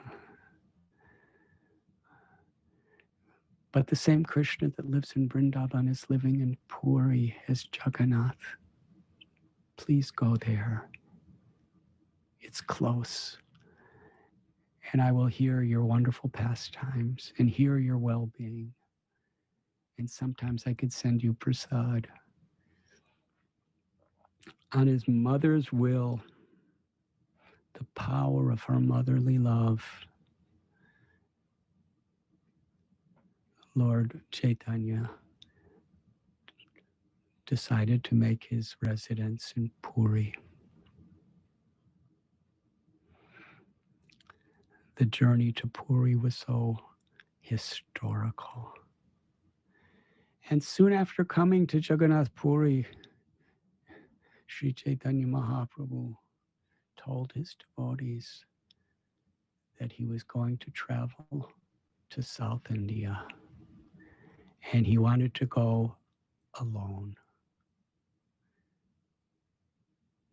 [SPEAKER 4] But the same Krishna that lives in Vrindavan is living in Puri as Jagannath. Please go there. It's close. And I will hear your wonderful pastimes and hear your well-being. And sometimes I could send you prasad. On his mother's will, the power of her motherly love, Lord Chaitanya decided to make his residence in Puri. The journey to Puri was so historical. And soon after coming to Jagannath Puri, Sri Chaitanya Mahaprabhu told his devotees that he was going to travel to South India. And he wanted to go alone.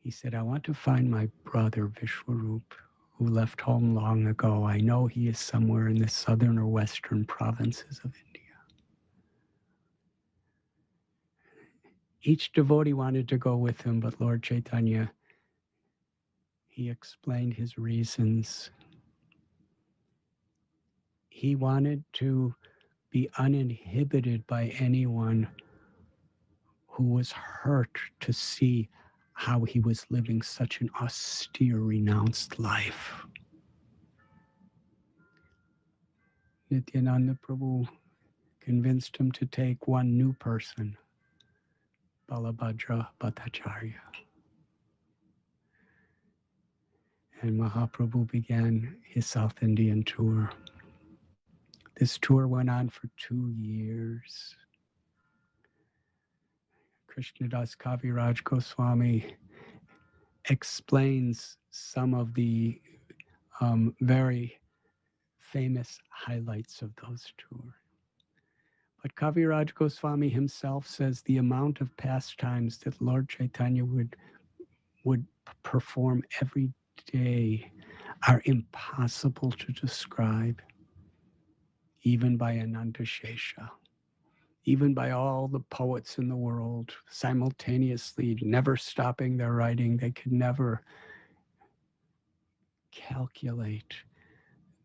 [SPEAKER 4] He said, I want to find my brother Vishwarup, who left home long ago. I know he is somewhere in the southern or western provinces of India. Each devotee wanted to go with him, but Lord Chaitanya, he explained his reasons. He wanted to be uninhibited by anyone who was hurt to see how he was living such an austere, renounced life. Nityananda Prabhu convinced him to take one new person, Balabhadra Bhattacharya. And Mahaprabhu began his South Indian tour. This tour went on for 2 years. Krishnadas Kaviraj Goswami explains some of the very famous highlights of those tours. But Kaviraj Goswami himself says the amount of pastimes that Lord Chaitanya would perform every day are impossible to describe, even by Ananta Shesha, even by all the poets in the world simultaneously, never stopping their writing. They could never calculate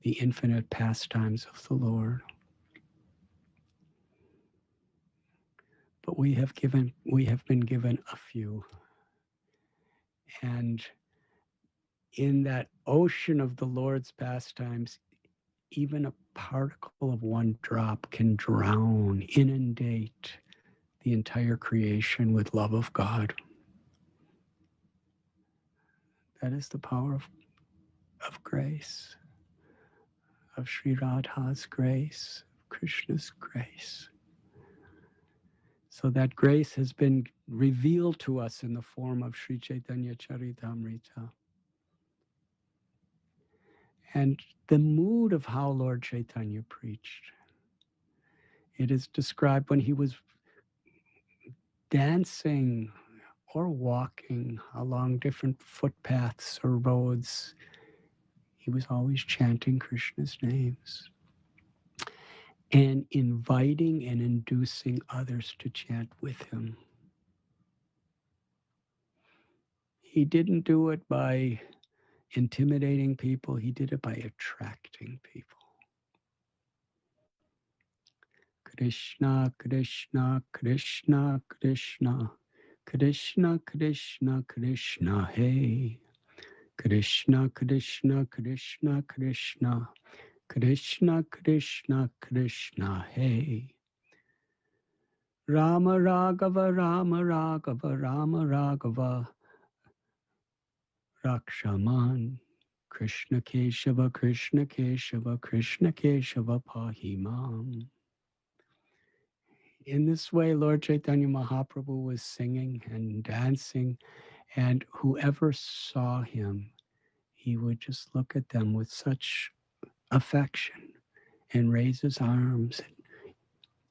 [SPEAKER 4] the infinite pastimes of the Lord. But we have been given a few. And in that ocean of the Lord's pastimes, even a particle of one drop can drown, inundate the entire creation with love of God. That is the power of grace, of Sri Radha's grace, Krishna's grace. So that grace has been revealed to us in the form of Sri Chaitanya Charitamrita. And the mood of how Lord Chaitanya preached, it is described when he was dancing or walking along different footpaths or roads. He was always chanting Krishna's names and inviting and inducing others to chant with him. He didn't do it by intimidating people. He did it by attracting people. Krishna, Krishna, Krishna, Krishna, Krishna, Krishna, Krishna, hey. Krishna, Krishna, Krishna, Krishna, Krishna, Krishna, Krishna, hey. Rama Raghava, Rama Raghava, Rama Raghava, Rakshaman. Krishna Keshava, Krishna Keshava, Krishna Keshava, Pahimam. In this way, Lord Chaitanya Mahaprabhu was singing and dancing, and whoever saw him, he would just look at them with such affection and raise his arms and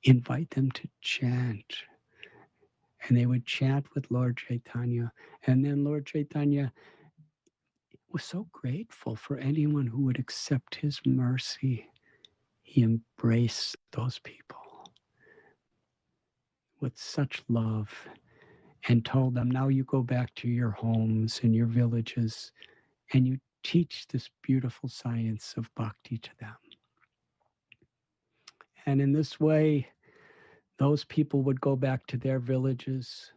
[SPEAKER 4] invite them to chant. And they would chant with Lord Chaitanya. And then Lord Chaitanya was so grateful for anyone who would accept his mercy. He embraced those people with such love and told them, now you go back to your homes and your villages and you teach this beautiful science of bhakti to them. And in this way, those people would go back to their villages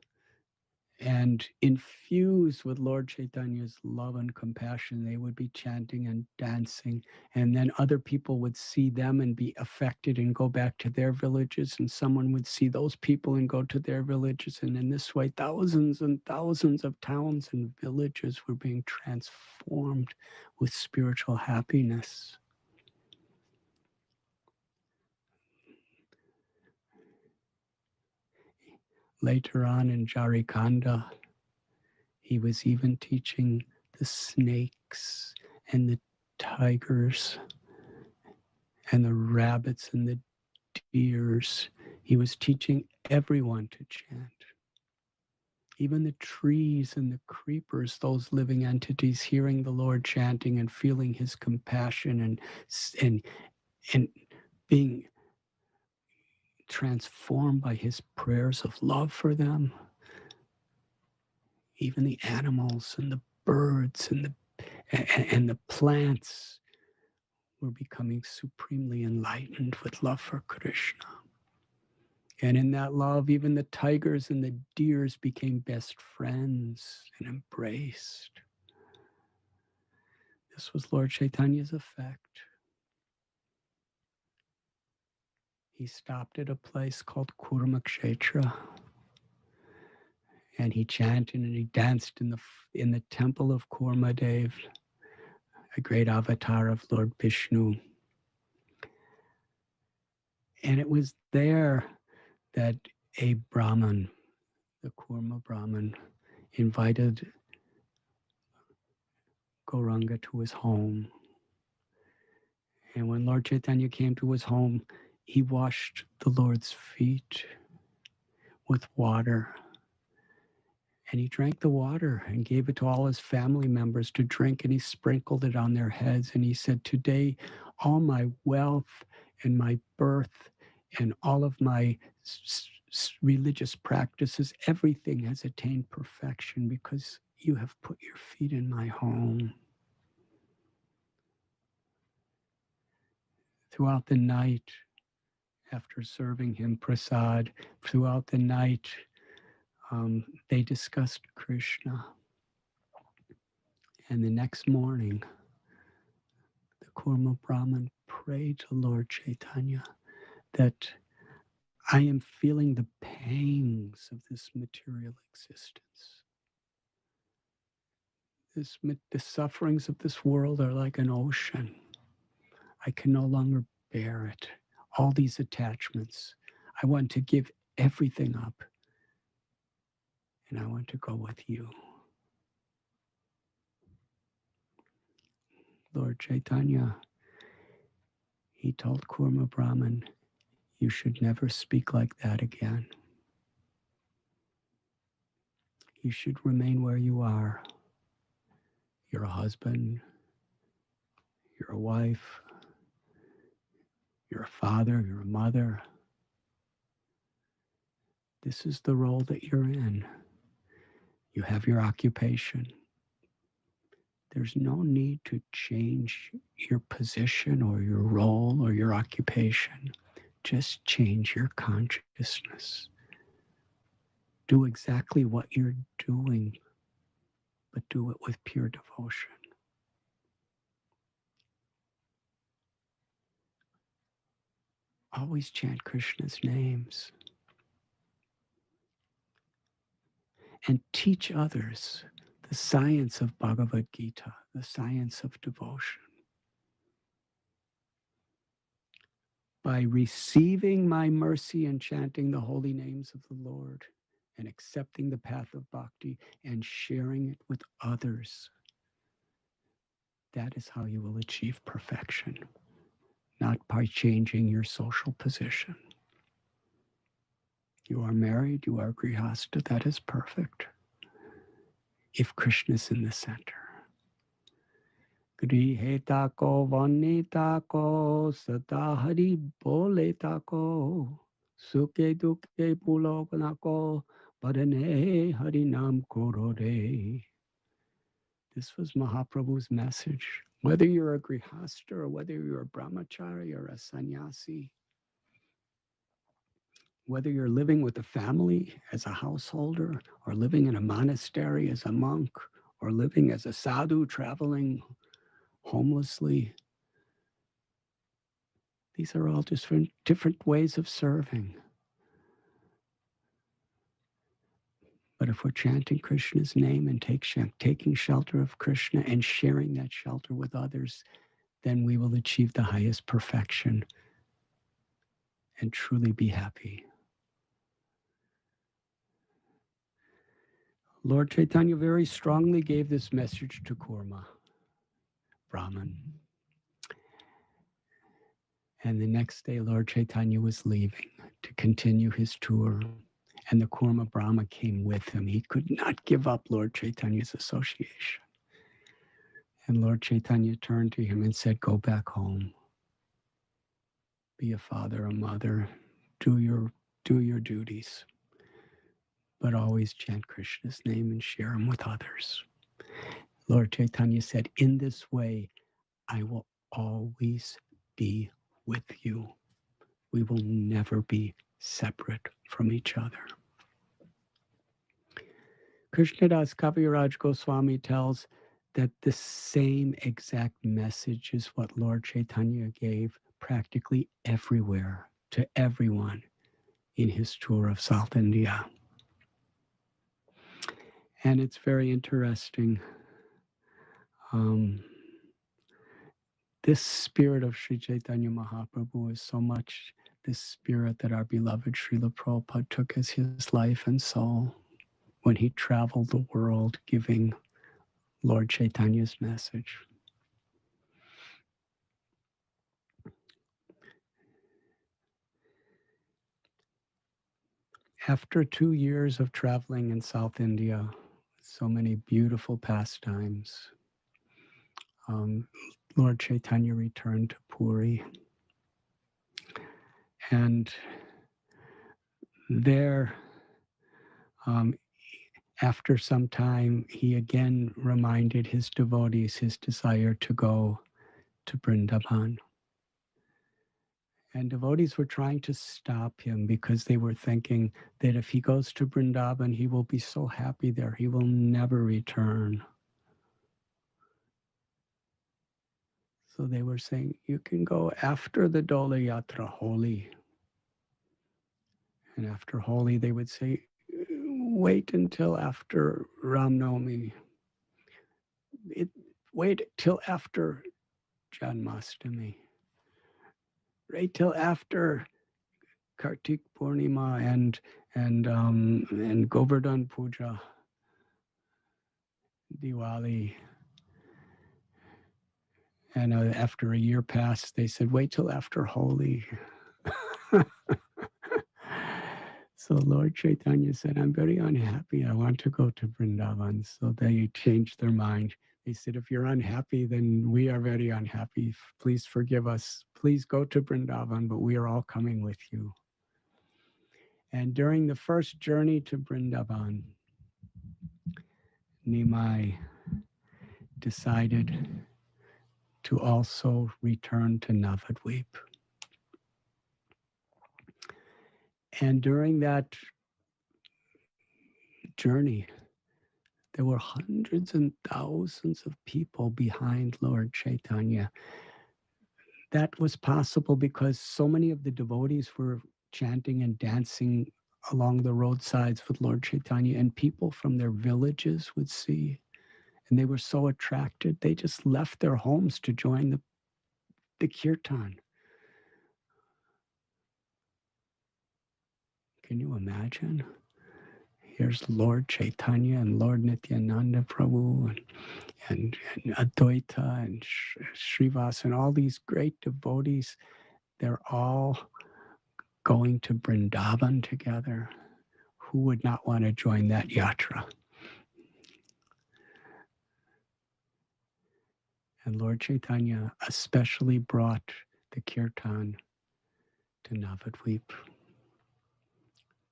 [SPEAKER 4] and infused with Lord Chaitanya's love and compassion, they would be chanting and dancing. And then other people would see them and be affected and go back to their villages. And someone would see those people and go to their villages. And in this way, thousands and thousands of towns and villages were being transformed with spiritual happiness. Later on in Jarikanda, he was even teaching the snakes and the tigers and the rabbits and the deers. He was teaching everyone to chant. Even the trees and the creepers, those living entities, hearing the Lord chanting and feeling his compassion and being transformed by his prayers of love for them. Even the animals and the birds and the plants were becoming supremely enlightened with love for Krishna. And in that love, even the tigers and the deers became best friends and embraced. This was Lord Chaitanya's effect. He stopped at a place called Kurmakshetra, and he chanted and he danced in the temple of Kurmadev, a great avatar of Lord Vishnu. And it was there that a Brahmin, the Kurma Brahmin, invited Gauranga to his home. And when Lord Chaitanya came to his home, he washed the Lord's feet with water. And he drank the water and gave it to all his family members to drink, and he sprinkled it on their heads. And he said, today, all my wealth and my birth and all of my religious practices, everything has attained perfection because you have put your feet in my home. Throughout the night, after serving him prasad, throughout the night, they discussed Krishna. And the next morning, the Kurma Brahmin prayed to Lord Chaitanya that I am feeling the pangs of this material existence. The sufferings of this world are like an ocean. I can no longer bear it. All these attachments. I want to give everything up. And I want to go with you. Lord Chaitanya, he told Kurma Brahman, you should never speak like that again. You should remain where you are. You're a husband. You're a wife. You're a father. You're a mother. This is the role that you're in. You have your occupation. There's no need to change your position or your role or your occupation. Just change your consciousness. Do exactly what you're doing, but do it with pure devotion. Always chant Krishna's names. And teach others the science of Bhagavad Gita, the science of devotion. By receiving my mercy and chanting the holy names of the Lord and accepting the path of bhakti and sharing it with others, that is how you will achieve perfection, not by changing your social position. You are married, you are grihasta, that is perfect. If Krishna is in the center. Griheta ko vanita ko sada hari boleta ko suke duke pulokana ko padane hari nam korore. This was Mahaprabhu's message. Whether you're a grihasta or whether you're a brahmachari or a sannyasi, whether you're living with a family as a householder or living in a monastery as a monk or living as a sadhu traveling homelessly, these are all different ways of serving. But if we're chanting Krishna's name and taking shelter of Krishna and sharing that shelter with others, then we will achieve the highest perfection and truly be happy. Lord Chaitanya very strongly gave this message to Kurma Brahman. And the next day, Lord Chaitanya was leaving to continue his tour. And the Kurma Brahma came with him. He could not give up Lord Chaitanya's association. And Lord Chaitanya turned to him and said, go back home. Be a father, a mother. Do your duties. but always chant Krishna's name and share him with others. Lord Chaitanya said, in this way, I will always be with you. We will never be separate from each other. Krishnadas Kaviraj Goswami tells that the same exact message is what Lord Chaitanya gave practically everywhere to everyone in his tour of South India. And it's very interesting. This spirit of Sri Chaitanya Mahaprabhu is so much this spirit that our beloved Srila Prabhupada took as his life and soul when he traveled the world giving Lord Chaitanya's message. After 2 years of traveling in South India, so many beautiful pastimes, Lord Chaitanya returned to Puri. And there, after some time, he again reminded his devotees his desire to go to Vrindavan. And devotees were trying to stop him because they were thinking that if he goes to Vrindavan, he will be so happy there, he will never return. So they were saying, you can go after the Dola Yatra, Holi. And after Holi, they would say, wait until after Ram Navami. Wait till after Janmashtami. Wait till after Kartik Paurnima and Govardhan Puja, Diwali. And after a year passed, they said, wait till after Holi. So Lord Chaitanya said, I'm very unhappy. I want to go to Vrindavan. So they changed their mind. They said, if you're unhappy, then we are very unhappy. Please forgive us. Please go to Vrindavan, but we are all coming with you. And during the first journey to Vrindavan, Nimai decided to also return to Navadvip. And during that journey, there were hundreds and thousands of people behind Lord Chaitanya. That was possible because so many of the devotees were chanting and dancing along the roadsides with Lord Chaitanya, and people from their villages would see. And they were so attracted, they just left their homes to join the kirtan. Can you imagine? Here's Lord Chaitanya and Lord Nityananda Prabhu and Advaita and Srivas and all these great devotees. They're all going to Vrindavan together. Who would not want to join that yatra? And Lord Chaitanya especially brought the kirtan to Navadvip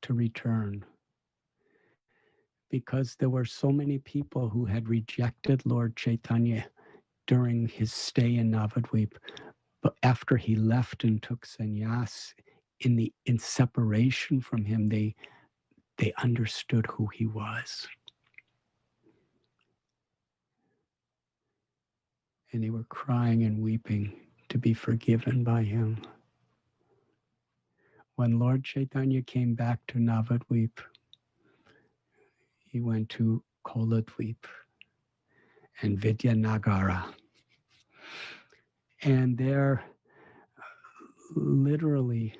[SPEAKER 4] to return, because there were so many people who had rejected Lord Chaitanya during his stay in Navadvip. But after he left and took sannyas, in separation from him, they understood who he was. And they were crying and weeping to be forgiven by him. When Lord Chaitanya came back to Navadvip, he went to Koladvip and Vidyanagara. And there, literally,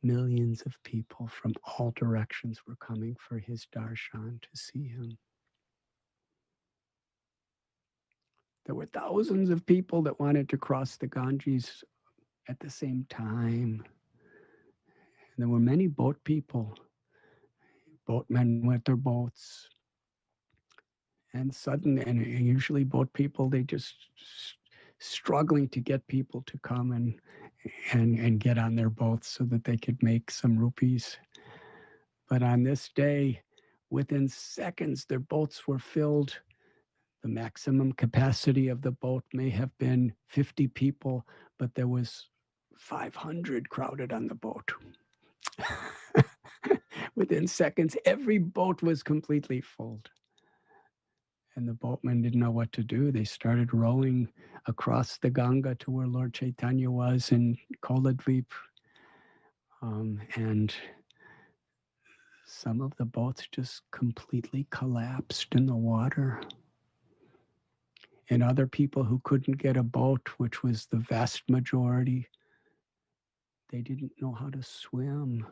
[SPEAKER 4] millions of people from all directions were coming for his darshan to see him. There were thousands of people that wanted to cross the Ganges at the same time. And there were many boat people, boatmen with their boats. And usually boat people, they just struggling to get people to come and get on their boats so that they could make some rupees. But on this day, within seconds, their boats were filled. The maximum capacity of the boat may have been 50 people, but there was 500 crowded on the boat. Within seconds, every boat was completely full. And the boatmen didn't know what to do. They started rowing across the Ganga to where Lord Chaitanya was in Koladvip. And some of the boats just completely collapsed in the water. And other people who couldn't get a boat, which was the vast majority, they didn't know how to swim.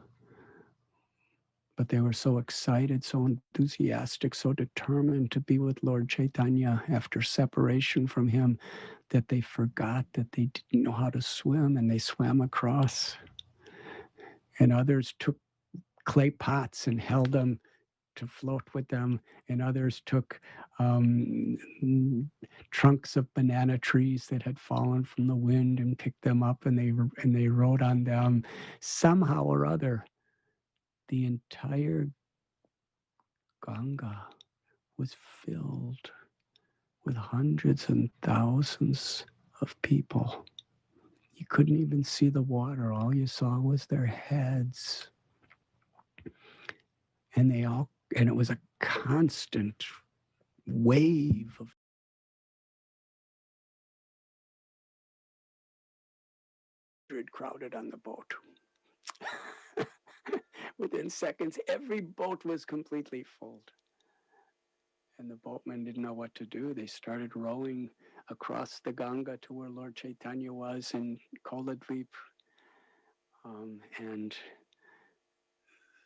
[SPEAKER 4] But they were so excited, so enthusiastic, so determined to be with Lord Chaitanya after separation from him that they forgot that they didn't know how to swim, and they swam across. And others took clay pots and held them to float with them, and others took trunks of banana trees that had fallen from the wind and picked them up, and they rode on them. Somehow or other, the entire Ganga was filled with hundreds and thousands of people. You couldn't even see the water. All you saw was their heads. And it was a constant wave of crowded on the boat. Within seconds, every boat was completely full. And the boatmen didn't know what to do. They started rowing across the Ganga to where Lord Chaitanya was in Koladvip. And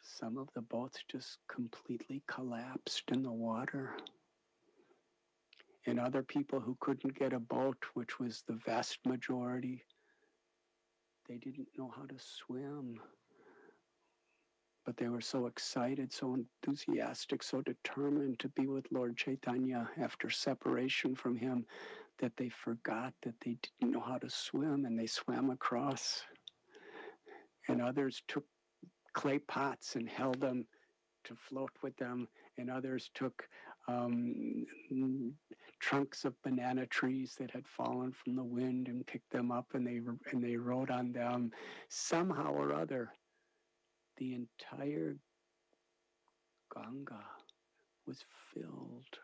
[SPEAKER 4] some of the boats just completely collapsed in the water. And other people who couldn't get a boat, which was the vast majority, they didn't know how to swim. But they were so excited, so enthusiastic, so determined to be with Lord Chaitanya after separation from him that they forgot that they didn't know how to swim, and they swam across. And others took clay pots and held them to float with them, and others took trunks of banana trees that had fallen from the wind and picked them up, and they rode on them. Somehow or other, the entire Ganga was filled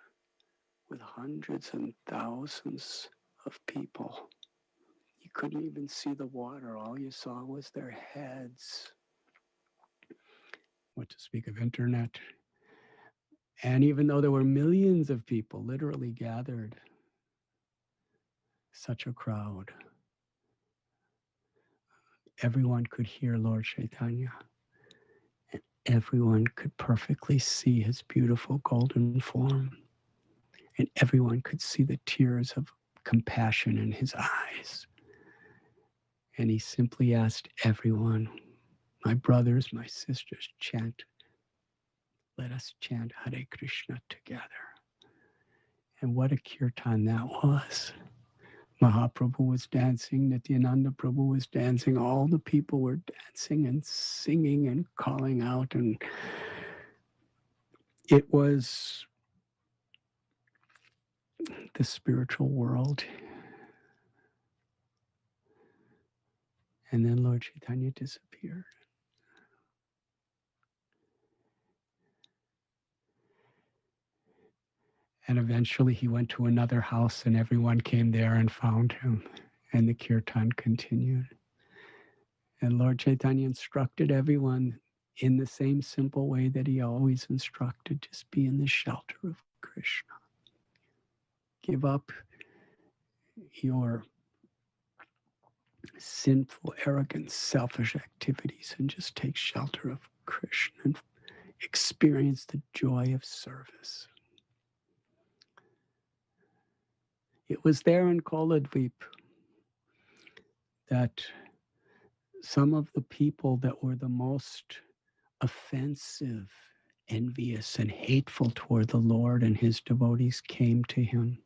[SPEAKER 4] with hundreds and thousands of people. You couldn't even see the water. All you saw was their heads. What to speak of internet? And even though there were millions of people literally gathered, such a crowd, everyone could hear Lord Chaitanya. And everyone could perfectly see his beautiful golden form. And everyone could see the tears of compassion in his eyes. And he simply asked everyone, my brothers, my sisters, let us chant Hare Krishna together. And what a kirtan that was. Mahaprabhu was dancing, Nityananda Prabhu was dancing, all the people were dancing and singing and calling out, and it was the spiritual world. And then Lord Chaitanya disappeared. And eventually he went to another house, and everyone came there and found him, and the kirtan continued. And Lord Chaitanya instructed everyone in the same simple way that he always instructed, just be in the shelter of Krishna. Give up your sinful, arrogant, selfish activities and just take shelter of Krishna and experience the joy of service. It was there in Koladvip that some of the people that were the most offensive, envious, and hateful toward the Lord and his devotees came to him.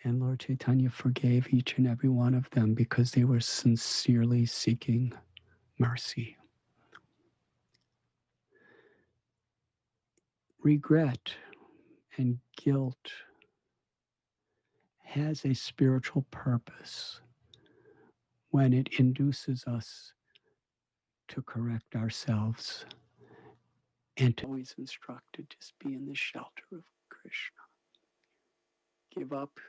[SPEAKER 4] And Lord Chaitanya forgave each and every one of them because they were sincerely seeking mercy. Regret and guilt has a spiritual purpose when it induces us to correct ourselves and to always instructed, just be in the shelter of Krishna. Give up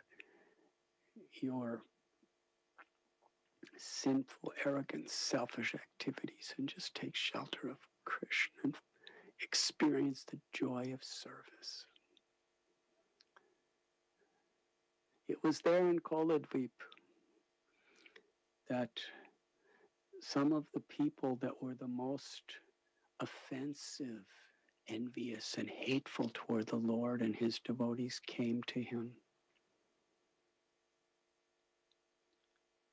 [SPEAKER 4] your sinful, arrogant, selfish activities and just take shelter of Krishna and experience the joy of service. It was there in Koladvip that some of the people that were the most offensive, envious, and hateful toward the Lord and his devotees came to him.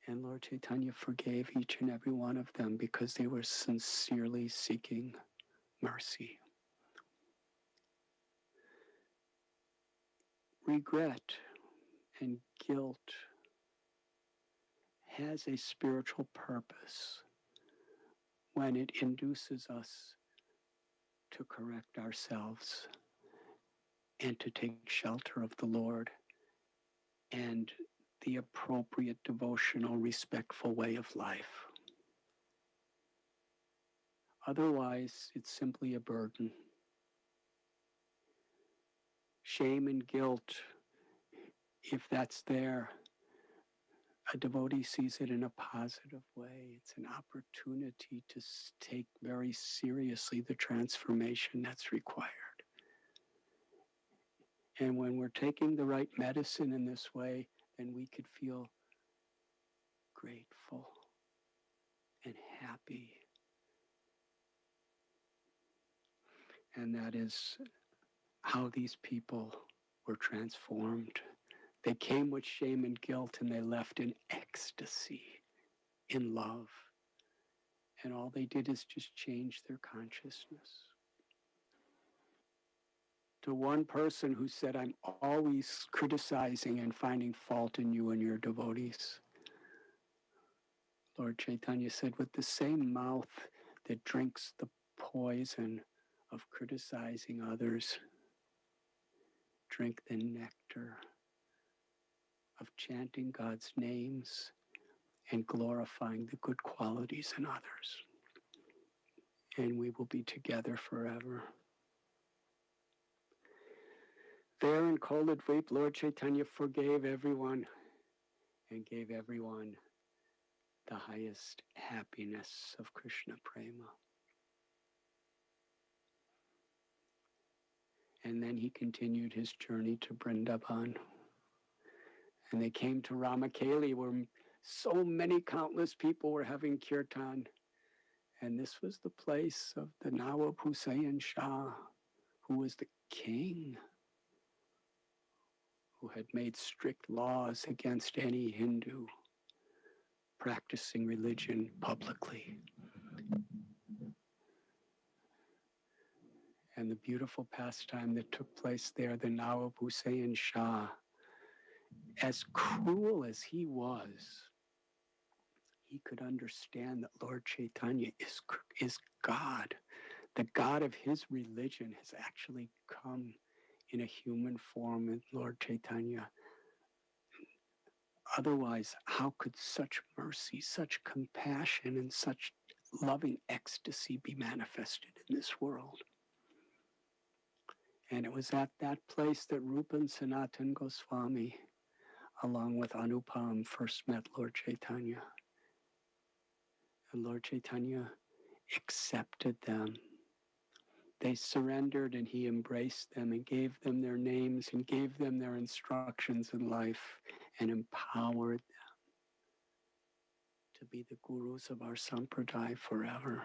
[SPEAKER 4] And Lord Chaitanya forgave each and every one of them because they were sincerely seeking mercy. Regret and guilt has a spiritual purpose when it induces us to correct ourselves and to take shelter of the Lord and the appropriate devotional, respectful way of life. Otherwise, it's simply a burden. Shame and guilt, if that's there, a devotee sees it in a positive way. It's an opportunity to take very seriously the transformation that's required. And when we're taking the right medicine in this way, then we could feel grateful and happy. And that is how these people were transformed. They came with shame and guilt and they left in ecstasy, in love. And all they did is just change their consciousness. To one person who said, I'm always criticizing and finding fault in you and your devotees, Lord Chaitanya said, with the same mouth that drinks the poison of criticizing others, drink the nectar of chanting God's names and glorifying the good qualities in others. And we will be together forever. There in Koladvip, Lord Chaitanya forgave everyone and gave everyone the highest happiness of Krishna Prema. And then he continued his journey to Vrindavan. And they came to Ramakeli, where so many countless people were having kirtan. And this was the place of the Nawab Hussain Shah, who was the king, who had made strict laws against any Hindu practicing religion publicly. And the beautiful pastime that took place there, the Nawab Hussain Shah, as cruel as he was, he could understand that Lord Chaitanya is God. The God of his religion has actually come in a human form in Lord Chaitanya. Otherwise, how could such mercy, such compassion, and such loving ecstasy be manifested in this world? And it was at that place that Rupa and Sanatan Goswami, along with Anupam, first met Lord Chaitanya. And Lord Chaitanya accepted them. They surrendered and he embraced them and gave them their names and gave them their instructions in life and empowered them to be the gurus of our sampradaya forever.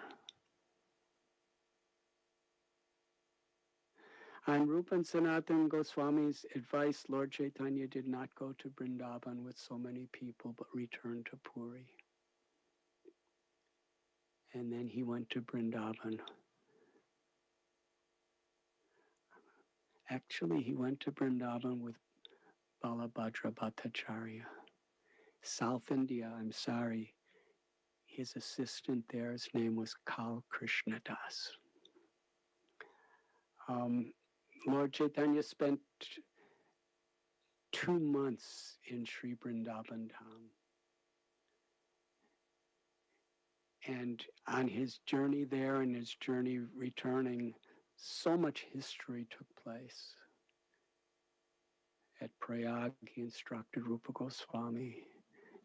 [SPEAKER 4] On Rupa and Sanatan Goswami's advice, Lord Chaitanya did not go to Vrindavan with so many people, but returned to Puri. And then he went to Vrindavan. Actually, he went to Vrindavan with Balabhadra Bhattacharya. South India, I'm sorry, his assistant there, his name was Kal Krishna Das. Lord Chaitanya spent 2 months in Sri Vrindavan Dham. And on his journey there and his journey returning, so much history took place. At Prayag, he instructed Rupa Goswami.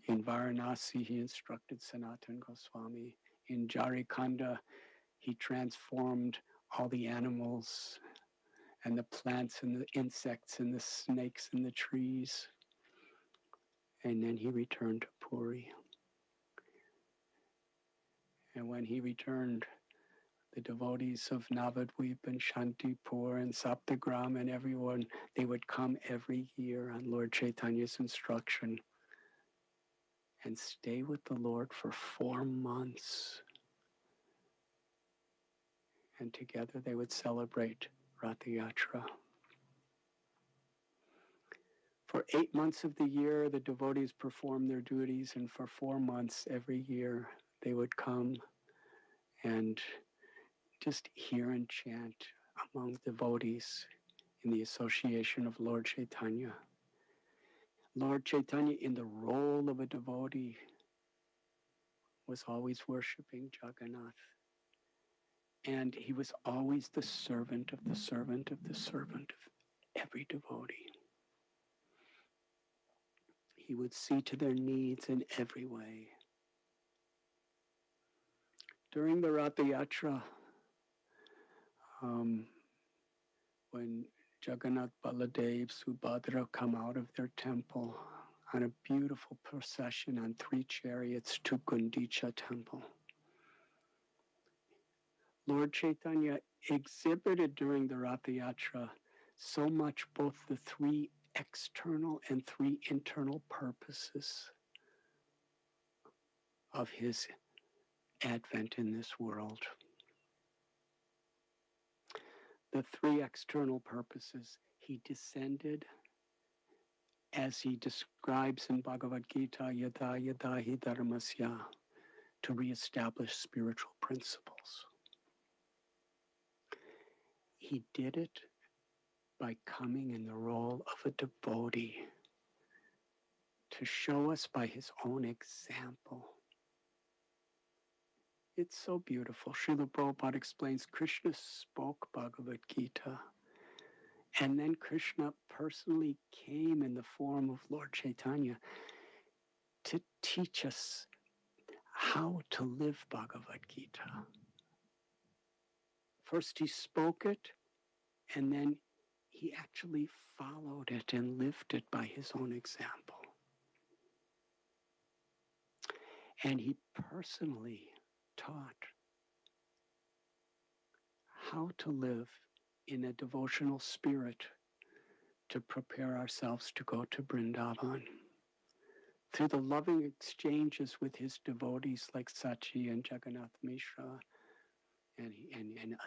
[SPEAKER 4] In Varanasi, he instructed Sanatan Goswami. In Jharikanda, he transformed all the animals and the plants and the insects and the snakes and the trees. And then he returned to Puri. And when he returned, the devotees of Navadvip and Shantipur and Saptagram and everyone, they would come every year on Lord Chaitanya's instruction and stay with the Lord for 4 months. And together they would celebrate Ratha Yatra. For 8 months of the year, the devotees performed their duties, and for 4 months every year, they would come and just hear and chant among devotees in the association of Lord Chaitanya. Lord Chaitanya, in the role of a devotee, was always worshiping Jagannath. And he was always the servant of the servant of the servant of every devotee. He would see to their needs in every way. During the Ratha Yatra, when Jagannath, Baladev, Subhadra come out of their temple on a beautiful procession on 3 chariots to Gundicha temple, Lord Chaitanya exhibited during the Ratha Yatra so much both the 3 external and 3 internal purposes of his advent in this world. The 3 external purposes: he descended, as he describes in Bhagavad Gita, yada yada hi dharmasya, to reestablish spiritual principles. He did it by coming in the role of a devotee to show us by his own example. It's so beautiful. Srila Prabhupada explains Krishna spoke Bhagavad Gita, and then Krishna personally came in the form of Lord Chaitanya to teach us how to live Bhagavad Gita. First he spoke it, and then he actually followed it and lived it by his own example. And he personally taught how to live in a devotional spirit to prepare ourselves to go to Vrindavan. Through the loving exchanges with his devotees like Sachi and Jagannath Mishra and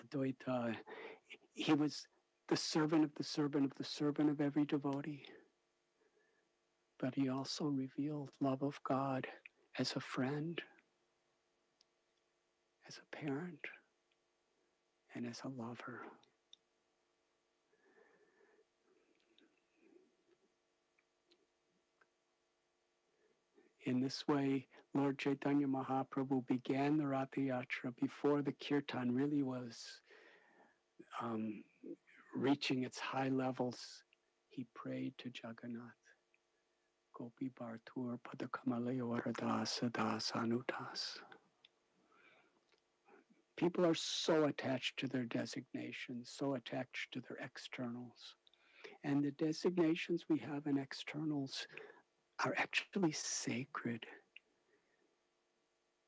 [SPEAKER 4] Advaita, he was the servant of the servant of the servant of every devotee. But he also revealed love of God as a friend, as a parent, and as a lover. In this way, Lord Chaitanya Mahaprabhu began the Ratha Yatra before the kirtan really was reaching its high levels. He prayed to Jagannath. Gopi Bhartur Padakamalaya Das Anudas. People are so attached to their designations, so attached to their externals. And the designations we have in externals are actually sacred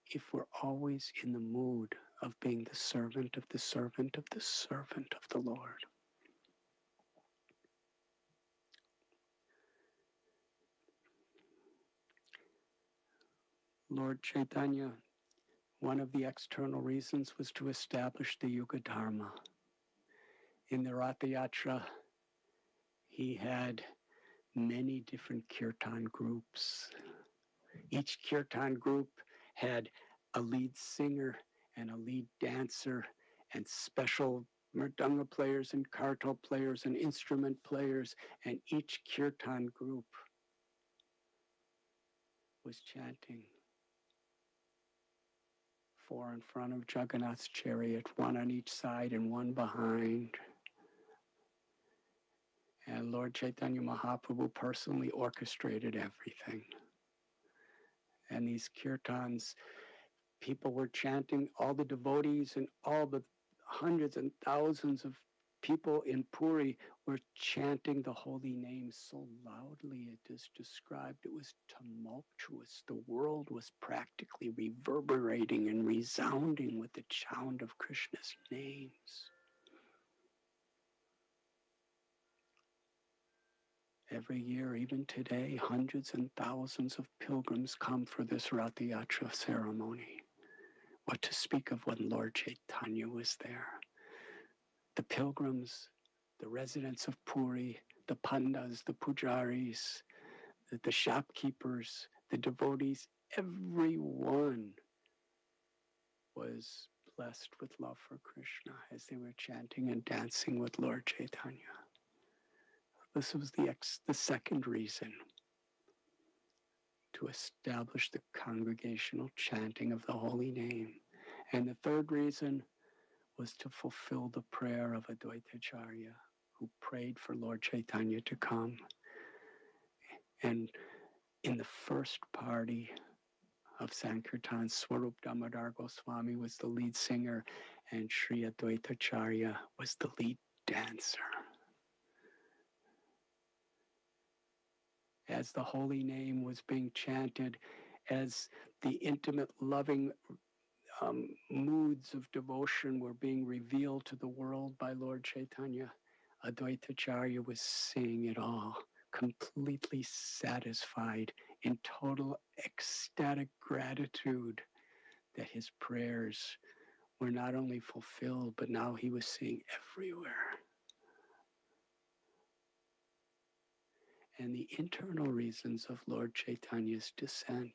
[SPEAKER 4] if we're always in the mood of being the servant of the servant of the servant of the Lord. Lord Chaitanya, one of the external reasons was to establish the Yuga Dharma. In the Ratha Yatra, he had many different kirtan groups. Each kirtan group had a lead singer and a lead dancer and special mridanga players and kartal players and instrument players, and each kirtan group was chanting, 4 in front of Jagannath's chariot, 1 on each side and 1 behind. And Lord Chaitanya Mahaprabhu personally orchestrated everything. And these kirtans, people were chanting, all the devotees and all the hundreds and thousands of people in Puri were chanting the holy name so loudly. It is described, it was tumultuous. The world was practically reverberating and resounding with the sound of Krishna's names. Every year, even today, hundreds and thousands of pilgrims come for this Rath Yatra ceremony. What to speak of when Lord Chaitanya was there? The pilgrims, the residents of Puri, the pandas, the pujaris, the shopkeepers, the devotees, everyone was blessed with love for Krishna as they were chanting and dancing with Lord Chaitanya. This was the second reason to establish the congregational chanting of the holy name. And the third reason was to fulfill the prayer of Advaitacharya, who prayed for Lord Chaitanya to come. And in the first party of Sankirtan, Swarup Damodar Goswami was the lead singer, and Sri Advaitacharya was the lead dancer. As the holy name was being chanted, as the intimate, loving moods of devotion were being revealed to the world by Lord Chaitanya, Advaitacharya was seeing it all, completely satisfied, in total ecstatic gratitude that his prayers were not only fulfilled, but now he was seeing everywhere. And the internal reasons of Lord Chaitanya's descent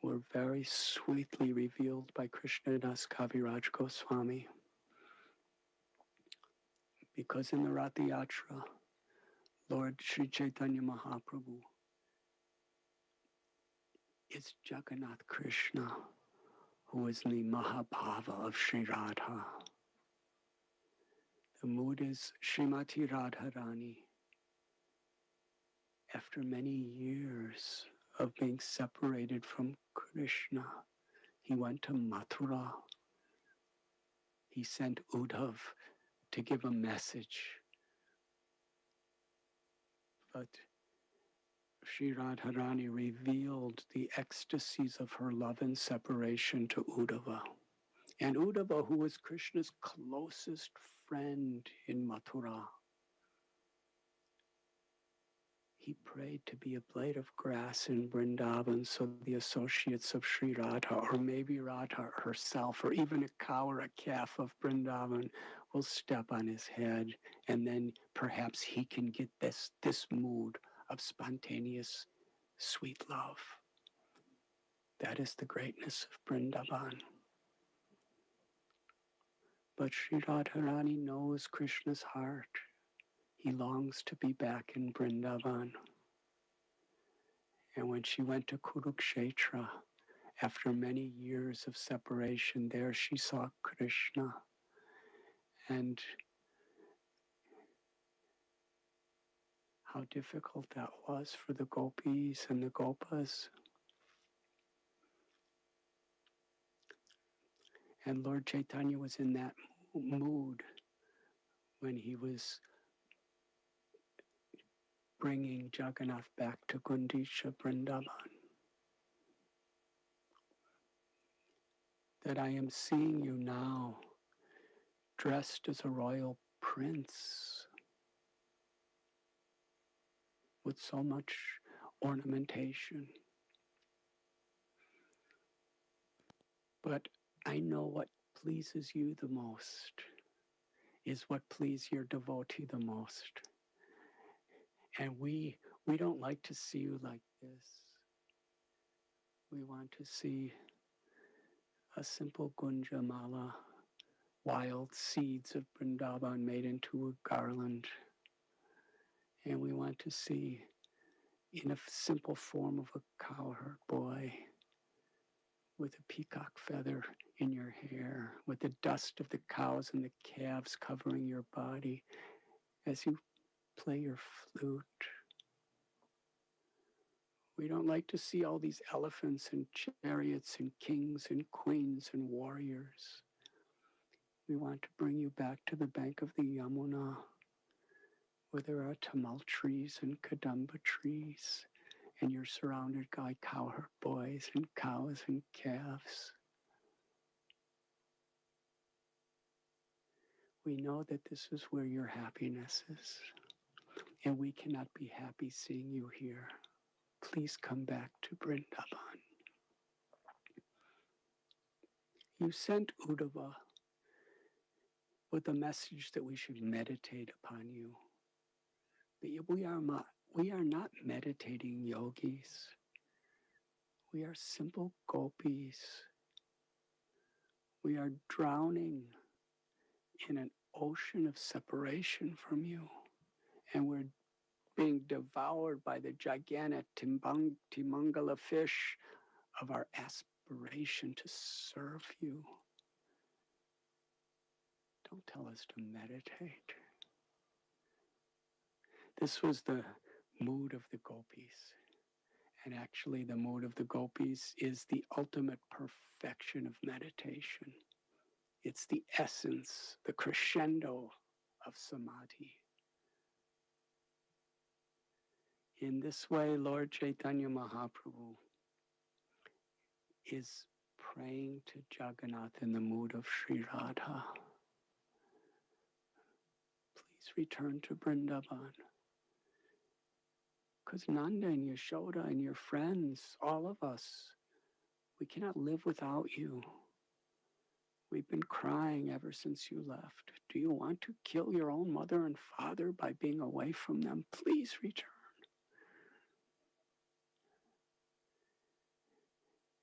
[SPEAKER 4] were very sweetly revealed by Krishnadas Kaviraj Goswami. Because in the Rath Yatra, Lord Sri Chaitanya Mahaprabhu is Jagannath Krishna, who is the Mahabhava of Sri Radha. The mood is Srimati Radharani. After many years of being separated from Krishna, he went to Mathura. He sent Uddhav to give a message. But Sri Radharani revealed the ecstasies of her love and separation to Uddhava. And Uddhava, who was Krishna's closest friend in Mathura, he prayed to be a blade of grass in Vrindavan so the associates of Sri Radha, or maybe Radha herself, or even a cow or a calf of Vrindavan will step on his head, and then perhaps he can get this mood of spontaneous, sweet love. That is the greatness of Vrindavan. But Sri Radharani knows Krishna's heart. He longs to be back in Vrindavan. And when she went to Kurukshetra, after many years of separation, there she saw Krishna. And how difficult that was for the gopis and the gopas. And Lord Chaitanya was in that mood when he was bringing Jagannath back to Gundicha Vrindavan. That I am seeing you now, dressed as a royal prince, with so much ornamentation. But I know what pleases you the most is what pleases your devotee the most. And we don't like to see you like this. We want to see a simple gunja mala, wild seeds of Vrindavan made into a garland. And we want to see in a simple form of a cowherd boy with a peacock feather in your hair, with the dust of the cows and the calves covering your body as you play your flute. We don't like to see all these elephants and chariots and kings and queens and warriors. We want to bring you back to the bank of the Yamuna, where there are tamal trees and kadamba trees, and you're surrounded by cowherd boys and cows and calves. We know that this is where your happiness is, and we cannot be happy seeing you here. Please come back to Vrindavan. You sent Uddhava with a message that we should meditate upon you. But we are not meditating yogis. We are simple gopis. We are drowning in an ocean of separation from you. And we're being devoured by the gigantic Timangala fish of our aspiration to serve you. Don't tell us to meditate. This was the mood of the gopis. And actually, the mood of the gopis is the ultimate perfection of meditation. It's the essence, the crescendo of samadhi. In this way, Lord Chaitanya Mahaprabhu is praying to Jagannath in the mood of Sri Radha. Please return to Vrindavan. Because Nanda and Yashoda and your friends, all of us, we cannot live without you. We've been crying ever since you left. Do you want to kill your own mother and father by being away from them? Please return.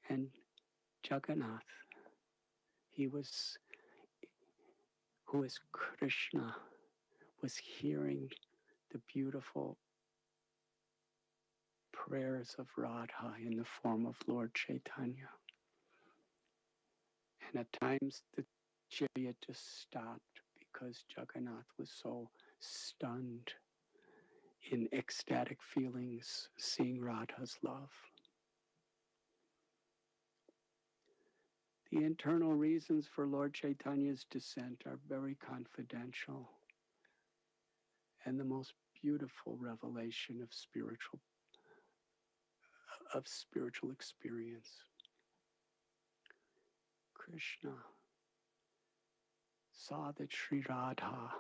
[SPEAKER 4] And Jagannath, who is Krishna, was hearing the beautiful prayers of Radha in the form of Lord Chaitanya. And at times the chariot just stopped because Jagannath was so stunned in ecstatic feelings seeing Radha's love. The internal reasons for Lord Chaitanya's descent are very confidential and the most beautiful revelation of spiritual experience. Krishna saw that Sri Radha,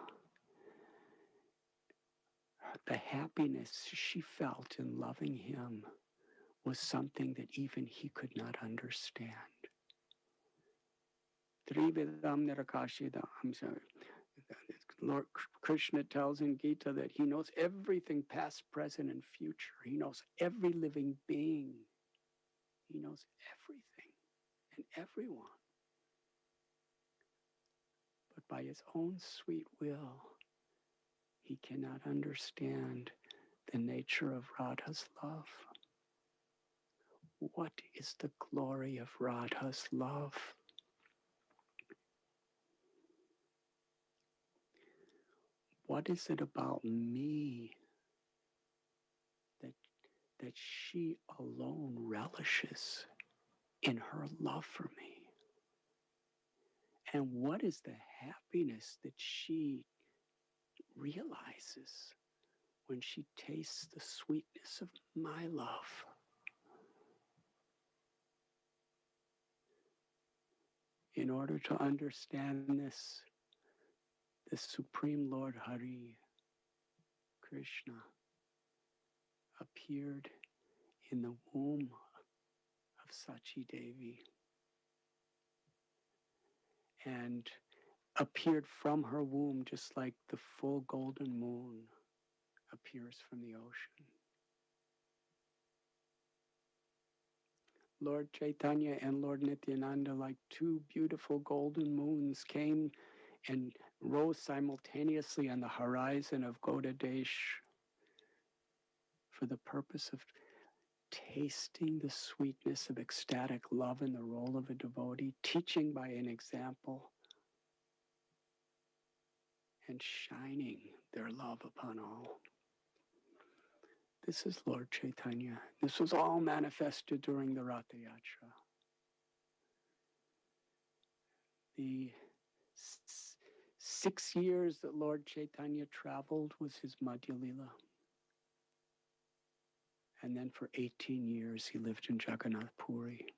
[SPEAKER 4] the happiness she felt in loving him was something that even he could not understand. Trivedam Nirakashidam. I'm sorry. Lord Krishna tells in Gita that he knows everything past, present, and future. He knows every living being. He knows everything and everyone. But by his own sweet will, he cannot understand the nature of Radha's love. What is the glory of Radha's love? What is it about me that she alone relishes in her love for me? And what is the happiness that she realizes when she tastes the sweetness of my love? In order to understand this, the Supreme Lord Hari, Krishna, appeared in the womb of Sachi Devi and appeared from her womb just like the full golden moon appears from the ocean. Lord Chaitanya and Lord Nityananda, like two beautiful golden moons, came and rose simultaneously on the horizon of Gauda Desh for the purpose of tasting the sweetness of ecstatic love in the role of a devotee, teaching by an example, and shining their love upon all. This is Lord Chaitanya. This was all manifested during the Ratha Yatra. The 6 years that Lord Chaitanya traveled was his Madhya Lila. And then for 18 years, he lived in Jagannath Puri.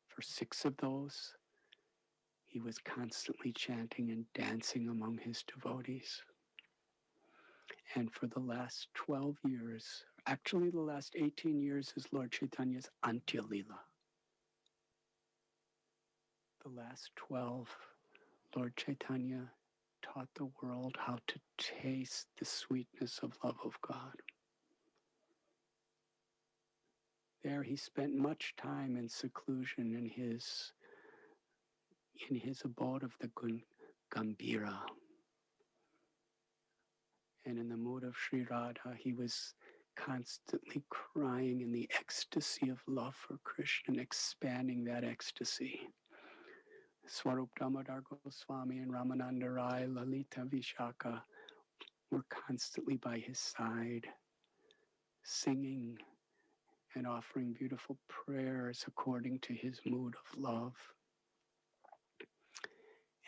[SPEAKER 4] For 6 of those, he was constantly chanting and dancing among his devotees. And for the last 12 years, actually the last 18 years is Lord Chaitanya's Antya Lila. The last 12, Lord Chaitanya taught the world how to taste the sweetness of love of God. There he spent much time in seclusion in his abode of the Gambhira. And in the mood of Sri Radha, he was constantly crying in the ecstasy of love for Krishna and expanding that ecstasy. Swarup Damodar Goswami and Ramananda Rai, Lalita Vishaka were constantly by his side, singing and offering beautiful prayers according to his mood of love.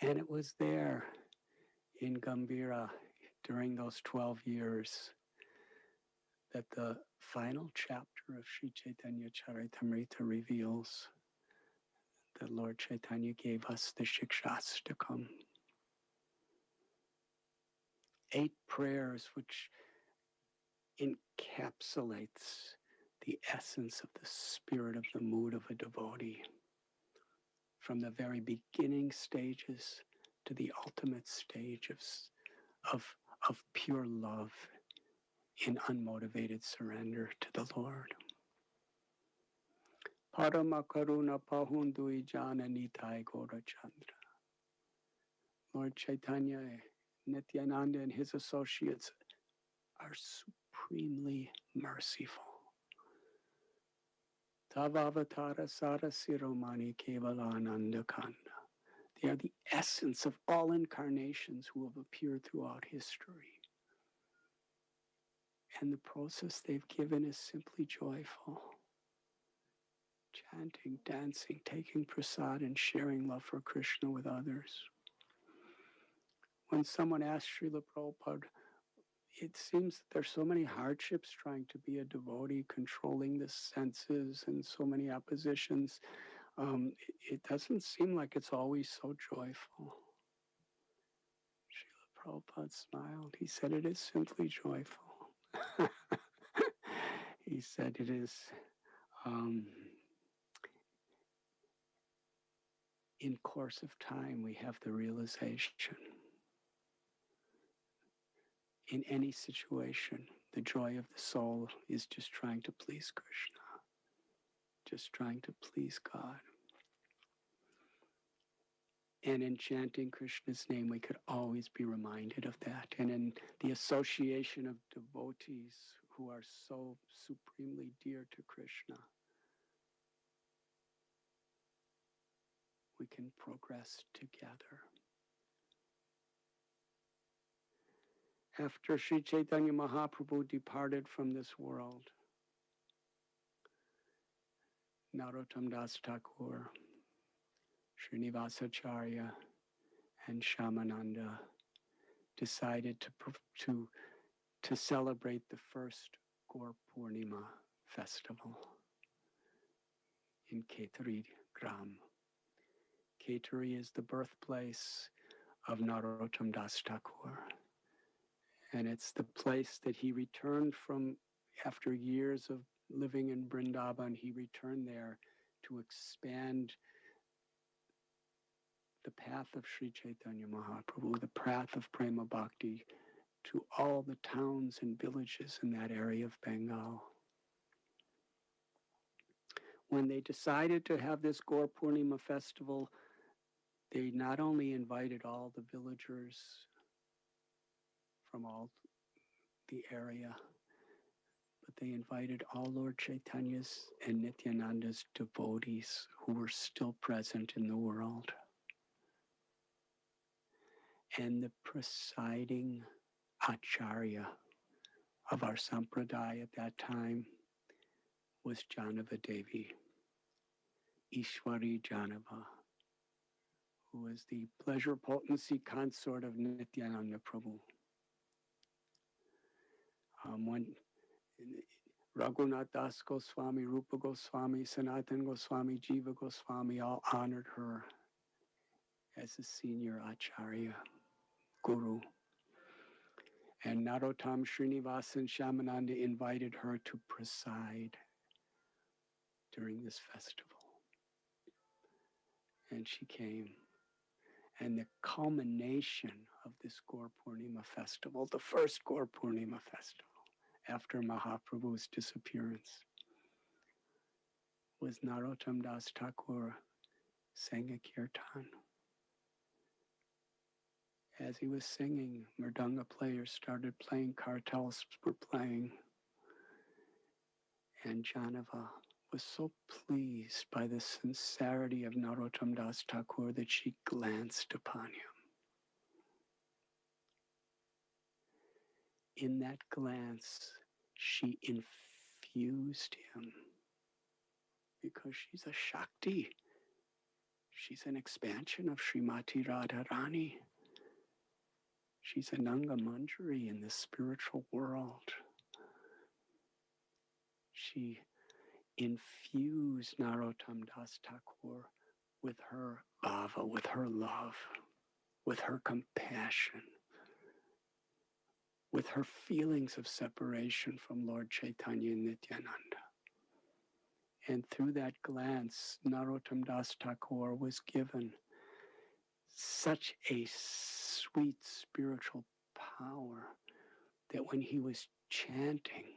[SPEAKER 4] And it was there in Gambhira during those 12 years that the final chapter of Sri Chaitanya Charitamrita reveals that Lord Chaitanya gave us the Shikshastakam. 8 prayers which encapsulates the essence of the spirit of the mood of a devotee, from the very beginning stages to the ultimate stage of pure love in unmotivated surrender to the Lord. Parama Karuna Pahundui Jana Nitai Gaura Chandra. Lord Chaitanya, Nityananda, and his associates are supremely merciful. Tavavatara Sarasiromani Kevalananda Kanda. They are the essence of all incarnations who have appeared throughout history. And the process they've given is simply joyful. Chanting, dancing, taking prasad, and sharing love for Krishna with others. When someone asks Srila Prabhupada, it seems that there's so many hardships trying to be a devotee, controlling the senses and so many oppositions. It doesn't seem like it's always so joyful. Srila Prabhupada smiled. He said, it is simply joyful. He said it is in course of time we have the realization. In any situation, the joy of the soul is just trying to please Krishna, just trying to please God. And in chanting Krishna's name, we could always be reminded of that. And in the association of devotees who are so supremely dear to Krishna, we can progress together. After Sri Chaitanya Mahaprabhu departed from this world, Narottam Das Thakur, Srinivasacharya, and Shamananda decided to celebrate the first Gaur Paurnima festival in Ketari Gram. Ketari is the birthplace of Narottam Das Thakur. And it's the place that he returned from after years of living in Vrindavan. He returned there to expand the path of Sri Chaitanya Mahaprabhu, the path of Prema Bhakti, to all the towns and villages in that area of Bengal. when they decided to have this Gaur Paurnima festival, they not only invited all the villagers from all the area, but they invited all Lord Chaitanya's and Nityananda's devotees who were still present in the world. And the presiding acharya of our sampradaya at that time was Janava Devi, Ishwari Janava, who was the pleasure potency consort of Nityananda Prabhu. When Raghunath Das Goswami, Rupa Goswami, Sanatan Goswami, Jiva Goswami all honored her as a senior acharya, guru. And Narottam Srinivasan Shamananda invited her to preside during this festival. And she came. And the culmination of this Gaur Paurnima festival, the first Gaur Paurnima festival after Mahaprabhu's disappearance, was Narottam Das Thakur sang a kirtan. As he was singing, mridanga players started playing, kartals were playing, and Janava was so pleased by the sincerity of Narottam Das Thakur that she glanced upon him. In that glance, she infused him, because she's a Shakti. She's an expansion of Srimati Radharani. She's a Nanga Manjari in the spiritual world. She infused Narottam Das Thakur with her bhava, with her love, with her compassion, with her feelings of separation from Lord Chaitanya and Nityananda. And through that glance, Narottam Das Thakur was given such a sweet spiritual power that when he was chanting,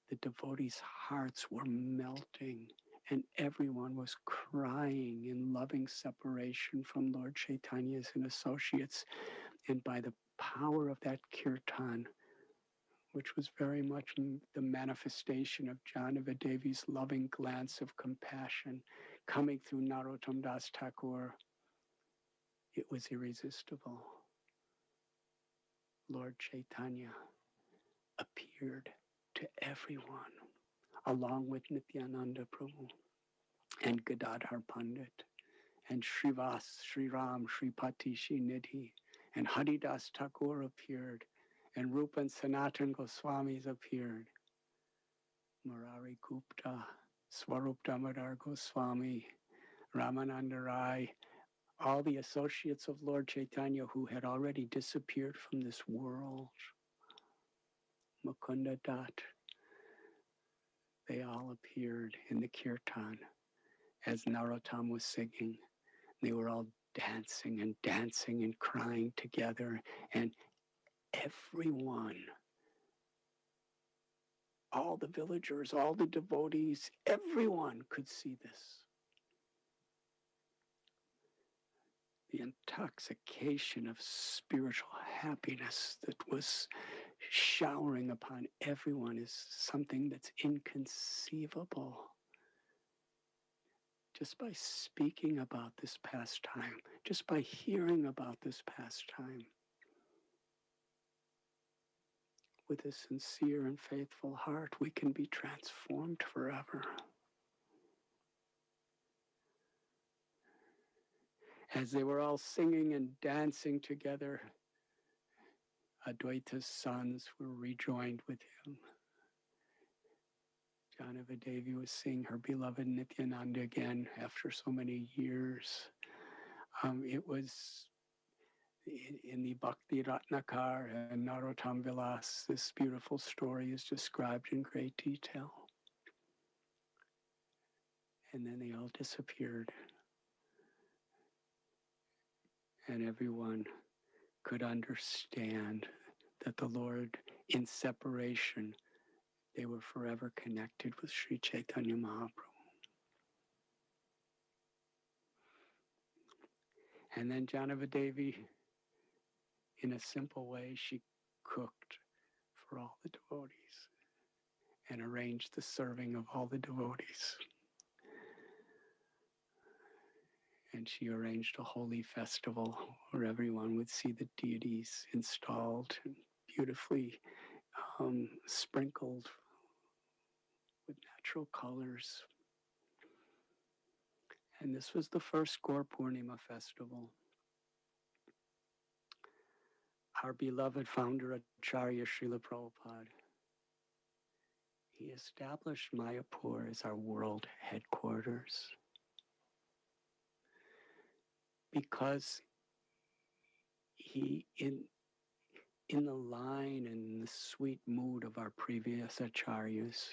[SPEAKER 4] the devotees' hearts were melting and everyone was crying in loving separation from Lord Chaitanya's and associates. And by the power of that kirtan, which was very much the manifestation of Janava Devi's loving glance of compassion coming through Narottam Das Thakur, it was irresistible. Lord Chaitanya appeared to everyone, along with Nityananda Prabhu and Gadadhar Pandit and Srivas, Sri Ram, Sripati, Srinidhi, and Haridas Thakur appeared, and Rupa and Sanatan Goswamis appeared. Murari Gupta, Swarup Damodar Goswami, Ramananda Rai, all the associates of Lord Chaitanya who had already disappeared from this world. Mukunda Dutt, they all appeared in the kirtan as Narottam was singing. They were all dancing and crying together, and everyone, all the villagers, all the devotees, everyone could see this. The intoxication of spiritual happiness that was showering upon everyone is something that's inconceivable. Just by speaking about this pastime, just by hearing about this pastime, with a sincere and faithful heart, we can be transformed forever. As they were all singing and dancing together, Advaita's sons were rejoined with him. Janava Devi was seeing her beloved Nityananda again after so many years. It was in the Bhakti Ratnakar and Narottam Vilas, this beautiful story is described in great detail. And then they all disappeared. And everyone could understand that the Lord, in separation, they were forever connected with Sri Chaitanya Mahaprabhu. And then Janavadevi, in a simple way, she cooked for all the devotees and arranged the serving of all the devotees. And she arranged a holy festival where everyone would see the deities installed and beautifully sprinkled with natural colors. And this was the first Gaur Paurnima festival. Our beloved founder, Acharya Srila Prabhupada, he established Mayapur as our world headquarters because he, in the line and the sweet mood of our previous acharyas,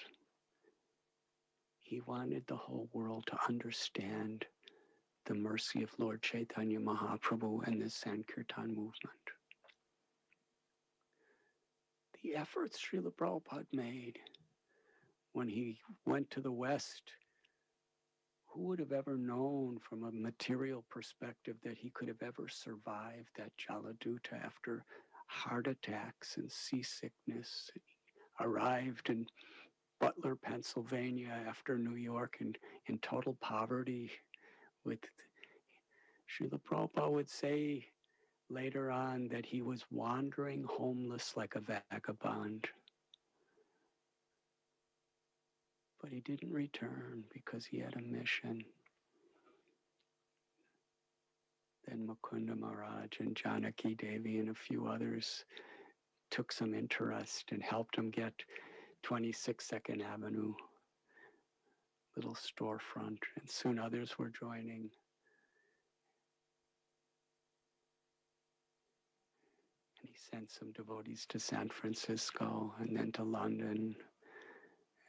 [SPEAKER 4] he wanted the whole world to understand the mercy of Lord Chaitanya Mahaprabhu and the Sankirtan movement. The efforts Srila Prabhupada made when he went to the West, who would have ever known from a material perspective that he could have ever survived that Jaladuta after heart attacks and seasickness? He arrived in Butler, Pennsylvania after New York in total poverty. With Srila Prabhupada would say later on that he was wandering homeless like a vagabond. But he didn't return because he had a mission. Then Mukunda Maharaj and Janaki Devi and a few others took some interest and helped him get 26 Second Avenue, little storefront, and soon others were joining. And he sent some devotees to San Francisco and then to London.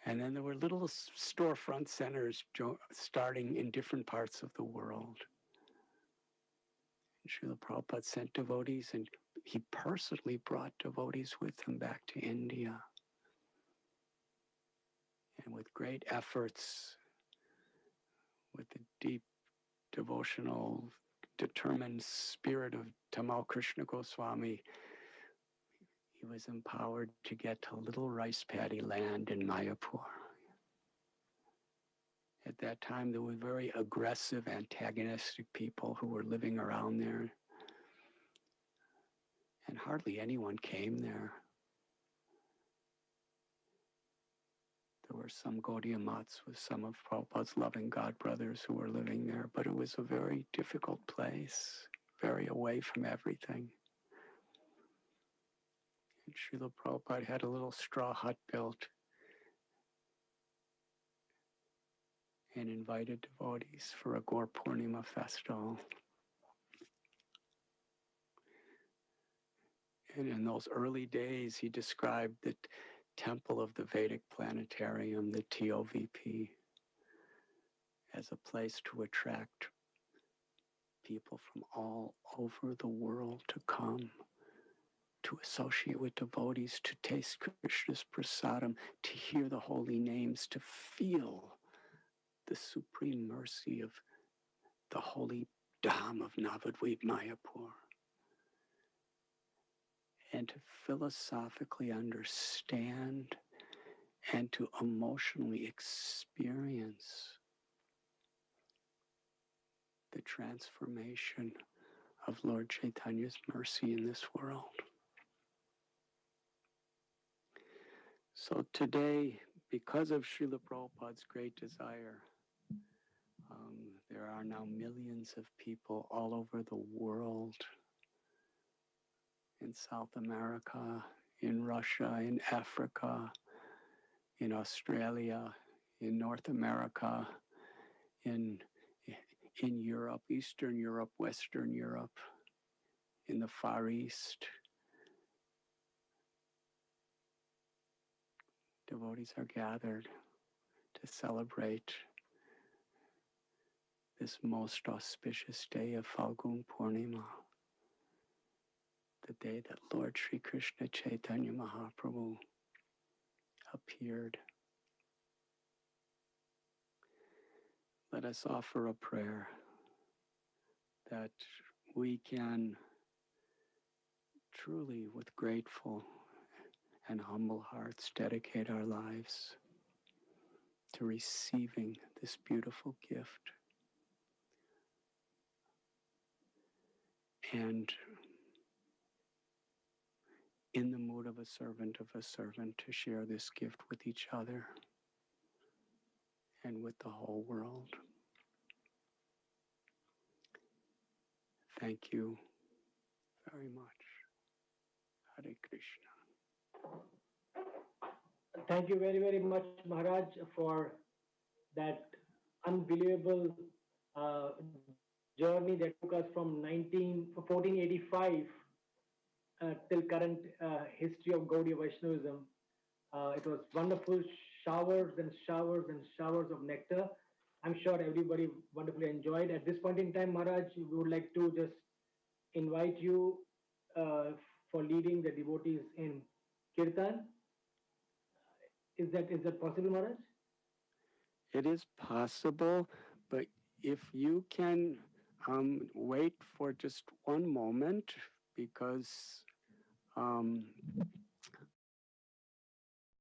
[SPEAKER 4] And then there were little storefront centers starting in different parts of the world. And Srila Prabhupada sent devotees, and he personally brought devotees with him back to India. And with great efforts, with the deep devotional, determined spirit of Tamal Krishna Goswami, he was empowered to get to little rice paddy land in Mayapur. At that time, there were very aggressive, antagonistic people who were living around there. And hardly anyone came there. There were some Gaudiya Mats with some of Prabhupada's loving God brothers who were living there, but it was a very difficult place, very away from everything. And Srila Prabhupada had a little straw hut built and invited devotees for a Gaur Paurnima festival. And in those early days, he described the temple of the Vedic Planetarium, the TOVP, as a place to attract people from all over the world to come, to associate with devotees, to taste Krishna's prasadam, to hear the holy names, to feel the supreme mercy of the holy Dham of Navadvip Mayapur, and to philosophically understand and to emotionally experience the transformation of Lord Chaitanya's mercy in this world. So today, because of Srila Prabhupada's great desire, there are now millions of people all over the world, in South America, in Russia, in Africa, in Australia, in North America, in Europe, Eastern Europe, Western Europe, in the Far East. Devotees are gathered to celebrate this most auspicious day of Falgun Purnima, the day that Lord Sri Krishna Chaitanya Mahaprabhu appeared. Let us offer a prayer that we can truly, with grateful and humble hearts, dedicate our lives to receiving this beautiful gift. And in the mood of a servant to share this gift with each other and with the whole world. Thank you very much. Hare Krishna.
[SPEAKER 5] Thank you very, very much, Maharaj, for that unbelievable journey that took us from 1485 till current history of Gaudiya Vaishnavism. It was wonderful, showers and showers and showers of nectar. I'm sure everybody wonderfully enjoyed. At this point in time, Maharaj, we would like to just invite you uh, for leading the devotees in kirtan. Is that possible, Maharaj?
[SPEAKER 4] It is possible, but if you can wait for just one moment, because